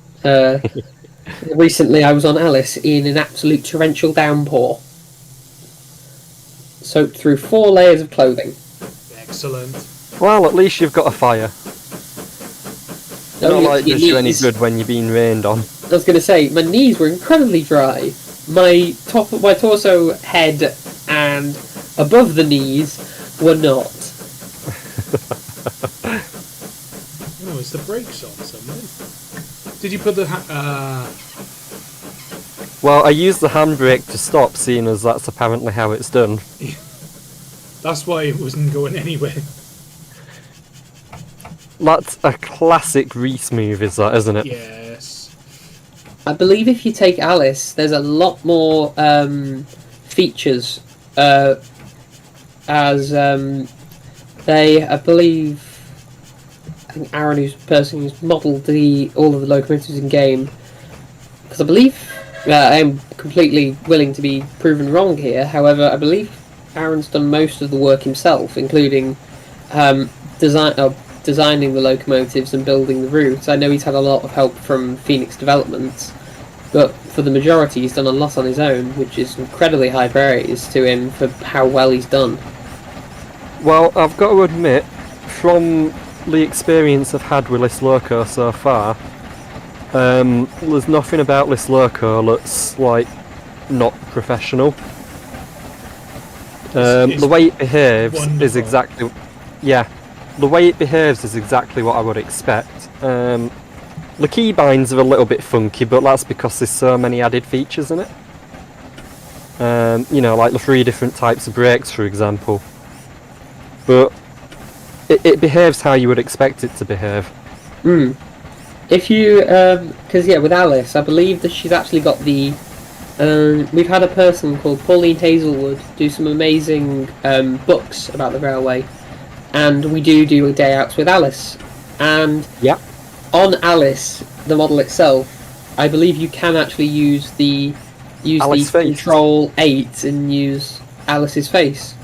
Recently, I was on Alice in an absolute torrential downpour, soaked through 4 layers of clothing. Excellent. Well, at least you've got a fire. Not like it does you any good when you're being rained on. I was going to say, my knees were incredibly dry. My torso, head, and above the knees were not. Oh, is the brakes on somewhere? Did you put the Well, I used the handbrake to stop, seeing as that's apparently how it's done. That's why it wasn't going anywhere. That's a classic Reese move, is that, isn't it? Yes. I believe if you take Alice, there's a lot more features as I think Aaron, who's the person who's modelled all of the locomotives in game, because I believe I'm completely willing to be proven wrong here. However, I believe Aaron's done most of the work himself, including designing the locomotives and building the route. I know he's had a lot of help from Phoenix Developments, but for the majority he's done a lot on his own, which is incredibly high praise to him for how well he's done. Well, I've got to admit, from the experience I've had with this loco so far, there's nothing about this loco that's like not professional. The way it behaves is exactly, the way it behaves is exactly what I would expect. The keybinds are a little bit funky, but that's because there's so many added features in it. You know, like the 3 different types of brakes, for example. But it behaves how you would expect it to behave. If you, because with Alice, I believe that she's actually got the. We've had a person called Pauline Hazelwood do some amazing books about the railway, and we do a day outs with Alice. And on Alice, the model itself, I believe you can actually use the Control 8 and use Alice's face.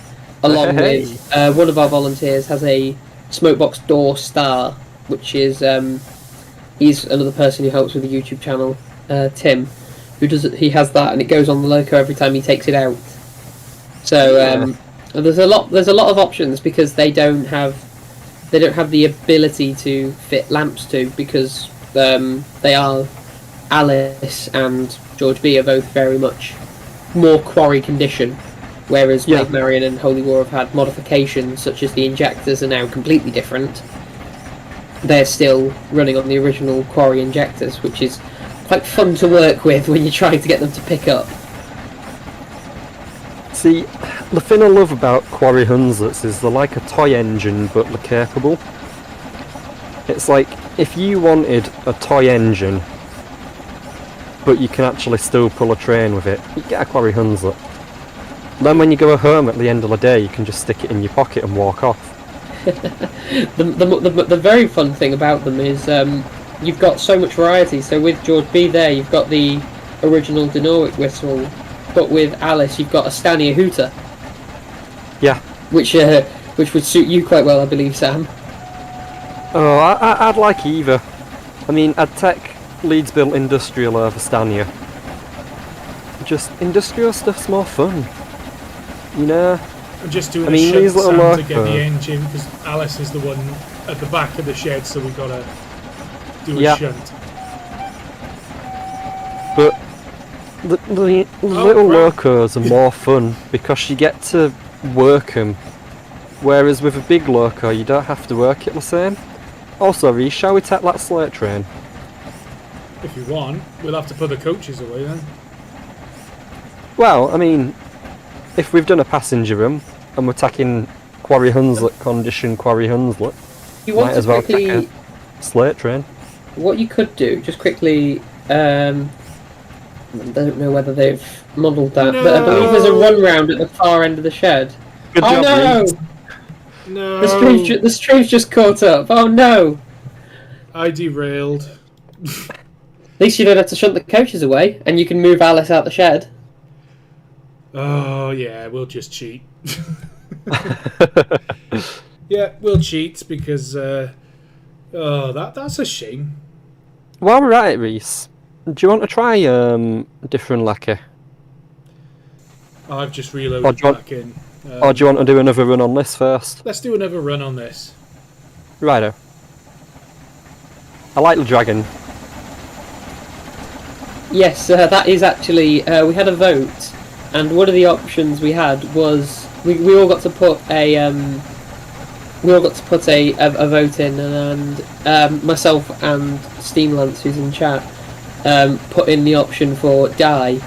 Along with one of our volunteers has a smokebox door star, which is he's another person who helps with the YouTube channel, Tim, who does it. He has that, and it goes on the loco every time he takes it out. So there's a lot of options, because they don't have the ability to fit lamps to, because they are Alice and George B are both very much more quarry condition. Whereas Maid Marian and Holy War have had modifications, such as the injectors are now completely different. They're still running on the original Quarry injectors, which is quite fun to work with when you're trying to get them to pick up. See, the thing I love about Quarry Hunslets is they're like a toy engine, but they're capable. It's like, if you wanted a toy engine but you can actually still pull a train with it. You get a Quarry Hunslet. Then when you go home at the end of the day, you can just stick it in your pocket and walk off. The very fun thing about them is you've got so much variety. So with George B there, you've got the original Llanuwchllyn whistle, but with Alice, you've got a Stania hooter. Yeah. Which would suit you quite well, I believe, Sam. Oh, I'd like either. I mean, I'd take Leeds built industrial over Stania. Just industrial stuff's more fun. You know? I'm just doing these a shunt little Sam to get the engine, because Alice is the one at the back of the shed, so we've got to do a shunt. But the little locos are more fun because you get to work them, whereas with a big loco you don't have to work it the same. Also, Reece, shall we take that slate train? If you want, we'll have to put the coaches away then. Well, I mean, if we've done a passenger room and we're taking Quarry Hunslet condition Quarry Hunslet, You want might to as well quickly, take a slate train. what you could do, just quickly, I don't know whether they've modelled that, but I believe there's a run round at the far end of the shed. Good Oh job, no! Reece. No, The stream's just caught up. Oh no! I derailed. At least you don't have to shunt the coaches away, and you can move Alice out the shed. Oh yeah, we'll just cheat. Yeah, we'll cheat because that's a shame. While we're at it, Reece, do you want to try a different lacquer? I've just reloaded back in. Or do you want to do another run on this first? Let's do another run on this. Righto. I like the dragon. Yes, that is actually. We had a vote, and one of the options we had was we all got to put a vote in, and myself and Steamlance, who's in chat, put in the option for Die,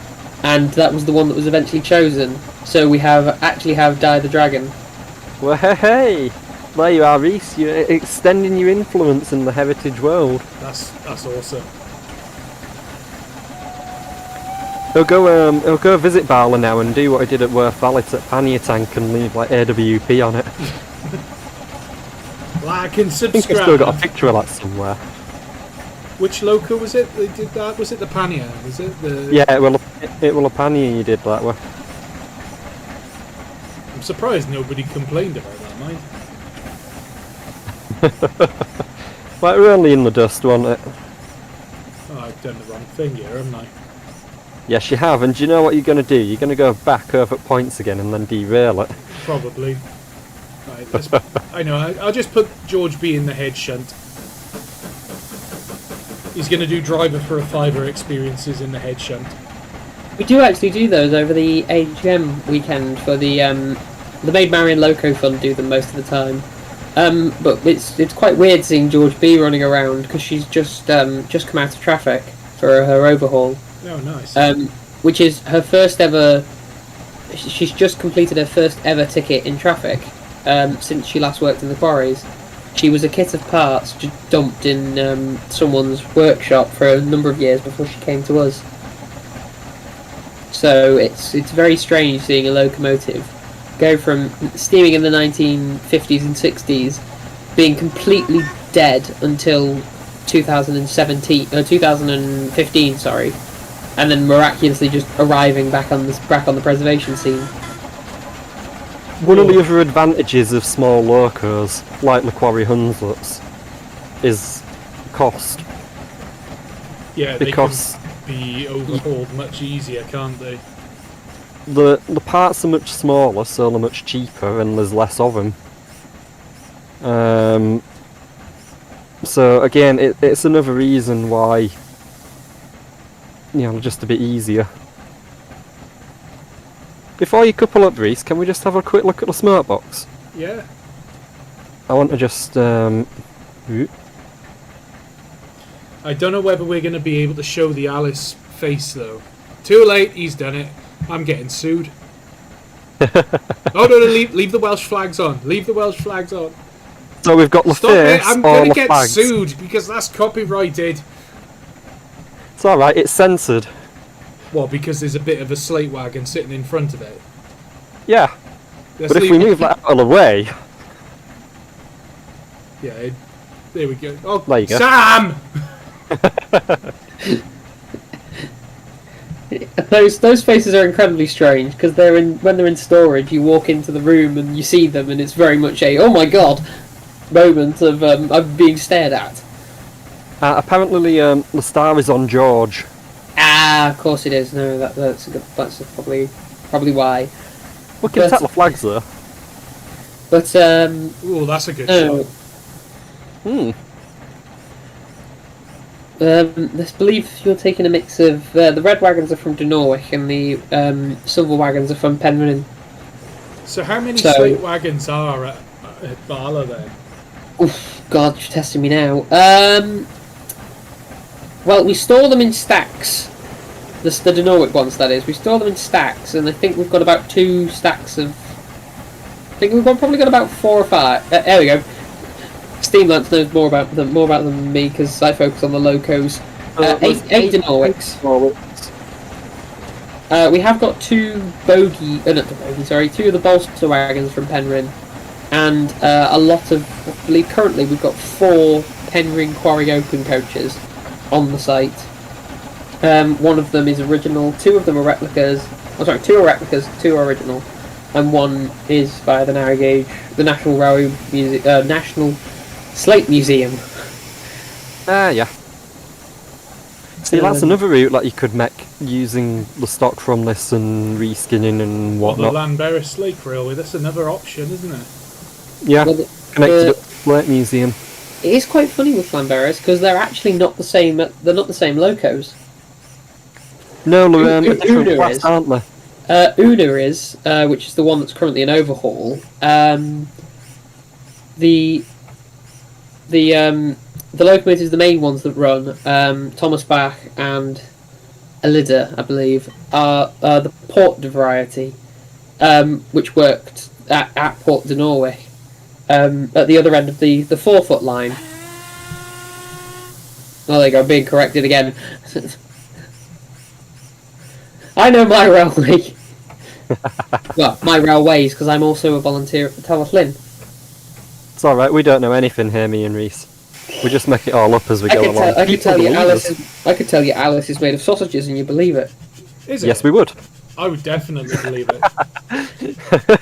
and that was the one that was eventually chosen. So we actually have Die the Dragon. Well, hey, there you are, Reece. You're extending your influence in the heritage world. That's awesome. He'll go visit Bala now and do what he did at Worth Valley at Pannier Tank and leave like AWP on it. Like and I think subscribe. I've still got a picture of that somewhere. Which loco was it? They did that. Was it the Pania? Was it the? Yeah, it will a Pannier you did that way. I'm surprised nobody complained about that, mind. Like, we're only in the dust, wasn't it? Oh, I've done the wrong thing here, haven't I? Yes, you have, and do you know what you're going to do? You're going to go back over at points again and then derail it. Probably. Right, I know. I'll just put George B in the head shunt. He's going to do driver for a fiver experiences in the head shunt. We do actually do those over the AGM weekend for the Maid Marian Loco Fund. Do them most of the time. But it's quite weird seeing George B running around because she's just come out of traffic for her overhaul. Oh, nice. Which is her first ever. She's just completed her first ever ticket in traffic since she last worked in the quarries. She was a kit of parts just dumped in someone's workshop for a number of years before she came to us. So it's very strange seeing a locomotive go from steaming in the 1950s and 60s, being completely dead until 2015, sorry, and then miraculously just arriving back on the preservation scene. One of the other advantages of small locos, like the Quarry Hunslets, is cost. Yeah, because they can be overhauled much easier, can't they? The parts are much smaller, so they're much cheaper, and there's less of them. So again, it's another reason why, just a bit easier. Before you couple up, Reece, can we just have a quick look at the smoke box? Yeah. I want to just I don't know whether we're going to be able to show the Alice face though. Too late, he's done it. I'm getting sued. Oh no, leave the Welsh flags on. Leave the Welsh flags on. So we've got the Stop face, it, I'm all going to the get flags. sued because that's copyrighted. It's alright, it's censored. Well, because there's a bit of a slate wagon sitting in front of it. Yeah, Let's but if leave we it- move that out of the way... Yeah, there we go. Oh, There you go. Sam! Those faces are incredibly strange because when they're in storage, you walk into the room and you see them, and it's very much a "oh my god" moment of I'm being stared at. Apparently the star is on George. Ah, of course it is. No, that's probably why. We can set the flags though. But Oh, that's a good no. shot. Let's believe you're taking a mix of the red wagons are from Llanuwchllyn and the silver wagons are from Penryn. So how many slate wagons are at Bala then? Oof, God, you're testing me now. Well, we store them in stacks. The Llanuwchllyn ones, that is. We store them in stacks, and I think we've got about 2 stacks of... I think we've probably got about 4 or 5. There we go. Steamlance knows more about them than me, because I focus on the locos. 8 Llanuwchlyns. We have got 2 not the bogey, sorry, 2 of the bolster wagons from Penryn, and a lot of, I believe currently we've got 4 Penryn Quarry Open coaches on the site. One of them is original, 2 of them are replicas. Oh, sorry, 2 are replicas, 2 are original, and 1 is via the narrow gauge, the National Railway National Slate Museum. Yeah. See, that's another route that you could make using the stock from this and reskinning and Well, the whatnot. Llanuwchllyn Lake Railway, that's another option, isn't it? Yeah, Well, connected up to the Slate Museum. It is quite funny with Llanberis because they're actually not the same. They're not the same locos. No, they're Una different is. class, aren't they? Una is, which is the one that's currently in overhaul. The locomotives, the main ones that run, Thomas Bach and Elida, I believe, are the Port variety, which worked at Port de Norway, at the other end of the 4-foot line. Oh, there you go, being corrected again. I know my railway. Well, my railways, because I'm also a volunteer at the Llanuwchllyn. It's alright, we don't know anything here, me and Reese. We just make it all up as we go along. I could People tell you believe us. Alice is made of sausages, and you believe it. Is it? Yes, we would. I would definitely believe it.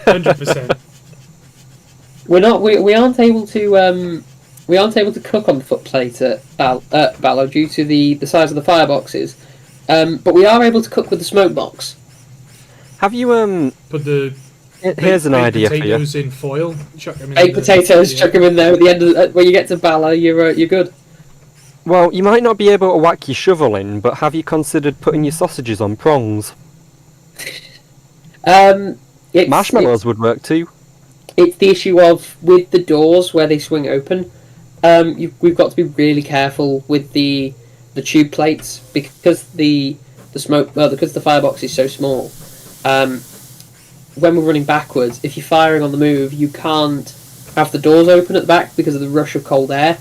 100%. We aren't able to cook on the footplate at Bala due to the size of the fireboxes, but we are able to cook with the smoke box. Have you Put the Here's an idea for you. potatoes in foil. Chuck them in Baked potatoes, chuck them in there at the end of when you get to Bala, you're good. Well, you might not be able to whack your shovel in, but have you considered putting your sausages on prongs? Marshmallows would work too. It's the issue of with the doors where they swing open. We've got to be really careful with the tube plates because the smoke. Well, because the firebox is so small. When we're running backwards, if you're firing on the move, you can't have the doors open at the back because of the rush of cold air,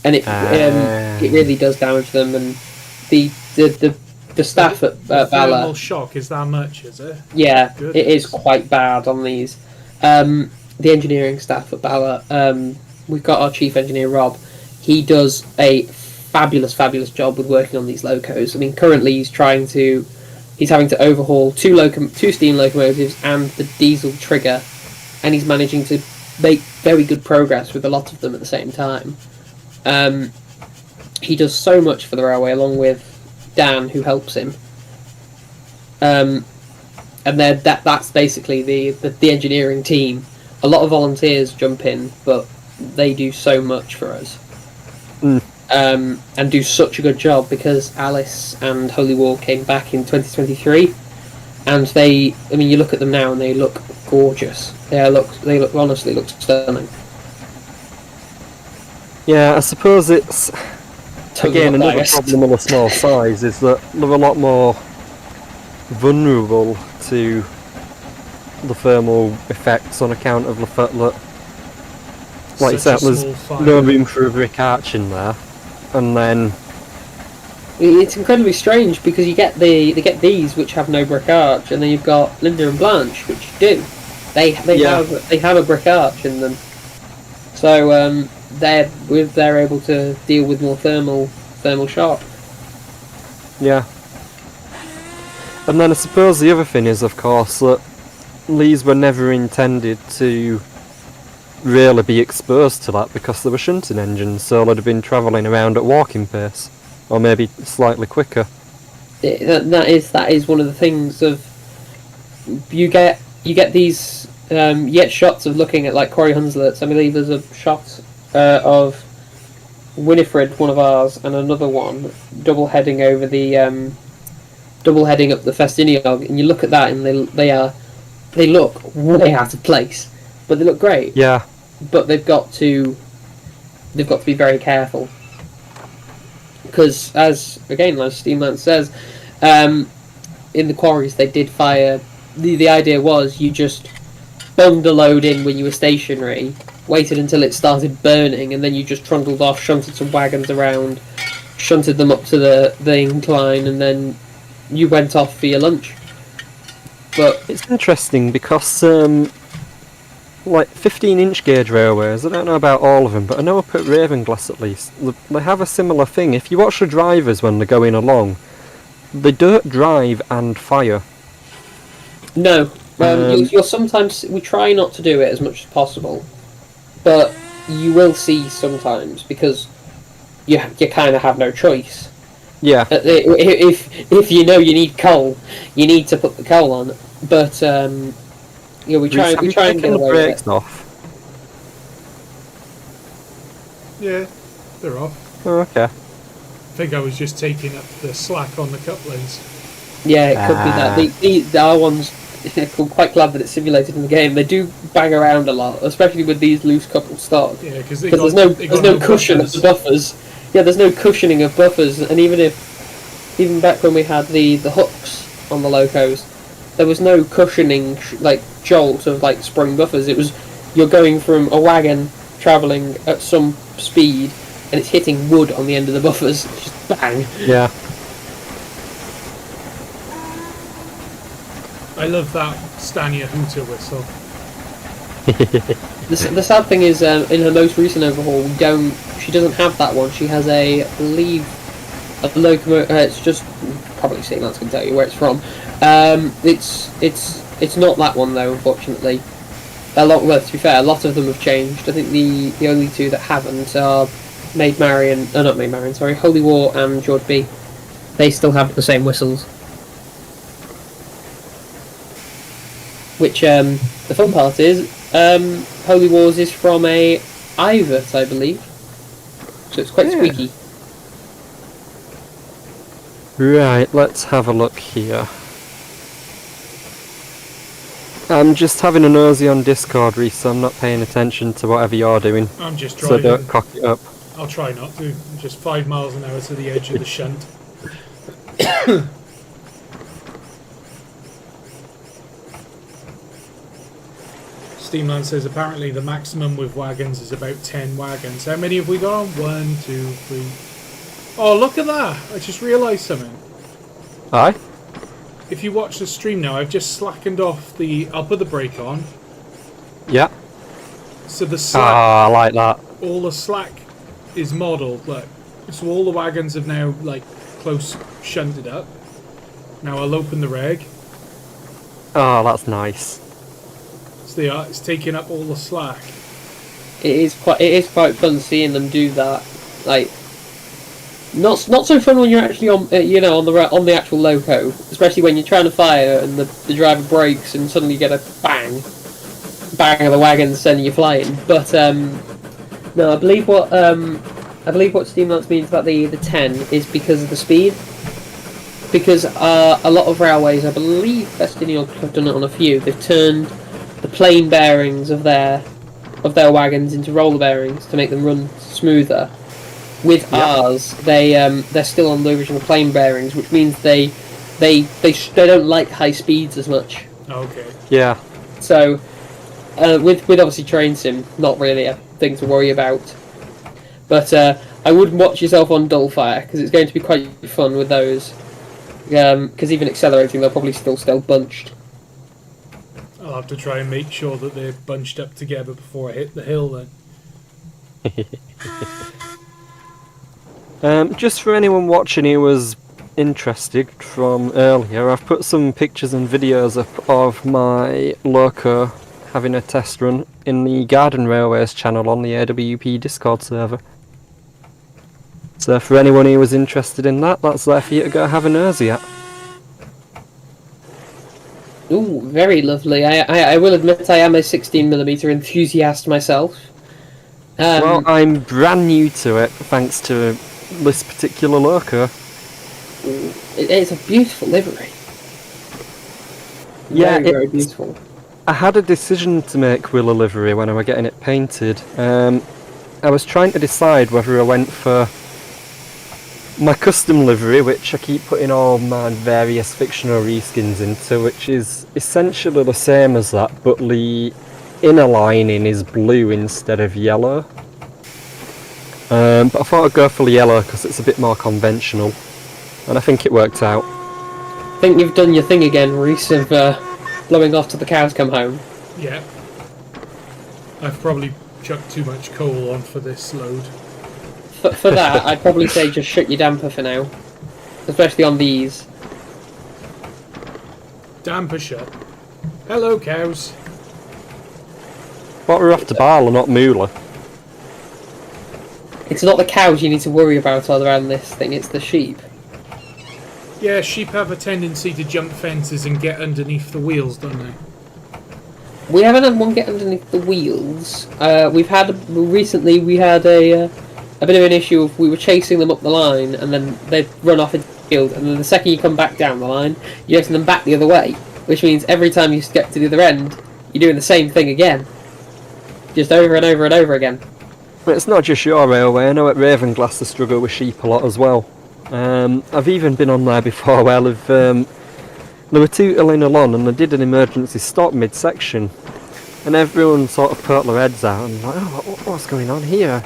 and it really does damage them. And the staff at Thermal Bala, shock is that much, is it? yeah, Goodness. it is quite bad on these. The engineering staff at Bala, we've got our chief engineer Rob. He does a fabulous job with working on these locos. I mean, currently he's having to overhaul two steam locomotives and the diesel trigger, and he's managing to make very good progress with a lot of them at the same time. He does so much for the railway, along with Dan, who helps him. And then that's basically the engineering team. A lot of volunteers jump in, but they do so much for us. And do such a good job because Alice and Holy War came back in 2023, and you look at them now and they look gorgeous. They honestly look stunning. Yeah, I suppose it's Totally again not another biased. problem of a small size is that they're a lot more vulnerable to the thermal effects on account of the fact that, like you Such said, a there's small no fire. room for a brick arch in there, and then It's incredibly strange because you get these which have no brick arch, and then you've got Linda and Blanche which do. They have a brick arch in them, so they're able to deal with more thermal shock. Yeah. And then I suppose the other thing is, of course, that these were never intended to really be exposed to that because they were shunting engines, so they'd have been travelling around at walking pace, or maybe slightly quicker. That is one of the things of you get these shots of looking at like Quarry Hunslet. I believe there's a shot of Winifred, one of ours, and another one double heading over the double heading up the Festiniog, and you look at that and they look way out of place, but they look great. Yeah. But they've got to be very careful because, as Steamland says, in the quarries they did fire. The idea was you just bunged a load in when you were stationary, waited until it started burning, and then you just trundled off, shunted some wagons around, shunted them up to the incline, and then you went off for your lunch. But it's interesting because like 15-inch gauge railways, I don't know about all of them, but I know up at Ravenglass at least, they have a similar thing. If you watch the drivers when they're going along, they don't drive and fire. No, you'll sometimes, we try not to do it as much as possible, but you will see sometimes because you kind of have no choice. Yeah. If you know you need coal, you need to put the coal on. But we try and get away with it. Off? Yeah, they're off. Oh, okay. I think I was just taking up the slack on the couplings. Yeah, it could be that. Our ones, I'm quite glad that it's simulated in the game. They do bang around a lot, especially with these loose coupled stock. Yeah, because there's no cushion of the buffers. Yeah, there's no cushioning of buffers, and even back when we had the hooks on the locos, there was no cushioning like jolt of like spring buffers. It was you're going from a wagon travelling at some speed, and it's hitting wood on the end of the buffers. Just bang. Yeah. I love that Stania Hooter whistle. The sad thing is, in her most recent overhaul, she doesn't have that one. She has I believe, a locomotive. It's just probably Steamland's can tell you where it's from. It's not that one though, unfortunately. To be fair, a lot of them have changed. I think the only two that haven't are Holy War and George B. They still have the same whistles. Which the fun part is, Holy Wars is from a Ivet, I believe. So it's quite squeaky. Right, let's have a look here. I'm just having a nosy on Discord, Reese, so I'm not paying attention to whatever you're doing. I'm just driving. So don't cock it up. I'll try not to. I'm just 5 miles an hour to the edge of the shunt. Steamland says apparently the maximum with wagons is about 10 wagons. How many have we got on? 1, 2, 3. Oh, look at that! I just realised something. Aye? If you watch the stream now, I've just slackened off the... I'll put the brake on. Yeah. So the slack... Ah, I like that. All the slack is modelled, look. So all the wagons have now, like, close shunted up. Now I'll open the reg. Oh, that's nice. It's taking up all the slack. It is quite fun seeing them do that. Like, not so fun when you're actually on on the actual loco, especially when you're trying to fire and the driver brakes and suddenly you get a bang of the wagon sending you flying. But no, I believe what Steamlands means about the 10 is because of the speed. Because a lot of railways, I believe Festiniog have done it on a few. They've turned the plain bearings of their wagons into roller bearings to make them run smoother. With ours, they're still on the original plain bearings, which means they don't like high speeds as much. Okay. Yeah. So with obviously train sim, not really a thing to worry about. But I would watch yourself on Dullfire, because it's going to be quite fun with those. Because even accelerating, they'll probably still bunched. I'll have to try and make sure that they're bunched up together before I hit the hill then. Just for anyone watching who was interested from earlier, I've put some pictures and videos up of my loco having a test run in the Garden Railways channel on the AWP Discord server. So for anyone who was interested in that, that's there for you to go have a nosy at. Ooh, very lovely. I will admit I am a 16mm enthusiast myself. Well, I'm brand new to it, thanks to this particular loco. It's a beautiful livery. Yeah, very beautiful. I had a decision to make with a livery when I was getting it painted. I was trying to decide whether I went for my custom livery, which I keep putting all my various fictional reskins into, which is essentially the same as that, but the inner lining is blue instead of yellow. But I thought I'd go for the yellow because it's a bit more conventional, and I think it worked out. I think you've done your thing again, Reese, of blowing off till the cows come home. Yeah. I've probably chucked too much coal on for this load. For that, I'd probably say just shut your damper for now. Especially on these. Damper shut. Hello, cows. But we're off to Bala, not Moolah. It's not the cows you need to worry about around this thing, it's the sheep. Yeah, sheep have a tendency to jump fences and get underneath the wheels, don't they? We haven't had one get underneath the wheels. Recently we had a bit of an issue of we were chasing them up the line and then they'd run off into the field, and then the second you come back down the line, you're chasing them back the other way, which means every time you get to the other end, you're doing the same thing again. Just over and over and over again. But it's not just your railway, I know at Ravenglass they struggle with sheep a lot as well. I've even been on there before where there were two Llanuwchllyn and they did an emergency stop mid-section, and everyone sort of put their heads out and like, oh, what's going on here?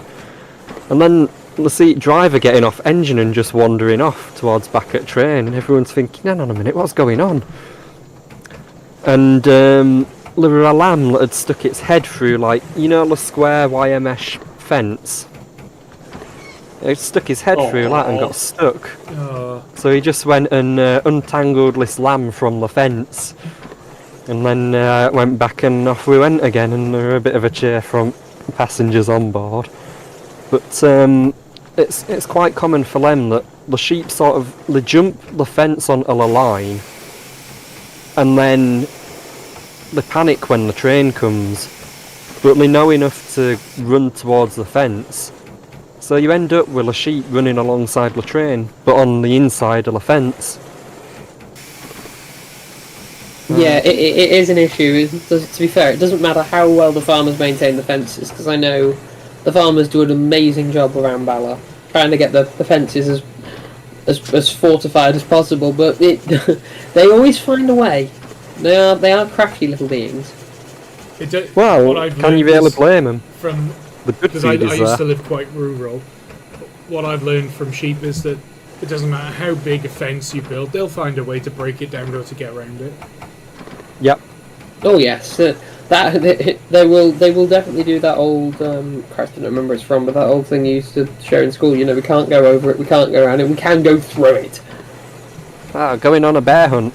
And then the seat driver getting off engine and just wandering off towards back at train, and everyone's thinking, hang on a minute, what's going on? And there were a lamb that had stuck its head through, like, you know, the square wire mesh fence? It stuck his head through that and got stuck. So he just went and untangled this lamb from the fence, and then went back and off we went again, and there were a bit of a cheer from passengers on board. But it's quite common for them that the sheep sort of, they jump the fence onto the line, and then they panic when the train comes, but they know enough to run towards the fence. So you end up with a sheep running alongside the train, but on the inside of the fence. Yeah, it is an issue. To be fair, it doesn't matter how well the farmers maintain the fences, because I know the farmers do an amazing job around Bala, trying to get the fences as fortified as possible, but they always find a way. They are crafty little beings. Well, can you really blame them? From the good because I feed is used there. to live quite rural. What I've learned from sheep is that it doesn't matter how big a fence you build, they'll find a way to break it down or to get around it. Yep. Oh yes, they will definitely do that old Christ, I don't remember where it's from, but that old thing you used to share in school. You know, we can't go over it, we can't go around it, we can go through it. Ah, going on a bear hunt.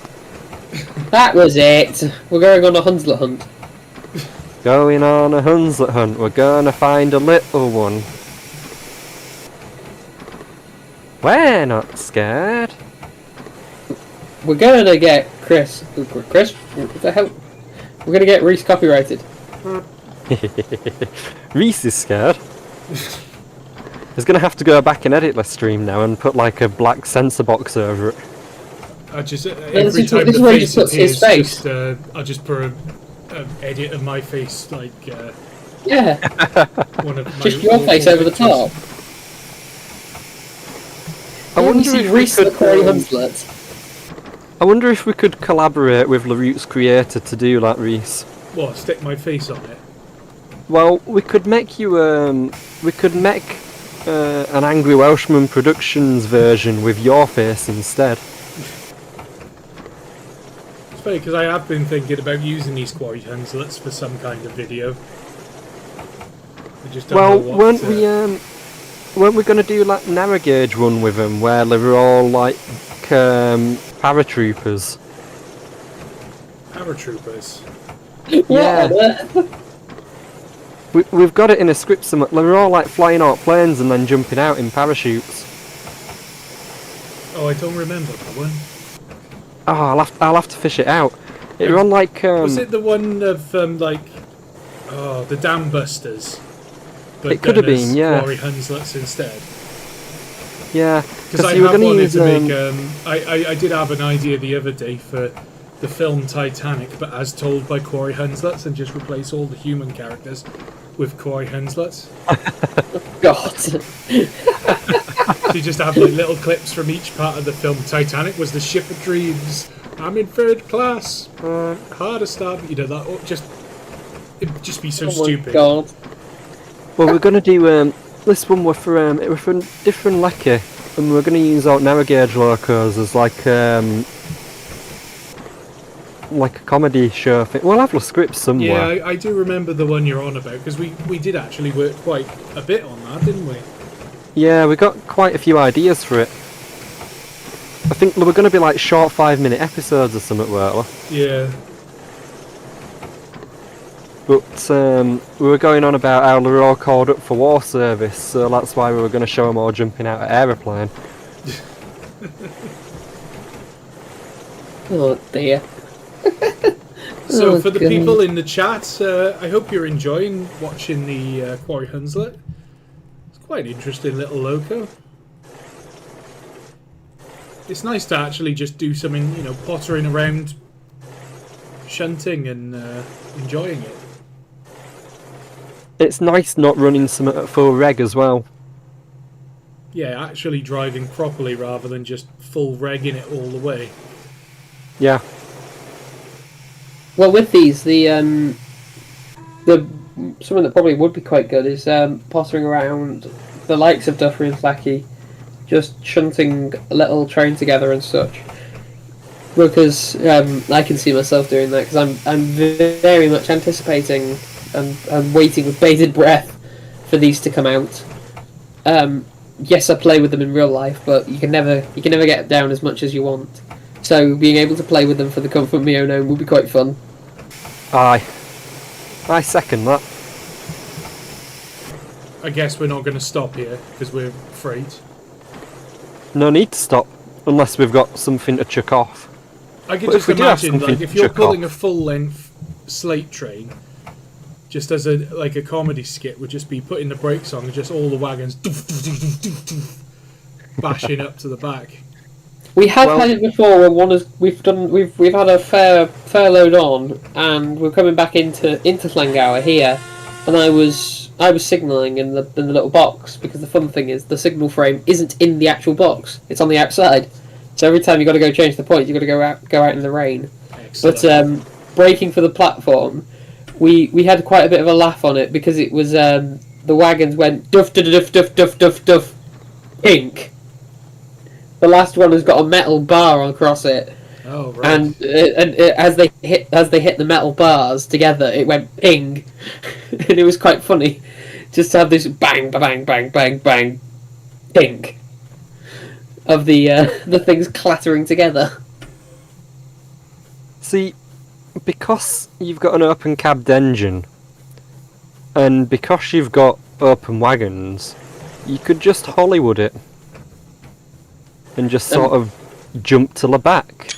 That was it. We're going on a Hunslet hunt. Going on a Hunslet hunt. We're gonna find a little one. We're not scared. We're gonna get Chris, what the hell? We're gonna get Reese copyrighted. Reese is scared. He's gonna have to go back and edit the stream now and put like a black censor box over it. I just this is where he just puts his face. I'll just put an edit of my face, like yeah, one of my just your face over the top. I wonder if we Reese the could. Quarry Hunslet. I wonder if we could collaborate with Llanuwchllyn's creator to do that, Reese. What? Stick my face on it? Well, we could make you we could make an Angry Welshman Productions version with your face instead. It's funny because I have been thinking about using these Quarry Hunslets for some kind of video. I just don't know what, weren't we going to do like narrow gauge run with them where they were all like paratroopers? Paratroopers? Yeah. We've got it in a script somewhere. They were all like flying out planes and then jumping out in parachutes. Oh, I don't remember that one. Oh, I'll have to fish it out. It were on like was it the one of the Dam Busters? But it could have been, yeah. Quarry Hunslets instead. Yeah, because I have wanted to make. I did have an idea the other day for the film Titanic, but as told by Quarry Hunslets, and just replace all the human characters with Quarry Hunslets. God. So you just have like little clips from each part of the film. Titanic was the ship of dreams. I'm in third class. Hard to start. You know that. It'd just be so stupid. God. Well, we're gonna do this one. It was for different lecky, and we're gonna use out narrow gauge locos as like a comedy show thing. We'll have the scripts somewhere. Yeah, I do remember the one you're on about because we did actually work quite a bit on that, didn't we? Yeah, we got quite a few ideas for it. I think they were going to be like short 5-minute episodes or something, weren't they? Yeah. But we were going on about how they were all called up for war service, so that's why we were going to show them all jumping out of aeroplane. Oh dear. So for the people in the chat, I hope you're enjoying watching the Quarry Hunslet. It's quite an interesting little loco. It's nice to actually just do something, pottering around, shunting and enjoying it. It's nice not running something at full reg as well. Yeah, actually driving properly rather than just full regging it all the way. Yeah. Well, with these, something that probably would be quite good is pottering around the likes of Duffer and Slacky, just shunting a little train together and such. Because I can see myself doing that because I'm very much anticipating and waiting with bated breath for these to come out. Yes, I play with them in real life, but you can never get down as much as you want. So being able to play with them for the comfort of my own home will be quite fun. Aye. I second that. I guess we're not going to stop here because we're afraid. No need to stop unless we've got something to chuck off. I can But just if we do have imagine, something if to you're chuck pulling off- a full-length slate train, just as a comedy skit, would just be putting the brakes on and just all the wagons bashing up to the back. We have had it before where we've had a fair load on, and we're coming back into Llanuwchllyn here, and I was signalling in the little box because the fun thing is the signal frame isn't in the actual box; it's on the outside. So every time you got to go change the point, you got to go out in the rain. Excellent. But braking for the platform, we had quite a bit of a laugh on it because it was the wagons went duff duff duff duff duff duff pink. The last one has got a metal bar across it, Oh, right. and as they hit the metal bars together, it went ping, and it was quite funny, just to have this bang bang bang bang bang, ping, of the things clattering together. See, because you've got an open cabbed engine, and because you've got open wagons, you could just Hollywood it. And just sort of jump to the back.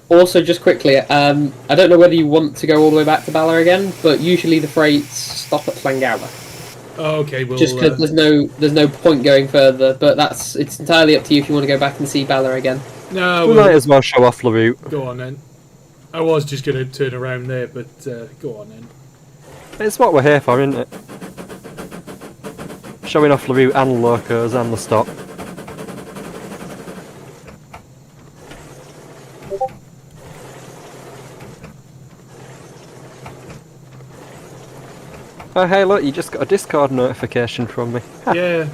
Also, just quickly, I don't know whether you want to go all the way back to Bala again, but usually the freights stop at Llanuwchllyn. Oh, okay, well, Just because there's no point going further, but it's entirely up to you if you want to go back and see Bala again. no, We well, might as well show off the route. go on then. I was just going to turn around there, but go on then. It's what we're here for, isn't it? Showing off the route and the locos and the stop. Oh hey look, you just got a Discord notification from me. Yeah,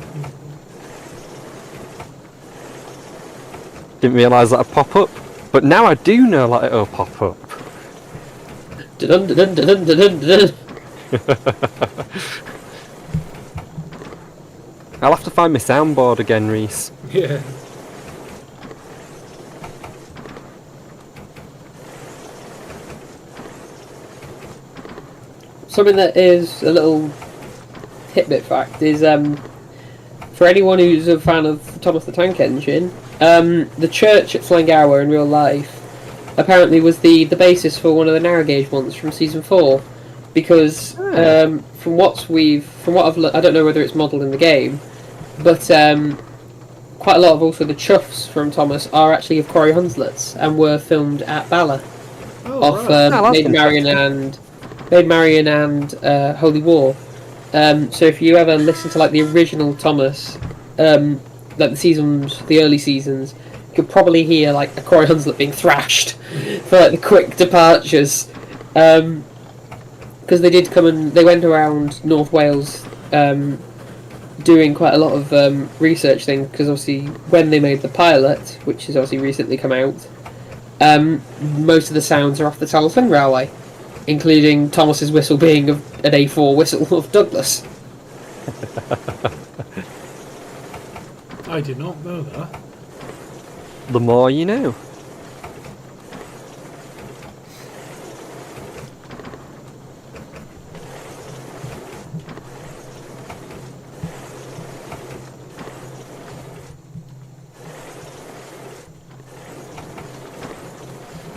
Didn't realise that'd pop up. But now I do know that it'll pop up. Dun, dun, dun, dun, dun, dun, dun. I'll have to find my soundboard again, Reese. Yeah. Something that is a little tidbit fact is for anyone who's a fan of Thomas the Tank Engine, the church at Llangower in real life apparently was the basis for one of the narrow gauge ones from season 4, because from what I've I don't know whether it's modelled in the game, but quite a lot of also the chuffs from Thomas are actually of Quarry Hunslets and were filmed at Bala off Maid Marian and Holy War. So if you ever listen to like the original Thomas, like the early seasons, you could probably hear like a Quarry Hunslet being thrashed for like the quick departures, because they went around North Wales doing quite a lot of research things, because obviously when they made the pilot, which has obviously recently come out, most of the sounds are off the Llanuwchllyn Railway, including Thomas's whistle being an A4 whistle of Douglas. I did not know that. The more you know.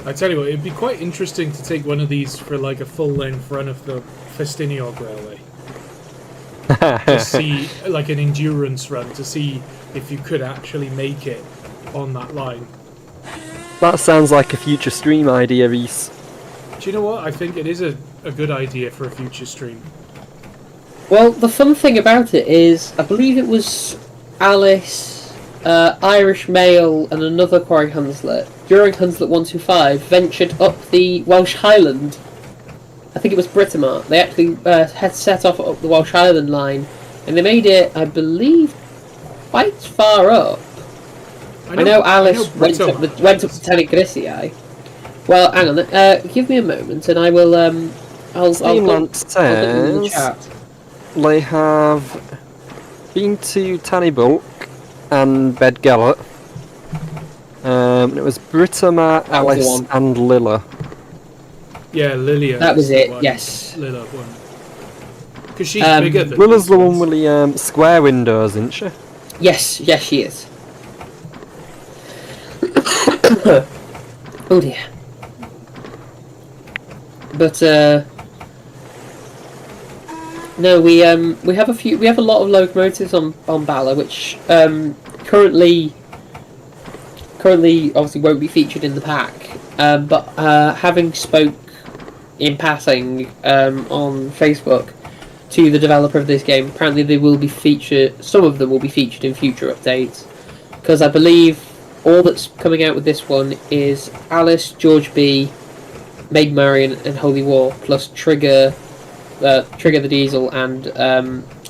I tell you what, it'd be quite interesting to take one of these for like a full-length run of the Festiniog Railway. To see, like an endurance run, to see if you could actually make it on that line. That sounds like a future stream idea, Reese. Do you know what? I think it is a good idea for a future stream. Well, the fun thing about it is, I believe it was Alice, Irish Mail, and another Quarry Hunslet, during Hunslet 125, ventured up the Welsh Highland. I think it was Britomart. They actually had set off up the Welsh Highland line, and they made it, I believe, quite far up. I know Alice went up the Technicalities. Well, hang on. Give me a moment, and I will. I'll put them in the chat. They have been to Tannybulk and Bedgellet. It was Britomart, Alice, and Lilla. Yeah, Lilia. That was it. One. Yes. Lilla one. Because she's bigger than Lilla's the one with the square windows, isn't she? Yes, she is. Oh dear. But no, we have a lot of locomotives on Bala, which currently obviously won't be featured in the pack. But having spoke in passing on Facebook to the developer of this game, apparently they will be featured. Some of them will be featured in future updates, because I believe all that's coming out with this one is Alice, George B, Maid Marian, and Holy War, plus Trigger the Diesel, and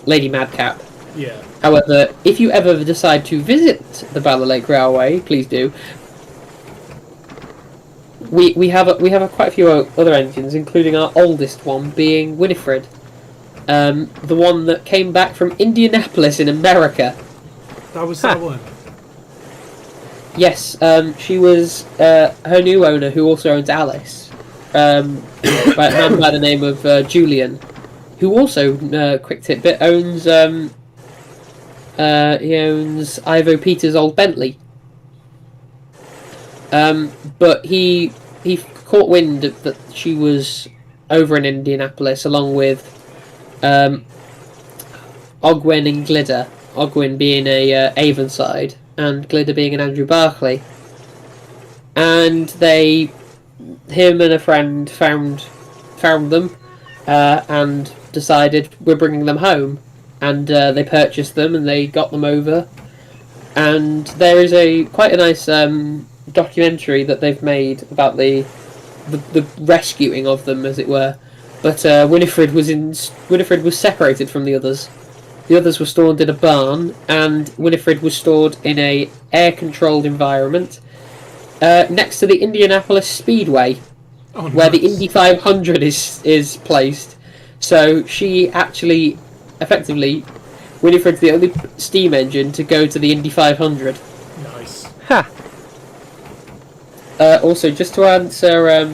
Lady Madcap. Yeah. However, if you ever decide to visit the Bala Lake Railway, please do. We have quite a few other engines, including our oldest one being Winifred, the one that came back from Indianapolis in America. That was that one. Yes, she was her new owner, who also owns Alice, a man by the name of Julian, who also, quick tidbit, owns he owns Ivo Peters' old Bentley. But he caught wind that she was over in Indianapolis along with Ogwen and Glider. Ogwen being a Avonside and Glider being an Andrew Barclay. And him and a friend found them and decided we're bringing them home. And they purchased them and they got them over. And there is quite a nice documentary that they've made about the rescuing of them, as it were. But Winifred was separated from the others The others were stored in a barn, and Winifred was stored in a air-controlled environment next to the Indianapolis Speedway, where the Indy 500 is placed. So she actually, effectively, Winifred's the only steam engine to go to the Indy 500. Nice. Ha! Also, just to answer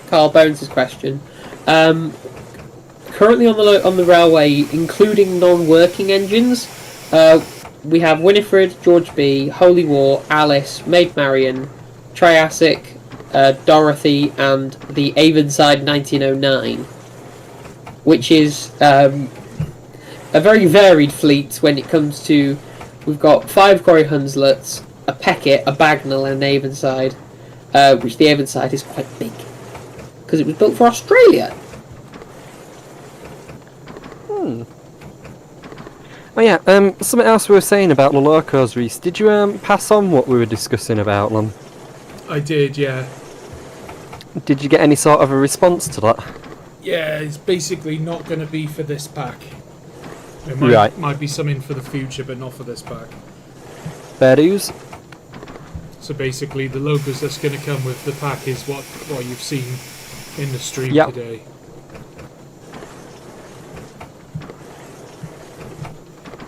Carl Bones' question, currently on the railway, including non-working engines, we have Winifred, George B, Holy War, Alice, Maid Marian, Triassic, Dorothy, and the Avonside 1909, which is a very varied fleet when it comes to. We've got 5 Quarry Hunslets, a Peckett, a Bagnall, and an Avonside, which the Avonside is quite big because it was built for Australia. Oh yeah, something else we were saying about the locos, Reese. Did you pass on what we were discussing about them? I did, yeah. Did you get any sort of a response to that? Yeah, it's basically not going to be for this pack. It might be something for the future, but not for this pack. Fair dues. So basically, the logos that's going to come with the pack is what you've seen in the stream today.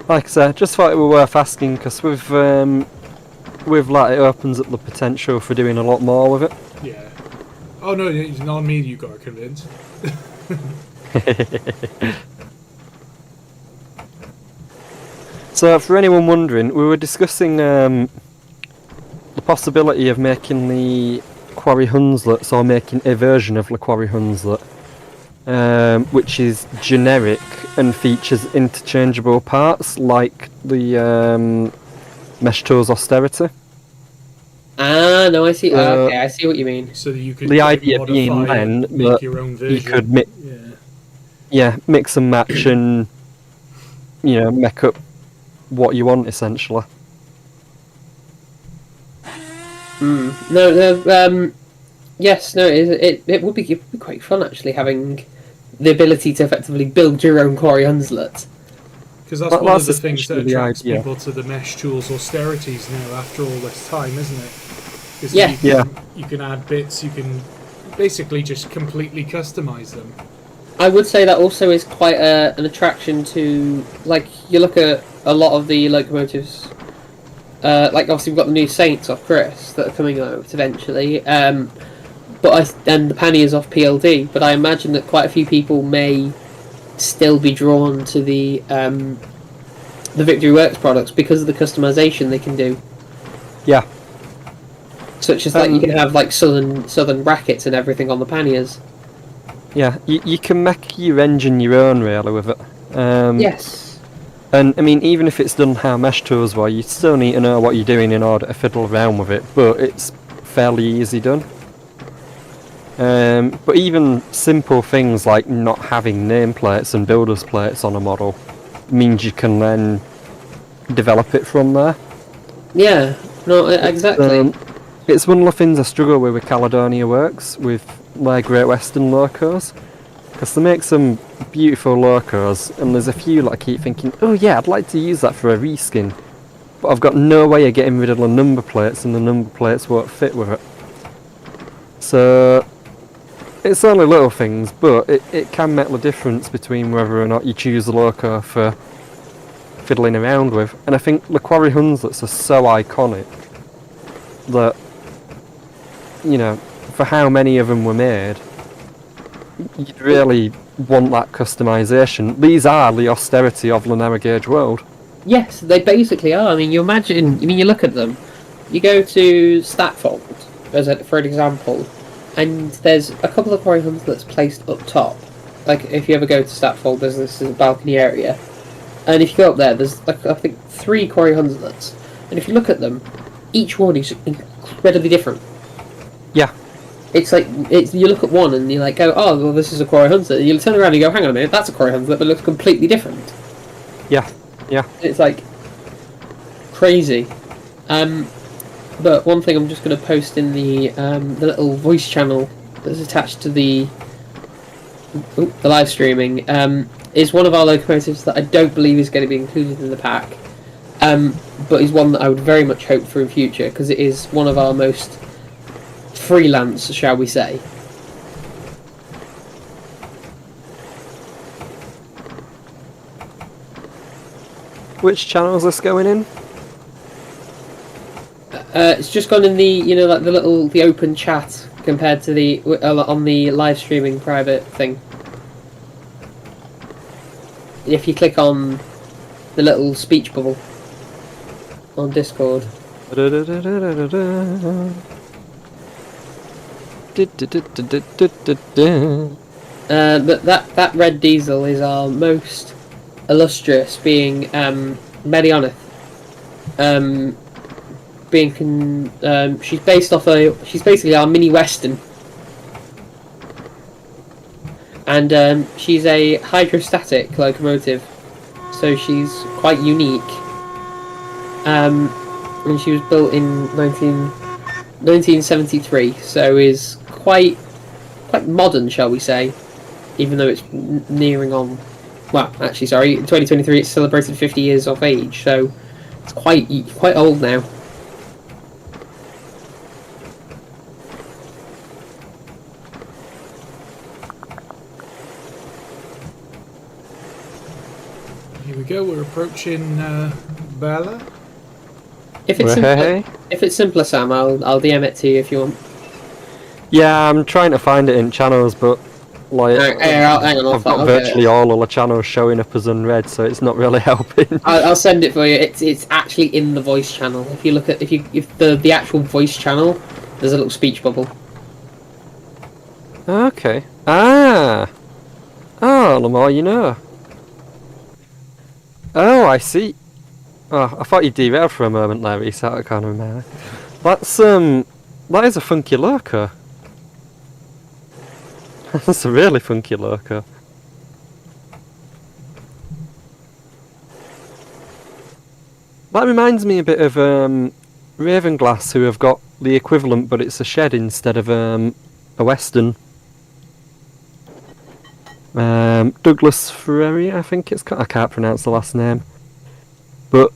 Like I said, just thought it were worth asking because with that it opens up the potential for doing a lot more with it. Yeah. Oh no, it's not me you got to convince. So for anyone wondering, we were discussing the possibility of making the Quarry Hunslets or making a version of the Quarry Hunslet, which is generic and features interchangeable parts like the Mesh Tools Austerity. Ah, no, I see. Okay, I see what you mean. So that you could the idea being then make your own version. You could mix and match and make up what you want essentially. Yes, no, it would be quite fun actually having the ability to effectively build your own Quarry Hunslet. Because that's one of the things that attracts people to the Mesh Tools Austerities now after all this time, isn't it? You can add bits, you can basically just completely customize them. I would say that also is quite an attraction to, like, you look at a lot of the locomotives, like obviously we've got the new Saints off Chris that are coming out eventually, and the Panniers off PLD, but I imagine that quite a few people may still be drawn to the Victory Works products because of the customization they can do. Yeah. Such as like you can have like southern brackets and everything on the panniers. Yeah, you can make your engine your own really with it. Yes. And I mean, even if it's done how Mesh Tools were, you still need to know what you're doing in order to fiddle around with it, but it's fairly easy done. But even simple things like not having nameplates and builder's plates on a model means you can then develop it from there. Yeah, no, exactly. It's one of the things I struggle with Caledonia Works, with their Great Western locos, because they make some beautiful locos, and there's a few that I keep thinking, oh yeah, I'd like to use that for a reskin, but I've got no way of getting rid of the number plates, and the number plates won't fit with it. So it's only little things, but it can make the difference between whether or not you choose a loco for fiddling around with. And I think the Quarry Hunslets are so iconic that, for how many of them were made, you'd really want that customization. These are the austerity of the narrow gauge world. Yes, they basically are. I mean, you look at them. You go to Statfold, for an example, and there's a couple of Quarry Hunslets placed up top. Like, if you ever go to Statfold, there's this balcony area. And if you go up there, there's, like, I think, 3 Quarry Hunslets. And if you look at them, each one is incredibly different. Yeah. It's like, you look at one and you're like, oh, well, this is a Quarry Hunslet. And you turn around and you go, hang on a minute, that's a Quarry Hunslet, but it looks completely different. Yeah. It's like crazy. But one thing I'm just going to post in the little voice channel that's attached to the live streaming is one of our locomotives that I don't believe is going to be included in the pack, but is one that I would very much hope for in future, because it is one of our most freelance, shall we say. Which channel is this going in? It's just gone in the, like the open chat compared to the on the live streaming private thing. If you click on the little speech bubble on Discord. But that red diesel is our most illustrious, being Merioneth. She's basically our mini Western, and she's a hydrostatic locomotive, so she's quite unique. And she was built in 1973, so is quite modern, shall we say, even though it's nearing on. Well, actually, sorry, in 2023 it's celebrated 50 years of age, so it's quite old now. Here we go. We're approaching Bala. If it's simpler, Sam, I'll DM it to you if you want. Yeah, I'm trying to find it in channels, but like hang on, I've got virtually all of the channels showing up as unread, so it's not really helping. I'll send it for you. It's actually in the voice channel. If you look at if the actual voice channel, there's a little speech bubble. Okay. The more you know. Oh, I see. Oh, I thought you derailed for a moment there, Reese, out of corner of my eye. That is a funky loco. That's a really funky loco. That reminds me a bit of Ravenglass, who have got the equivalent, but it's a shed instead of a Western. Douglas Ferreri, I think it's called. I can't pronounce the last name. But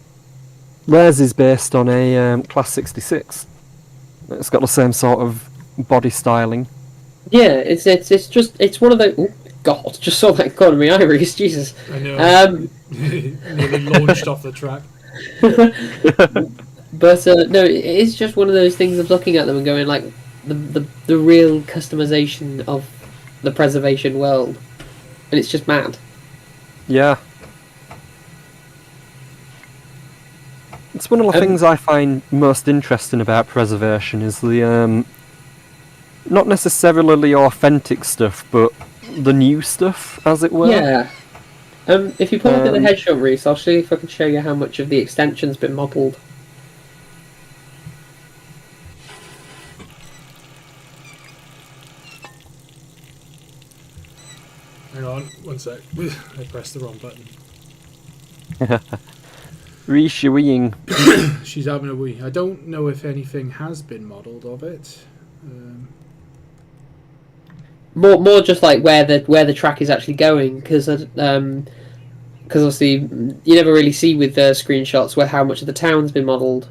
theirs is based on a Class 66. It's got the same sort of body styling. Yeah, it's one of those. Oh God! Just saw that corner of my iris. Jesus. I know. Nearly launched off the track. But no, it's just one of those things of looking at them and going like the real customization of the preservation world, and it's just mad. Yeah. It's one of the things I find most interesting about preservation is the not necessarily the authentic stuff, but the new stuff, as it were. Yeah. If you pull up in the headshot, Reese, I'll see if I can show you how much of the extension's been modelled. Hang on, one sec. I pressed the wrong button. Reese, you're weeing. She's having a wee. I don't know if anything has been modelled of it. More just like where the track is actually going, because obviously you never really see with the screenshots where how much of the town's been modelled.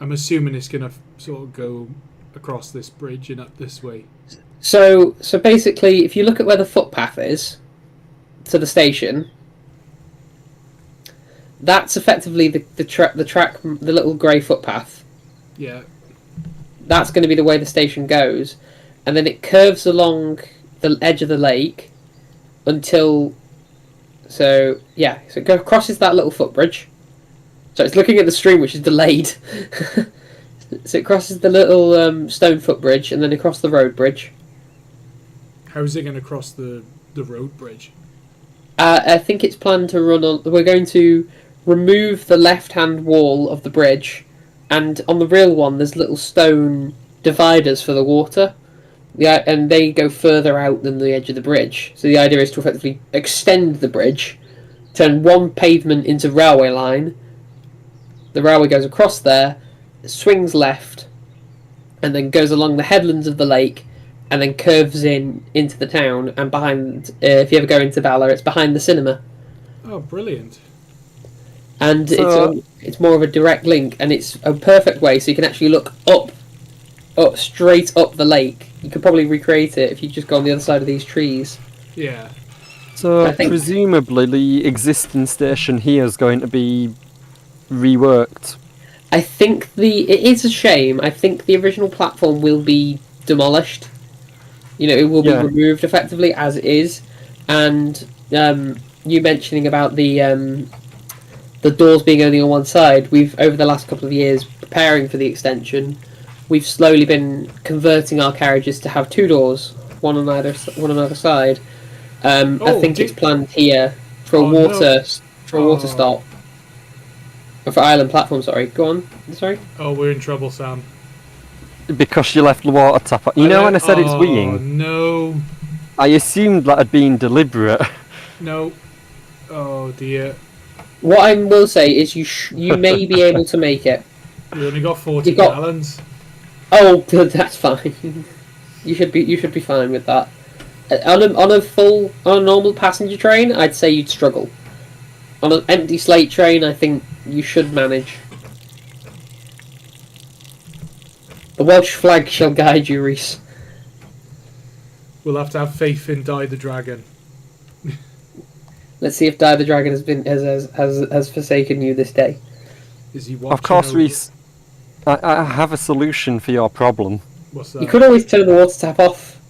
I'm assuming it's going to sort of go across this bridge and up this way. So basically, if you look at where the footpath is to the station, that's effectively the track, the little grey footpath. Yeah. That's going to be the way the station goes, and then it curves along the edge of the lake until. So it crosses that little footbridge. So it's looking at the stream, which is delayed. So it crosses the little stone footbridge and then across the road bridge. How is it going to cross the road bridge? I think it's planned to run on. We're going to remove the left-hand wall of the bridge, and on the real one, there's little stone dividers for the water. Yeah, and they go further out than the edge of the bridge. So the idea is to effectively extend the bridge, turn one pavement into railway line. The railway goes across there, swings left, and then goes along the headlands of the lake, and then curves into the town. And behind, if you ever go into Bala, it's behind the cinema. Oh, brilliant. And So- it's more of a direct link, and it's a perfect way so you can actually look up straight up the lake. You could probably recreate it if you just go on the other side of these trees. Yeah. So I think- presumably the existing station here is going to be reworked. I think it is a shame. I think the original platform will be demolished. It will be Yeah. removed effectively as it is. And you mentioning about the doors being only on one side, we've over the last couple of years preparing for the extension, we've slowly been converting our carriages to have two doors, one on either side. I think it's planned here for a water stop. Or for island platform, sorry. Go on. Sorry. Oh, we're in trouble, Sam. Because you left the water tap on. You know when I said it's weeing? No. I assumed that had been deliberate. No. Oh, dear. What I will say is you may be able to make it. We only got 40 You got- gallons. Oh, good, that's fine. You should be fine with that. On a normal passenger train, I'd say you'd struggle. On an empty slate train, I think you should manage. The Welsh flag shall guide you, Reese. We'll have to have faith in Die the Dragon. Let's see if Die the Dragon has forsaken you this day. Is he watching? Of course, over- Reese. I have a solution for your problem. What's that? You could always turn the water tap off.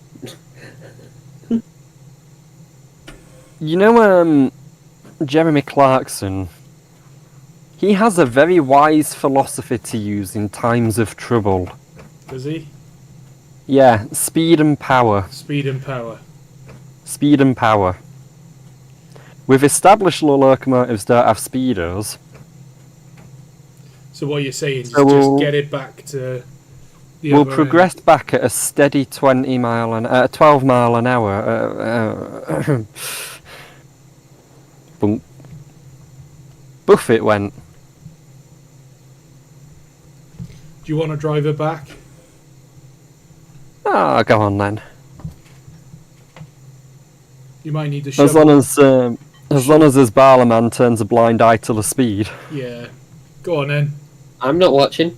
You know, Jeremy Clarkson. He has a very wise philosophy to use in times of trouble. Does he? Yeah, speed and power. Speed and power. Speed and power. We've established the locomotives don't have speedos. So what you're saying is So we'll- just get it back to the We'll other progress end. back at a steady 12 mile an hour. Boom. Buffett went. Do you want to drive it back? Ah, go on then. You might need to As shovel. long as his barman turns a blind eye to the speed. Yeah. Go on then. I'm not watching.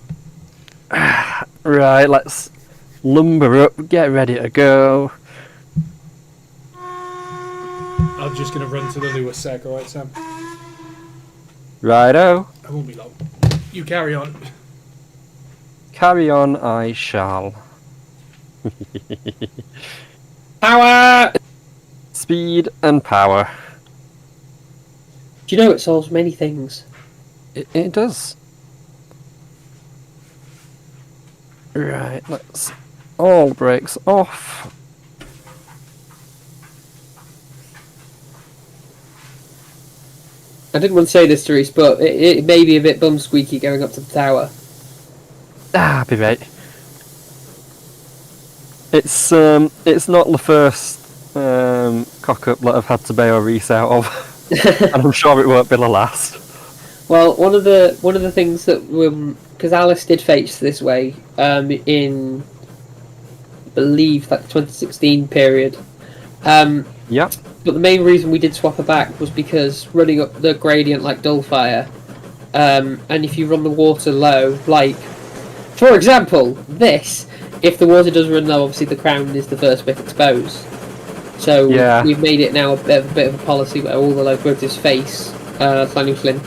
Right, let's lumber up, get ready to go. I'm just going to run to the Lewis sec, alright, Sam? Righto. I won't be long. You carry on. Carry on, I shall. Power! Speed and power. Do you know it solves many things? It does. Right, let's all brakes off. I didn't want to say this to Reese, but it may be a bit bum squeaky going up to the tower. Ah, be right. It's not the first cock up that I've had to bail Reese out of, and I'm sure it won't be the last. Well, one of the things that because Alice did face this way in I believe like the 2016 period. Yep. But the main reason we did swap her back was because running up the gradient like Dullfire, and if you run the water low, like for example this, if the water does run low, obviously the crown is the first bit exposed. So Yeah. we've made it now a bit of a policy where all the locomotives face Llanuwchllyn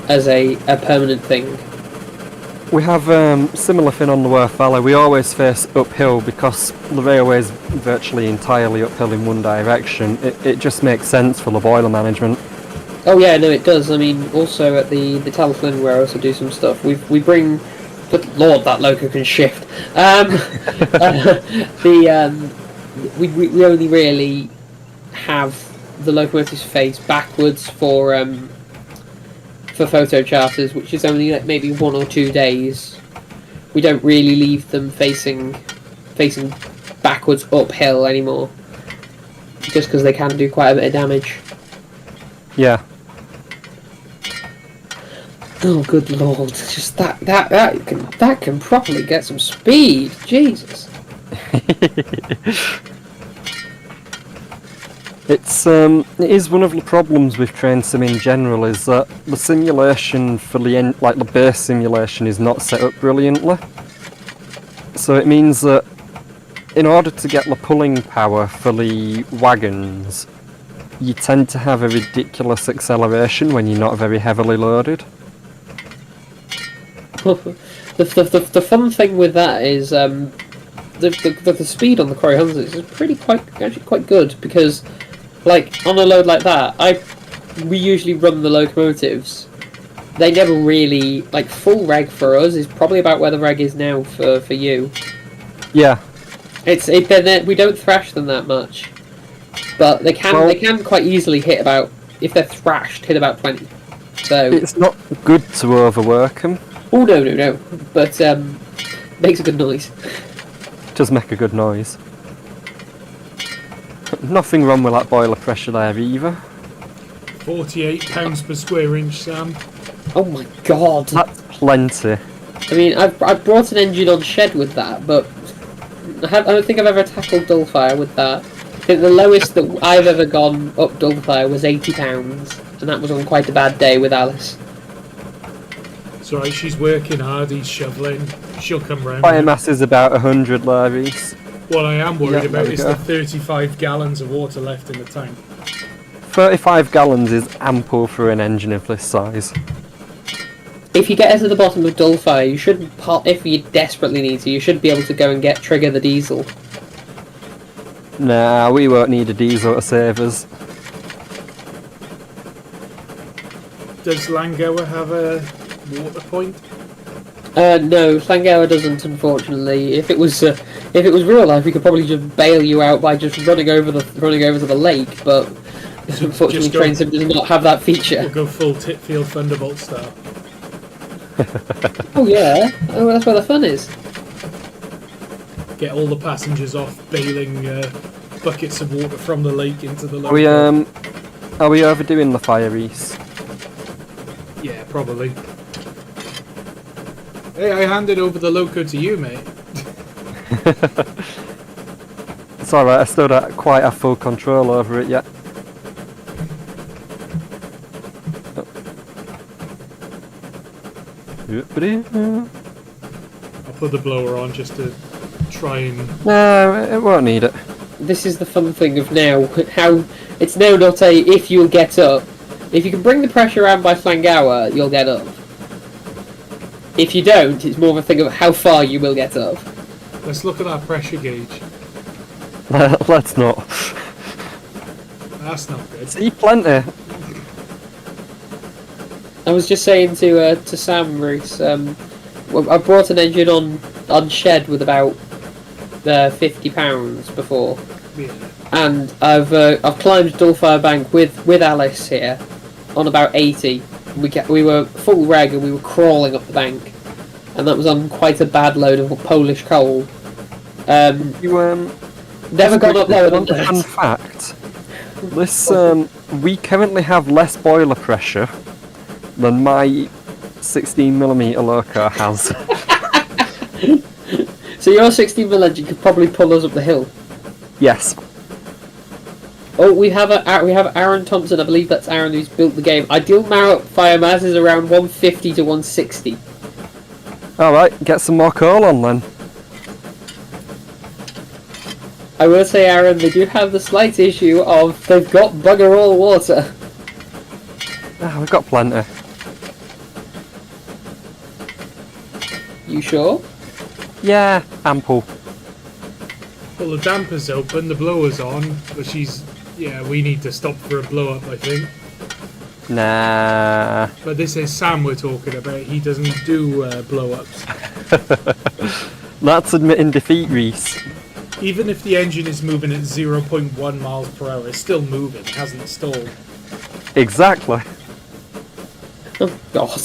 as a permanent thing. We have similar thing on the Worth Valley. We always face uphill because the railway is virtually entirely uphill in one direction. It just makes sense for the boiler management. Oh yeah, no, it does. I mean, also at the Llanuwchllyn where I also do some stuff, we bring. Good lord, that loco can shift. We only really have the locomotives face backwards for photo charters, which is only like maybe 1 or 2 days. We don't really leave them facing backwards uphill anymore, just because they can do quite a bit of damage. Yeah. Oh, good lord! Just that can properly get some speed. Jesus. It is one of the problems with train sim in general is that the simulation for the base simulation is not set up brilliantly. So it means that in order to get the pulling power for the wagons, you tend to have a ridiculous acceleration when you're not very heavily loaded. The fun thing with that is the speed on the Quarry Hunslet is actually quite good, because like on a load like that, we usually run the locomotives. They never really, like, full reg for us is probably about where the reg is now for you. Yeah. We don't thrash them that much, but they can quite easily hit about, if they're thrashed, hit about 20. So it's not good to overwork them. Oh no, but makes a good noise. Does make a good noise. Nothing wrong with that boiler pressure there either. £48 per square inch, Sam. Oh my god. That's plenty. I mean, I've brought an engine on shed with that, but I don't think I've ever tackled Dullfire with that. I think the lowest that I've ever gone up Dullfire was £80, and that was on quite a bad day with Alice. It's alright, she's working hard, he's shoveling. She'll come round. Biomass is about 100 Larries. What I am worried about is go. the 35 gallons of water left in the tank. 35 gallons is ample for an engine of this size. If you get her to the bottom of Dullfire, you should, if you desperately need to, you should be able to go and trigger the diesel. Nah, we won't need a diesel to save us. Does Llanuwchllyn have a water point? No, Llanuwchllyn doesn't, unfortunately. If it was real life, we could probably just bail you out by just running over to the lake, but So unfortunately Train Sim does not have that feature. We'll go full Titfield Thunderbolt style. Oh yeah, oh, that's where the fun is. Get all the passengers off, bailing buckets of water from the lake into the Are loco. Are we overdoing the fire, Reese? Yeah, probably. Hey, I handed over the loco to you, mate. It's alright, I still don't quite have full control over it yet. Oh. I'll put the blower on just to try and... No, it won't need it. This is the fun thing of now, how it's now not a if you'll get up. If you can bring the pressure around by Llanuwchllyn, you'll get up. If you don't, it's more of a thing of how far you will get up. Let's look at that pressure gauge. Let's not. That's not good. See, plenty. I was just saying to Sam, Bruce, I brought an engine on shed with about £50 before, Yeah. and I've climbed Dullfire Bank with Alice here on about 80. We were full reg and we were crawling up the bank, and that was on quite a bad load of Polish coal. You Never gone up lower than Fun that. fact. This we currently have less boiler pressure than my 16mm loco has. So your 16mm engine could probably pull us up the hill. Yes. Oh, we have Aaron Thompson. I believe that's Aaron who's built the game. Ideal fire mass is around 150 to 160. Alright, get some more coal on then. I will say, Aaron, they do have the slight issue of they've got bugger all water. Ah, we've got plenty. You sure? Yeah, ample. Well, the damper's open, the blower's on, but she's... Yeah, we need to stop for a blow-up, I think. Nah. But this is Sam we're talking about. He doesn't do blow-ups. That's admitting defeat, Reese. Even if the engine is moving at 0.1 miles per hour, it's still moving, it hasn't stalled. Exactly. Oh God.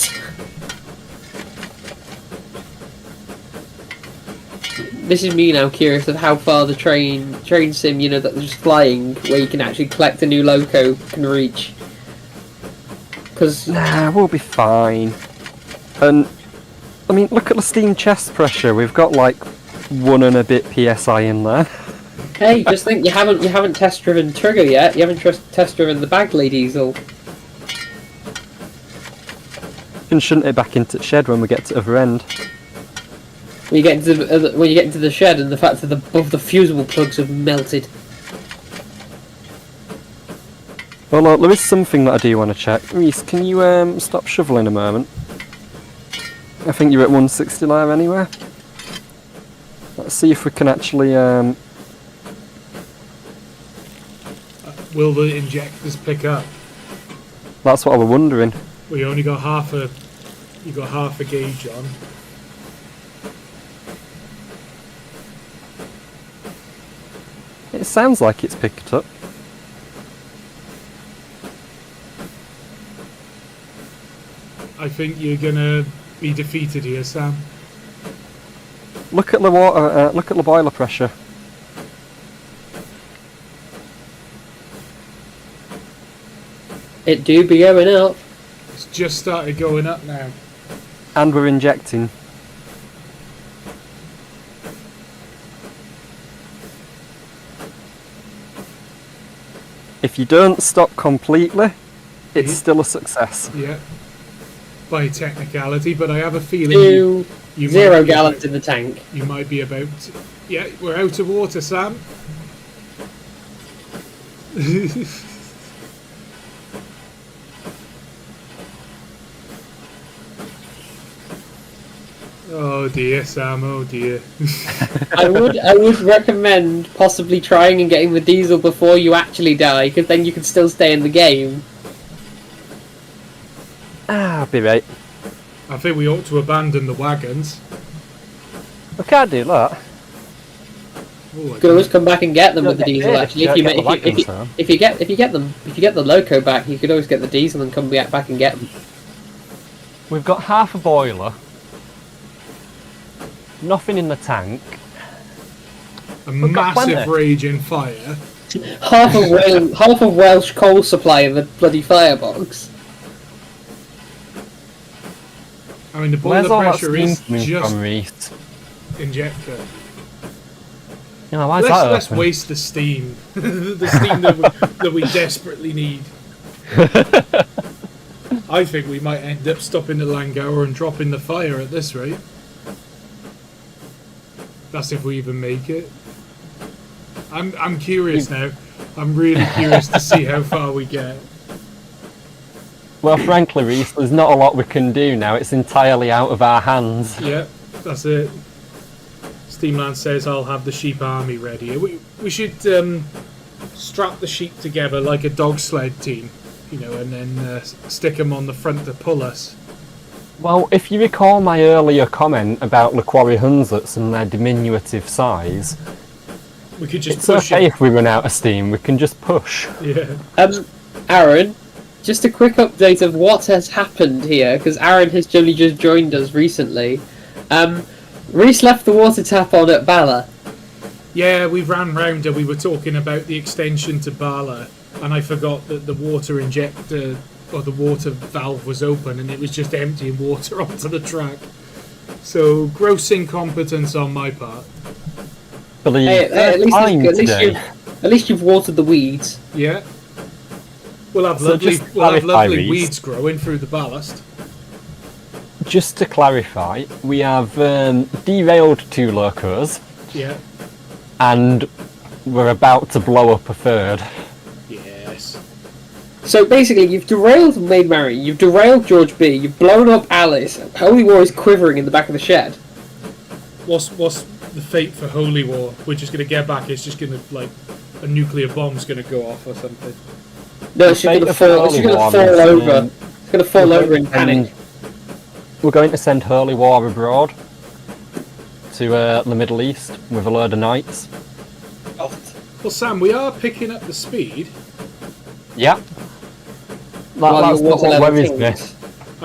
This is me now curious of how far the train sim, you know, that just flying, where you can actually collect a new loco, can reach. Because Nah, we'll be fine. And, I mean, look at the steam chest pressure. We've got like 1 and a bit PSI in there. Hey, just think you haven't test driven Trigger yet. You haven't test driven the Bagley diesel. And shunt it back into the shed when we get to the other end. When you get into the shed and the fact that both the fusible plugs have melted. Well, there is something that I do want to check. Reese, can you stop shoveling a moment? I think you're at 160 there anyway. Let's see if we can actually... Will the injectors pick up? That's what I was wondering. We only got half a... You got half a gauge on. It sounds like it's picked up. I think you're gonna be defeated here, Sam. Look at the water. Look at the boiler pressure. It do be going up. It's just started going up now. And we're injecting. If you don't stop completely, it's still a success. Yeah. By technicality, but I have a feeling you 0 gallons in the tank. You might be about to, yeah, we're out of water, Sam. Oh dear, Sam, oh dear. I would recommend possibly trying and getting the diesel before you actually die, because then you can still stay in the game. I'll be right. I think we ought to abandon the wagons. I can't do that. Oh, You can always come back and get them with the diesel. Actually, if you get the loco back, you could always get the diesel and come back and get them. We've got half a boiler. Nothing in the tank. A massive raging fire. half a Welsh coal supply in the bloody firebox. I mean, the boiler pressure is just injector. You know, let's waste the steam. The steam that we desperately need. I think we might end up stopping the Llanuwchllyn and dropping the fire at this rate. That's if we even make it. I'm curious now. I'm really curious to see how far we get. Well, frankly, Reese, there's not a lot we can do now. It's entirely out of our hands. Yeah, that's it. Steamland says I'll have the sheep army ready. We should strap the sheep together like a dog sled team, you know, and then stick them on the front to pull us. Well, if you recall my earlier comment about the Quarry Hunslets and their diminutive size, we could just it's push okay it. if we run out of steam. We can just push. Yeah. Aaron, just a quick update of what has happened here, because Aaron has only just joined us recently. Reese left the water tap on at Bala. Yeah, we ran round and we were talking about the extension to Bala, and I forgot that the water injector or the water valve was open and it was just emptying water onto the track. So gross incompetence on my part. At least you've watered the weeds. Yeah. We'll have lovely weeds growing through the ballast. Just to clarify, we have derailed 2 locos. Yeah. And we're about to blow up a 3rd. Yes. So basically, you've derailed Maid Marian, you've derailed George B, you've blown up Alice. Holy War is quivering in the back of the shed. What's the fate for Holy War? We're just gonna get back. It's just gonna like a nuclear bomb's gonna go off or something. No, it's just gonna fall. It's gonna fall over. It's gonna fall over in panic. We're going to send Holy War abroad to the Middle East with a load of knights. Well, Sam, we are picking up the speed. Yeah. That's not what worries me.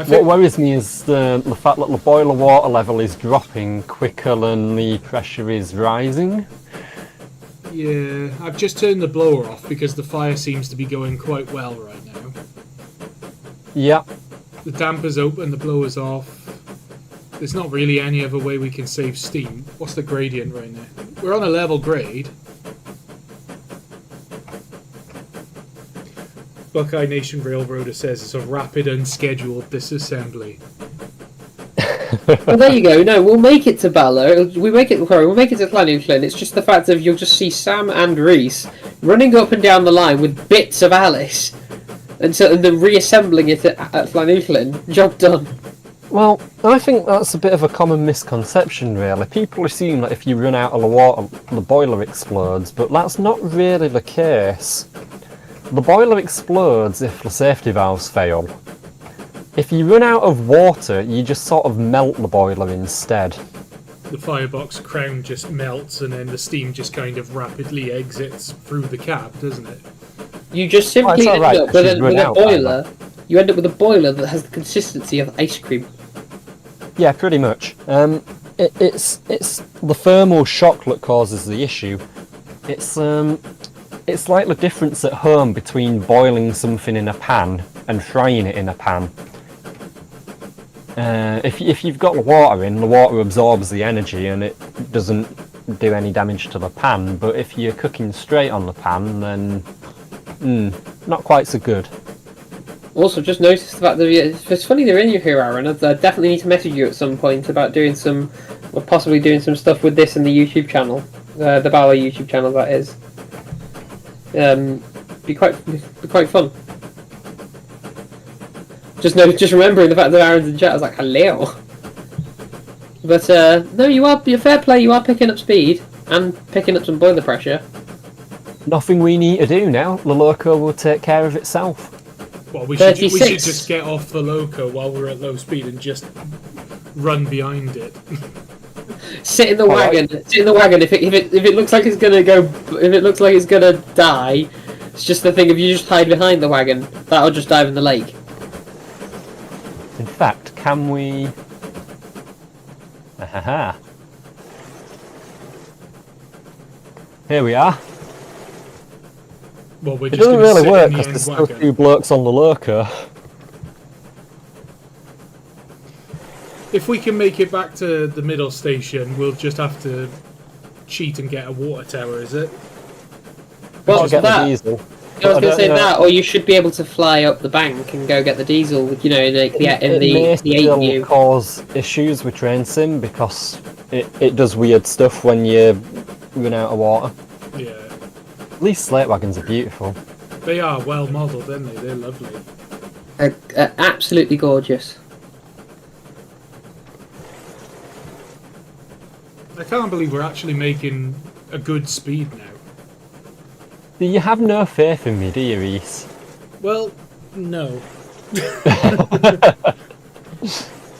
What worries me is the fact that the boiler water level is dropping quicker than the pressure is rising. Yeah, I've just turned the blower off because the fire seems to be going quite well right now. Yeah. The damper's open, the blower's off. There's not really any other way we can save steam. What's the gradient right now? We're on a level grade. Buckeye Nation Railroader says it's a rapid unscheduled disassembly. Well, there you go. No, we'll make it to Bala. We'll make it to Llanuwchllyn. It's just the fact of you'll just see Sam and Reese running up and down the line with bits of Alice, and then reassembling it at Llanuwchllyn. Job done. Well, I think that's a bit of a common misconception, really. People assume that if you run out of the water, the boiler explodes, but that's not really the case. The boiler explodes if the safety valves fail. If you run out of water, you just sort of melt the boiler instead. The firebox crown just melts and then the steam just kind of rapidly exits through the cab, doesn't it? You just simply end up with a boiler. You end up with a boiler that has the consistency of ice cream. Yeah, pretty much. It's the thermal shock that causes the issue. It's like the difference at home between boiling something in a pan and frying it in a pan. If you've got the water in, the water absorbs the energy and it doesn't do any damage to the pan. But if you're cooking straight on the pan, then not quite so good. Also, just noticed the fact that it's funny they're in here, Aaron. I definitely need to message you at some point about possibly doing some stuff with this in the YouTube channel, the Bala YouTube channel. That is, be quite fun. Just remembering the fact that Aaron's in chat, I was like, hello. But no, you're fair play. You are picking up speed and picking up some boiler pressure. Nothing we need to do now. The loco will take care of itself. Well, we should just get off the loco while we're at low speed and just run behind it. Sit in the wagon. Sit in the wagon. If it looks like it's gonna go, if it looks like it's gonna die, it's just the thing. If you just hide behind the wagon, that'll just dive in the lake. In fact, can we? Ahaha. Here we are. Well, it doesn't really work because there's still two blokes on the loco. If we can make it back to the middle station, we'll just have to cheat and get a water tower, is it? Well, get the diesel. I was going to say that, or you should be able to fly up the bank and go get the diesel. You know, in the will cause issues with train sim because it does weird stuff when you run out of water. Yeah. At least slate wagons are beautiful. They are well modelled, aren't they? They're lovely. Absolutely gorgeous. I can't believe we're actually making a good speed now. Do you have no faith in me, do you, Reese? Well, no.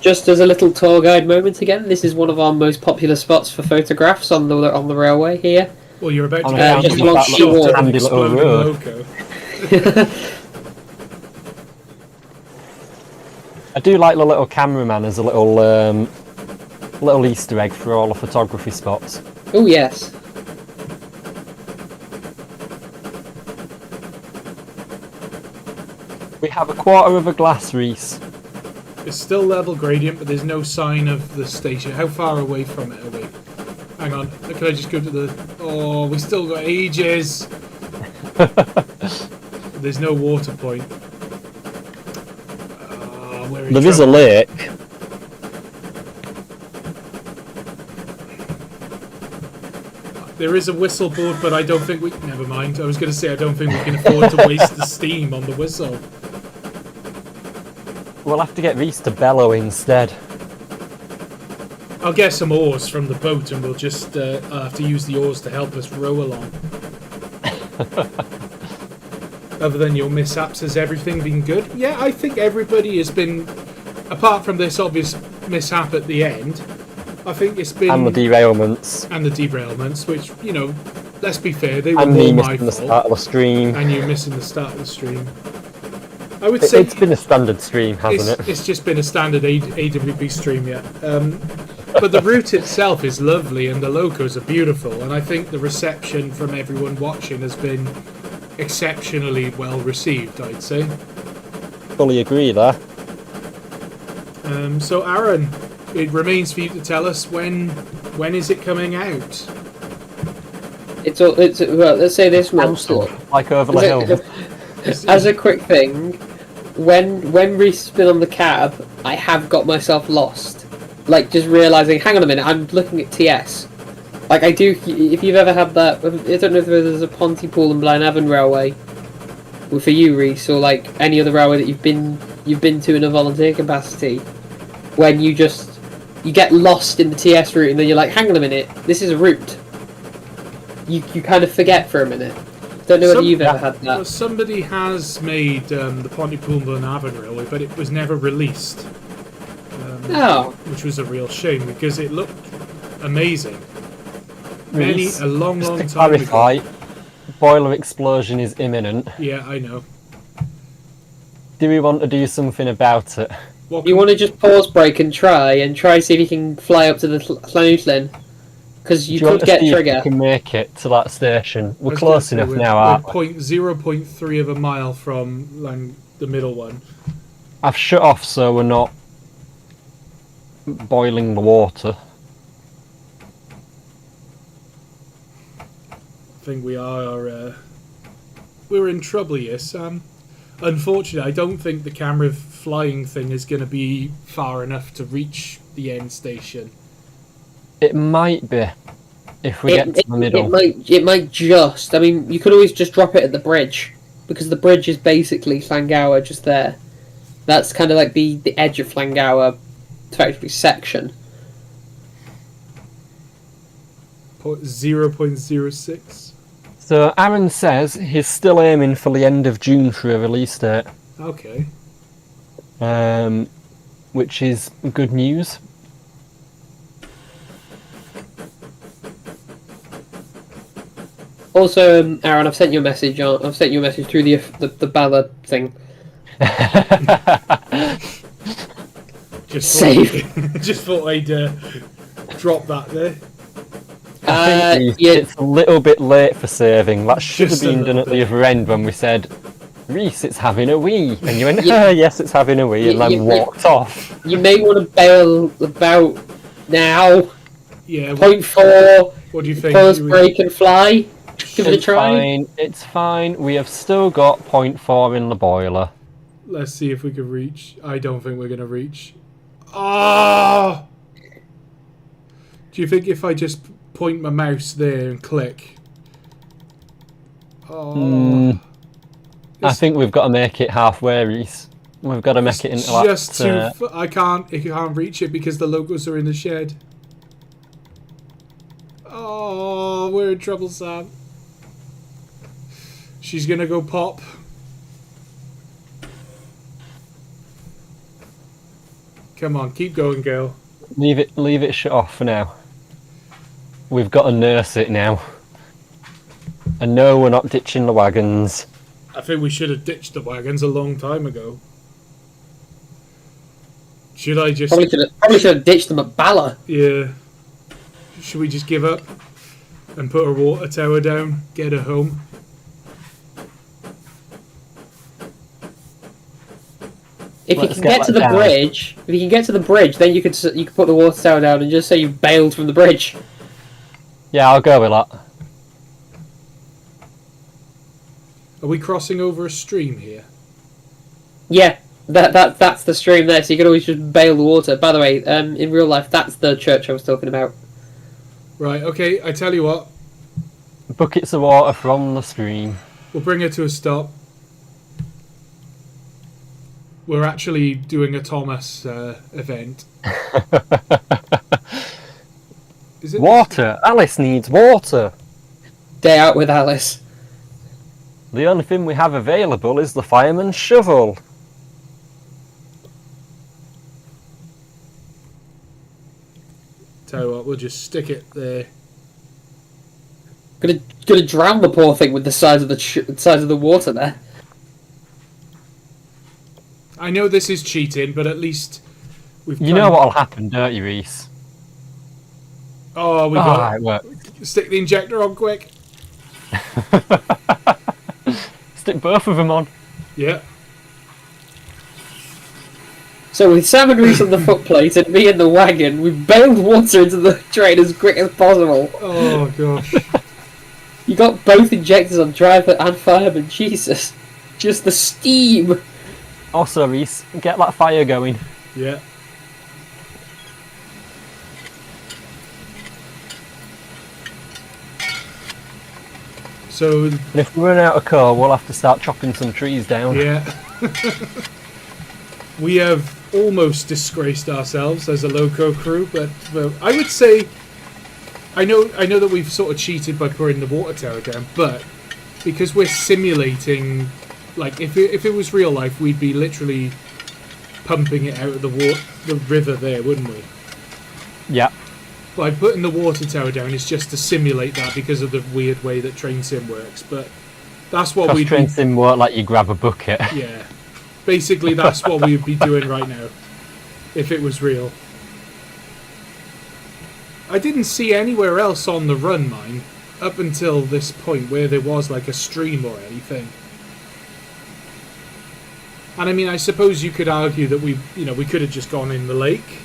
Just as a little tour guide moment again, this is one of our most popular spots for photographs on the railway here. Well, you're about to get just along shot of an exploding loco. I do like the little cameraman as a little Easter egg for all the photography spots. Oh yes. We have a quarter of a glass, Reese. It's still level gradient, but there's no sign of the station. How far away from it are we? Hang on, can I just go to the... Oh, we still got ages! There's no water point. There is a lake. There is a whistle board, but I don't think we... Never mind. I was going to say I don't think we can afford to waste the steam on the whistle. We'll have to get Reese to bellow instead. I'll get some oars from the boat and we'll just have to use the oars to help us row along. Other than your mishaps, has everything been good? Yeah, I think everybody has been... Apart from this obvious mishap at the end, I think it's been... And the derailments. And the derailments, which, you know, let's be fair, they were and more me my missing fault. The start of the stream. And you missing the start of the stream. I would say... It's been a standard stream, hasn't it? It's just been a standard AWP stream, yeah. But the route itself is lovely and the locos are beautiful, and I think the reception from everyone watching has been exceptionally well received, I'd say. Fully agree there. So Aaron, it remains for you to tell us when is it coming out? Well, let's say this much. Like over the hill. As a quick thing, when Reese has been on the cab, I have got myself lost. Like, just realising, hang on a minute, I'm looking at TS. Like, I do, if you've ever had that, I don't know if there's a Pontypool and Blaenavon Railway for you, Reese, or like any other railway that you've been to in a volunteer capacity, when you get lost in the TS route and then you're like, hang on a minute, this is a route. You kind of forget for a minute. Don't know whether you've ever had that. Well, somebody has made the Pontypool and Blaenavon Railway, but it was never released. Which was a real shame because it looked amazing. A long time ago. Boiler explosion is imminent. Yeah, I know. Do we want to do something about it? You want to just pause break and try see if you can fly up to the Llanuwchllyn? Because you could get trigger. If you can make it to that station. We're close enough now, aren't we? 0.3 of a mile from the middle one. I've shut off so we're not boiling the water. I think we are. We're in trouble here, Sam. Unfortunately, I don't think the camera flying thing is going to be far enough to reach the end station. It might be if we get to the middle. It might just. I mean, you could always just drop it at the bridge because the bridge is basically Llangower just there. That's kind of like the edge of Llangower, effectively section. 0.06. So Aaron says he's still aiming for the end of June for a release date. Okay. Which is good news. Also, Aaron, I've sent you a message. I've sent you a message through the Bala thing. Just thought I'd drop that there. It's a little bit late for saving. That should have been done at the other end when we said, Reese, it's having a wee. And you went, yes, it's having a wee, and then walked off. You may want to bail about now. Yeah. 0.4. What do you think? Pause, break, and fly. Give it a try. It's fine. We have still got 0.4 in the boiler. Let's see if we can reach. I don't think we're going to reach. Ah! Do you think if I just point my mouse there and click? Oh. I think we've got to make it halfway, Reese. We've got to make it into just I can't reach it because the logos are in the shed. Oh, we're in trouble, Sam. She's gonna go pop. Come on, keep going, girl. Leave it shut off for now. We've got to nurse it now. And no, we're not ditching the wagons. I think we should have ditched the wagons a long time ago. Should I just... Probably should have ditched them at Bala. Yeah. Should we just give up and put a water tower down, get her home? If you can get to the bridge, then you could put the water tower down and just say you bailed from the bridge. Yeah, I'll go with that. Are we crossing over a stream here? Yeah, that's the stream there, so you can always just bail the water. By the way, in real life, that's the church I was talking about. Right, okay, I tell you what. Buckets of water from the stream. We'll bring her to a stop. We're actually doing a Thomas event. Is it water! Alice needs water! Day out with Alice. The only thing we have available is the fireman's shovel. Tell you what, we'll just stick it there. Gonna drown the poor thing with the size of the water there. I know this is cheating, but at least we've. You know what'll happen, don't you, Reese? Oh, we got it. Stick the injector on quick. Stick both of them on. Yeah. So with Sam and Reese on the footplate and me in the wagon, we bailed water into the train as quick as possible. Oh gosh. You got both injectors on driver and fireman. Jesus, just the steam. Also, Reese, get that fire going. Yeah. So And if we run out of coal, we'll have to start chopping some trees down. yeah. We have almost disgraced ourselves as a loco crew, but I would say I know that we've sort of cheated by putting the water tower down, but because we're simulating, like if it was real life, we'd be literally pumping it out of the river there, wouldn't we? Yeah. By putting the water tower down, it's just to simulate that because of the weird way that train sim works. But that's what we train sim won't let you grab a bucket. Yeah. Basically, that's what we would be doing right now if it was real. I didn't see anywhere else on the run, mine, up until this point where there was like a stream or anything. And I mean, I suppose you could argue that we could have just gone in the lake.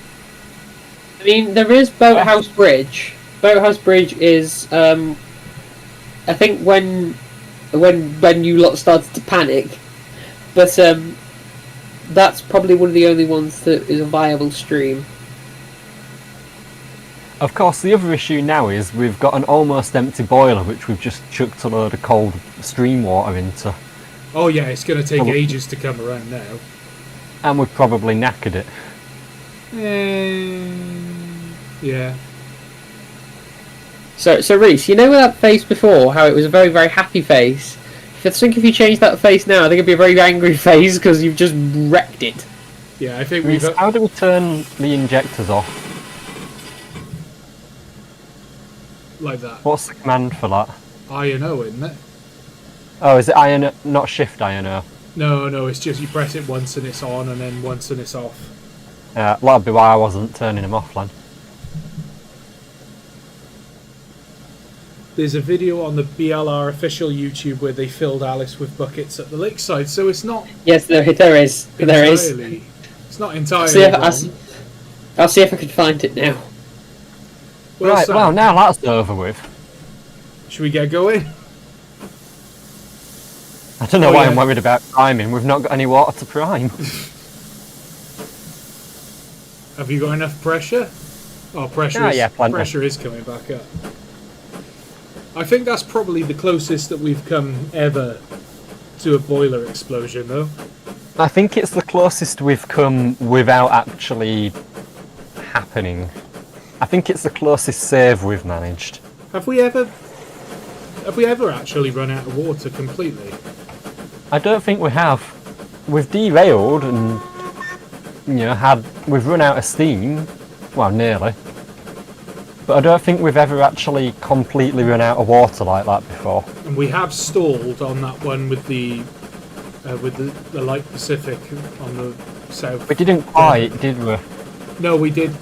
I mean, there is Boathouse Bridge. Boathouse Bridge is, I think when you lot started to panic, but that's probably one of the only ones that is a viable stream. Of course, the other issue now is we've got an almost empty boiler which we've just chucked a load of cold stream water into. Oh yeah, it's going to take ages to come around now. And we've probably knackered it. Yeah. So Reese, you know that face before, how it was a very, very happy face? I think if you change that face now, I think it'd be a very angry face because you've just wrecked it. Yeah, I think Reese, how do we turn the injectors off? Like that. What's the command for that? INO, isn't it? Oh, is it INO, not shift INO? No, it's just you press it once and it's on, and then once and it's off. That'd be why I wasn't turning them off then. There's a video on the BLR official YouTube where they filled Alice with buckets at the lakeside, so it's not. Yes, there is. There is. It's not entirely. I'll see if I can find it now. Well, right, well, now that's over with. Should we get going? I don't know why I'm worried about priming. We've not got any water to prime. Have you got enough pressure? Oh, pressure is coming back up. I think that's probably the closest that we've come ever to a boiler explosion, though. I think it's the closest we've come without actually happening. I think it's the closest save we've managed. Have we ever actually run out of water completely? I don't think we have. We've derailed and we've run out of steam. Well, nearly. But I don't think we've ever actually completely run out of water like that before. And we have stalled on that one with the Light Pacific on the south. We didn't quite, did we? No, we did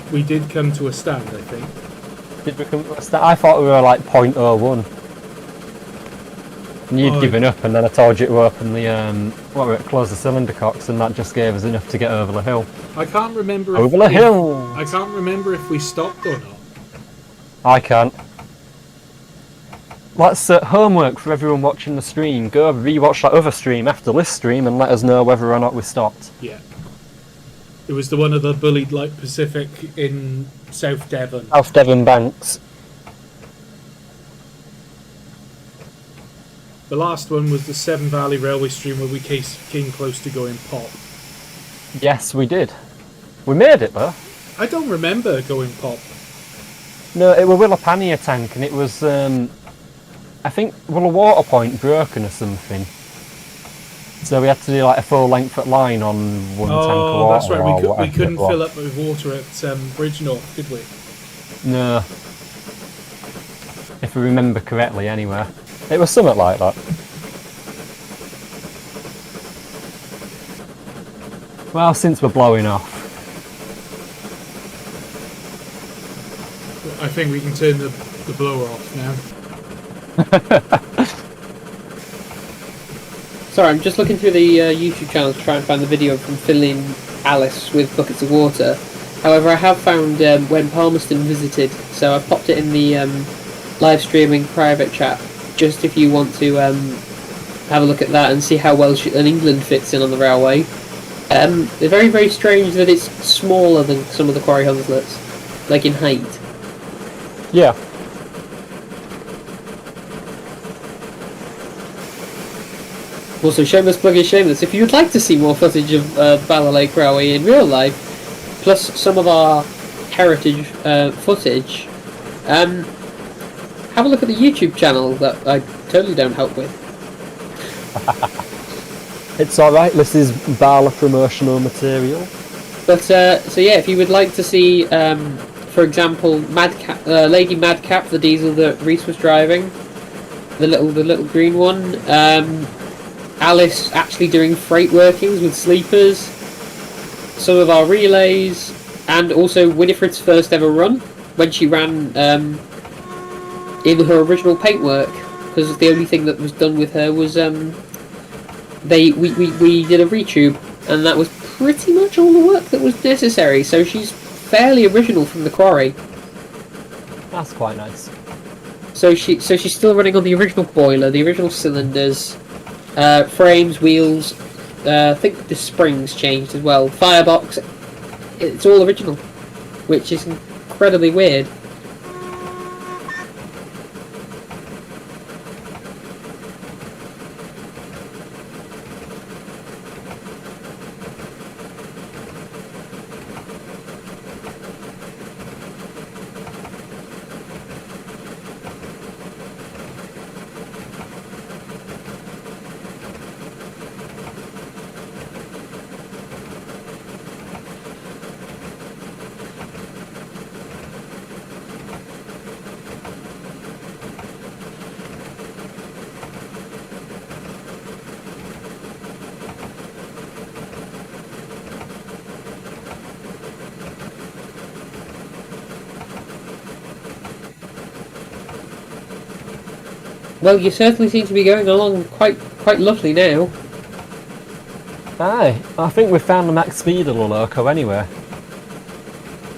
come to a stand, I think. Did we come to a stand? I thought we were like 0.01. And you'd given up, and then I told you to open the close the cylinder cocks, and that just gave us enough to get over the hill. I can't remember. Over the hill. I can't remember if we stopped or not. I can't. That's homework for everyone watching the stream. Go rewatch that other stream after this stream and let us know whether or not we stopped. Yeah. It was the one of the bullied Light Pacific in South Devon. South Devon Banks. The last one was the Severn Valley Railway stream where we came close to going pop. Yes, we did. We made it though. I don't remember going pop. No, it was a pannier tank, and it was, I think, a water point broken or something. So we had to do like a full length at line on one tank of water. Oh, that's right. We couldn't fill up with water at Bridge North, did we? No. If I remember correctly, anyway. It was something like that. Well, since we're blowing off. I think we can turn the blower off now. Sorry, I'm just looking through the YouTube channel to try and find the video of them filling Alice with buckets of water. However, I have found when Palmerston visited, so I've popped it in the live streaming private chat, just if you want to have a look at that and see how well England fits in on the railway. It's very, very strange that it's smaller than some of the Quarry Hunslets, like in height. Yeah. Also, shameless plug is shameless. If you would like to see more footage of Bala Lake Railway in real life, plus some of our heritage footage, have a look at the YouTube channel that I totally don't help with. It's alright, this is Bala promotional material. But, so yeah, if you would like to see, for example, Lady Madcap, the diesel that Reese was driving, the little green one, Alice actually doing freight workings with sleepers, some of our relays, and also Winifred's first ever run, when she ran in her original paintwork, because the only thing that was done with her was we did a retube, and that was pretty much all the work that was necessary. So she's fairly original from the quarry. That's quite nice. So she's still running on the original boiler, the original cylinders, frames, wheels. I think the springs changed as well. Firebox, it's all original, which is incredibly weird. Well, you certainly seem to be going along quite lovely now. Aye, I think we've found the max speed of the loco anyway.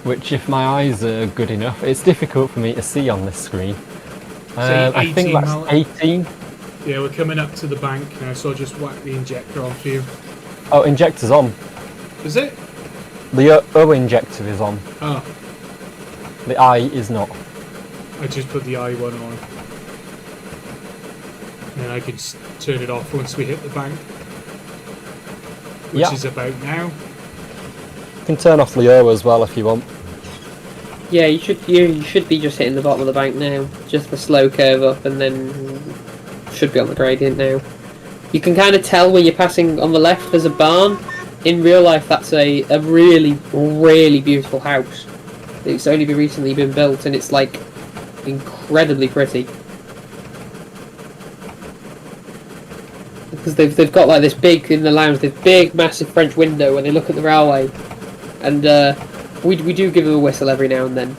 Which, if my eyes are good enough, it's difficult for me to see on this screen. I think that's 18. Yeah, we're coming up to the bank now, so I'll just whack the injector on for you. Oh, injector's on. Is it? The O injector is on. Oh. The I is not. I just put the I one on. And I can turn it off once we hit the bank. Which is about now. You can turn off the O as well if you want. Yeah, you should be just hitting the bottom of the bank now. Just the slow curve up, and then should be on the gradient now. You can kind of tell when you're passing on the left there's a barn. In real life, that's a really, really beautiful house. It's only recently been built, and it's like incredibly pretty. Because they've got like this big, in the lounge, this big massive French window when they look at the railway, and we do give them a whistle every now and then.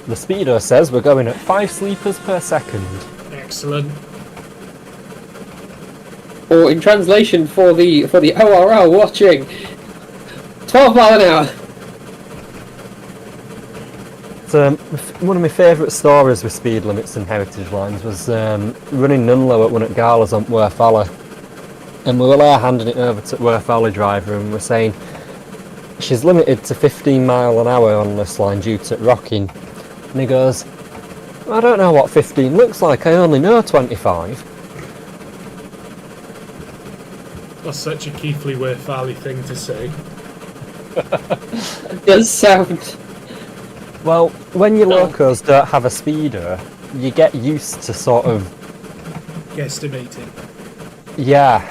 The speedo says we're going at 5 sleepers per second. Excellent. Or in translation for the ORL watching, 12 mile an hour. So, one of my favourite stories with speed limits and heritage lines was running Nunlow at one at Galas on Worth Valley. And we were there handing it over to Worth Valley driver, and we're saying she's limited to 15 mile an hour on this line due to rocking. And he goes, I don't know what 15 looks like, I only know 25. That's such a Keithley Worth Valley thing to say. It does sound... Well, when your locos don't have a speeder, you get used to sort of... guesstimating. Yeah.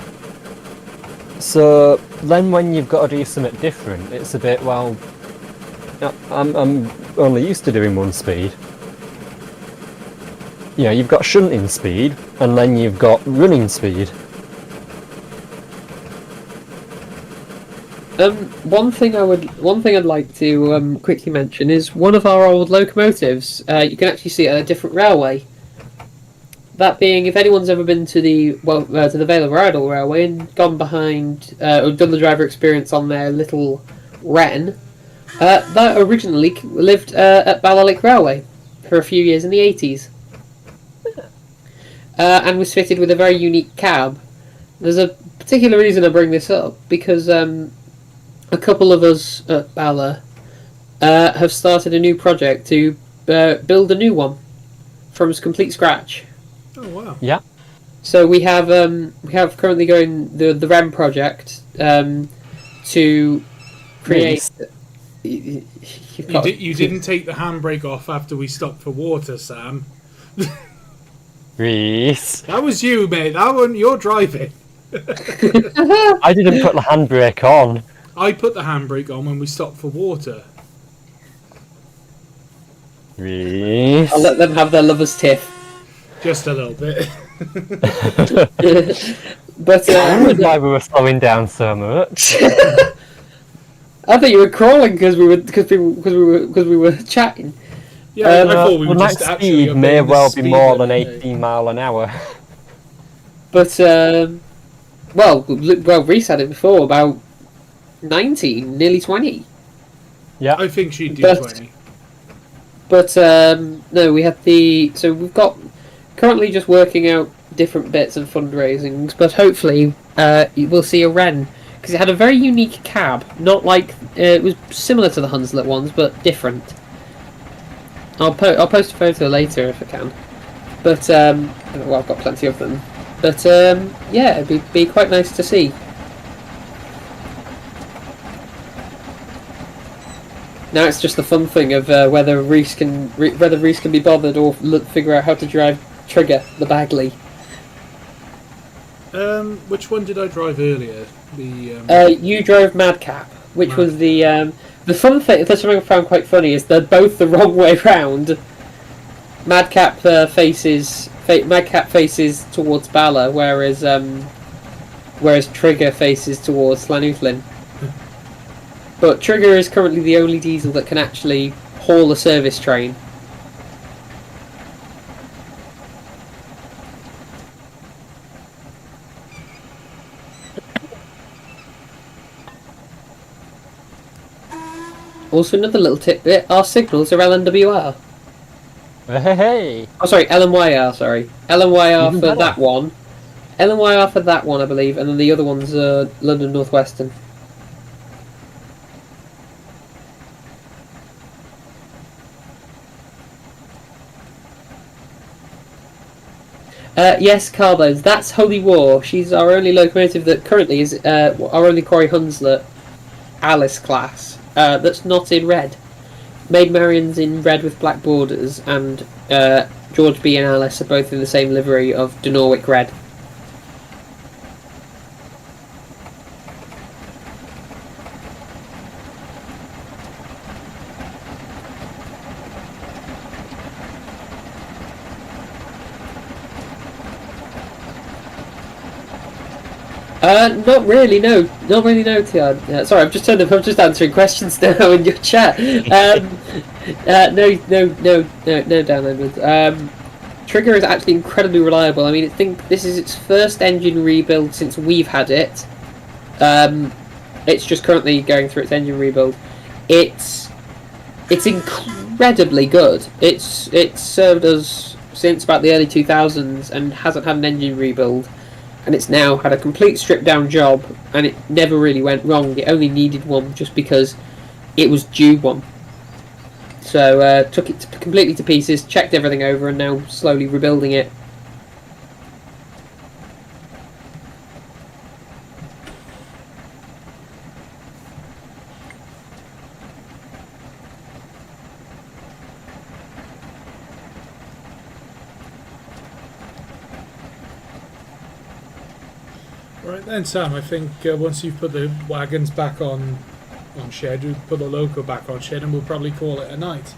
So, then when you've got to do something different, it's a bit, well... I'm only used to doing one speed. you've got shunting speed, and then you've got running speed. One thing I'd like to quickly mention is one of our old locomotives. You can actually see it at a different railway. That being, if anyone's ever been to the Vale of Rydal Railway and gone behind or done the driver experience on their little wren, that originally lived at Bala Lake Railway for a few years in the 80s, and was fitted with a very unique cab. There's a particular reason I bring this up because a couple of us at Bala have started a new project to build a new one from complete scratch. Oh wow! Yeah. So we have currently going the REM project to create. You didn't take the handbrake off after we stopped for water, Sam. Reese. That was you, mate. That one, you're driving. I didn't put the handbrake on. I put the handbrake on when we stopped for water. Reese. I'll let them have their lovers' tiff. Just a little bit. But I wondered why we were slowing down so much. I thought you were crawling because we were chatting. Yeah, I thought we the were max just actually speed may obeying the well be speed more limit, than mate. 18 mile an hour. But well, Reese had it before about 19, nearly 20. Yeah. I think she'd do But- 20. But no, we had so we've got currently just working out different bits of fundraisings, but hopefully we'll see a Wren because it had a very unique cab, not like it was similar to the Hunslet ones, but different. I'll post a photo later if I can, but well, I've got plenty of them. But yeah, it'd be quite nice to see. Now it's just the fun thing of whether Reese can be bothered or figure out how to drive Trigger the Bagley. Which one did I drive earlier? The You drove Madcap, which was the fun thing. That's something I found quite funny is they're both the wrong way round. Madcap faces towards Bala, whereas Trigger faces towards Llanuwchllyn. But Trigger is currently the only diesel that can actually haul a service train. Also, another little tidbit: our signals are LNWR. Hey. Oh, sorry, LMYR. Sorry, LMYR Even for better. that one. LMYR for that one, I believe, and then the other one's London North Western. Yes, Carbones. That's Holy War. She's our only locomotive that currently is our only Quarry Hunslet Alice class that's not in red. Maid Marian's in red with black borders, and George B and Alice are both in the same livery of Llanuwchllyn red. Not really, no. Not really, no, Tian. Sorry, I'm just answering questions now in your chat. No, Dan Edwards. Trigger is actually incredibly reliable. I mean, I think this is its first engine rebuild since we've had it. It's just currently going through its engine rebuild. It's incredibly good. It's served us since about the early 2000s and hasn't had an engine rebuild. And it's now had a complete stripped down job, and it never really went wrong. It only needed one just because it was due one. So took it completely to pieces, checked everything over, and now slowly rebuilding it. Right then, Sam. I think once you've put the wagons back on shed, we'll put the loco back on shed, and we'll probably call it a night.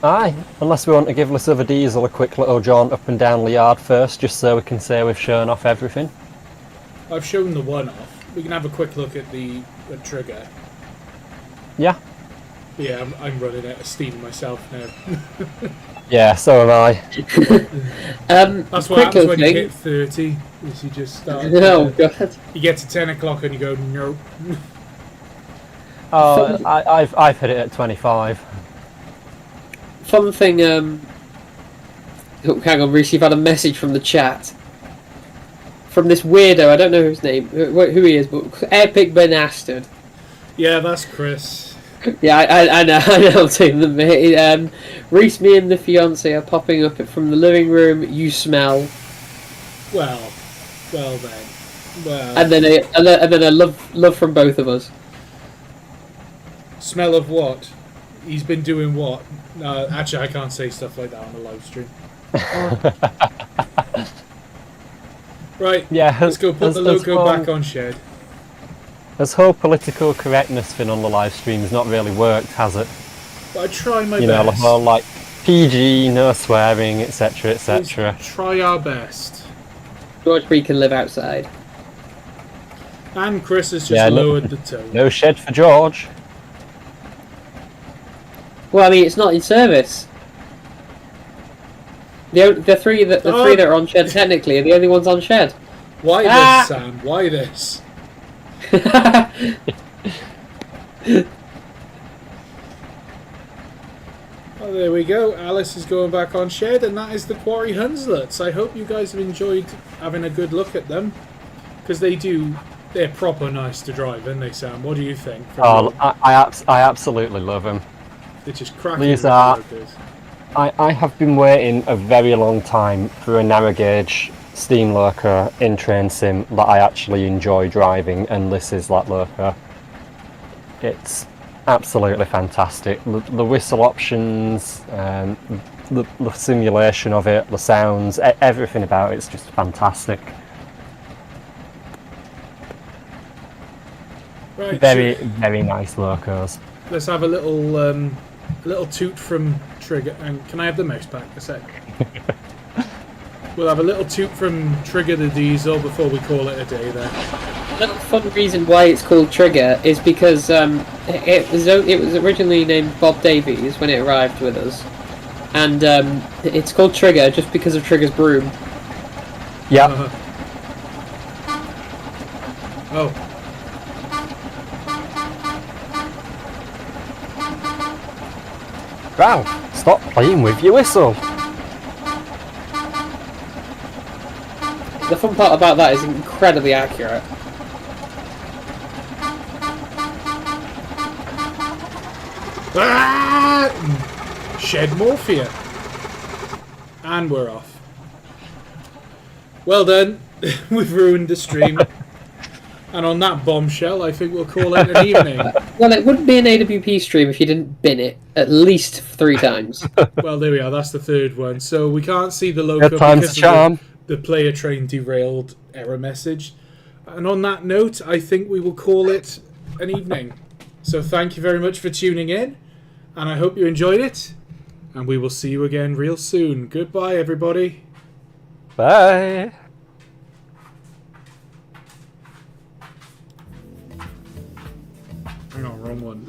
Aye, unless we want to give Lysiver Diesel a quick little jaunt up and down the yard first, just so we can say we've shown off everything. I've shown the one off. We can have a quick look at the trigger. Yeah. Yeah, I'm running out of steam myself now. Yeah, so am I. That's what happens when you hit 30. Is you just start. Oh god. You get to 10 o'clock and you go nope. Oh, I've hit it at 25. Fun thing. Oh, hang on, Reese. You've had a message from the chat. From this weirdo. I don't know his name, who he is, but epic bastard. Yeah, that's Chris. Yeah, I know, I'm saying them. Reese, me and the fiance are popping up from the living room. You smell. Well then. Well. And then a love from both of us. Smell of what? He's been doing what? No, actually, I can't say stuff like that on the live stream. Right. Yeah. Let's go put the loco back on shed. This whole political correctness thing on the live stream has not really worked, has it? But I try my best. You know, the whole like PG, no swearing, etc., etc. Try our best. George, we can live outside. And Chris has just lowered the tone. No shed for George. Well, I mean, it's not in service. The three that are on shed technically are the only ones on shed. Why this, Sam? Why this? Oh, there we go. Alice is going back on shed, and that is the Quarry Hunslets. I hope you guys have enjoyed having a good look at them, because they're proper nice to drive, aren't they, Sam? What do you think? Oh, I absolutely love them. They're just cracking. These are. I have been waiting a very long time for a narrow gauge steam loco in train sim that I actually enjoy driving, and this is that loco. It's absolutely fantastic. The whistle options, the simulation of it, the sounds, everything about it's just fantastic. Right, very nice locos. Let's have a little toot from Trigger. And can I have the mouse back a sec? We'll have a little toot from Trigger the Diesel before we call it a day there. A little fun reason why it's called Trigger is because it was originally named Bob Davies when it arrived with us, and it's called Trigger just because of Trigger's broom. Yeah. Oh. Ralph, stop playing with your whistle. The fun part about that is incredibly accurate. Ah! Shed Morphia. And we're off. Well done. We've ruined the stream. And on that bombshell, I think we'll call it an evening. Well, it wouldn't be an AWP stream if you didn't bin it at least 3 times. Well, there we are. That's the third one. So we can't see the logo Good time's because the charm. of the player train derailed error message. And on that note, I think we will call it an evening. So thank you very much for tuning in. And I hope you enjoyed it. And we will see you again real soon. Goodbye, everybody. Bye. Hang on, wrong one.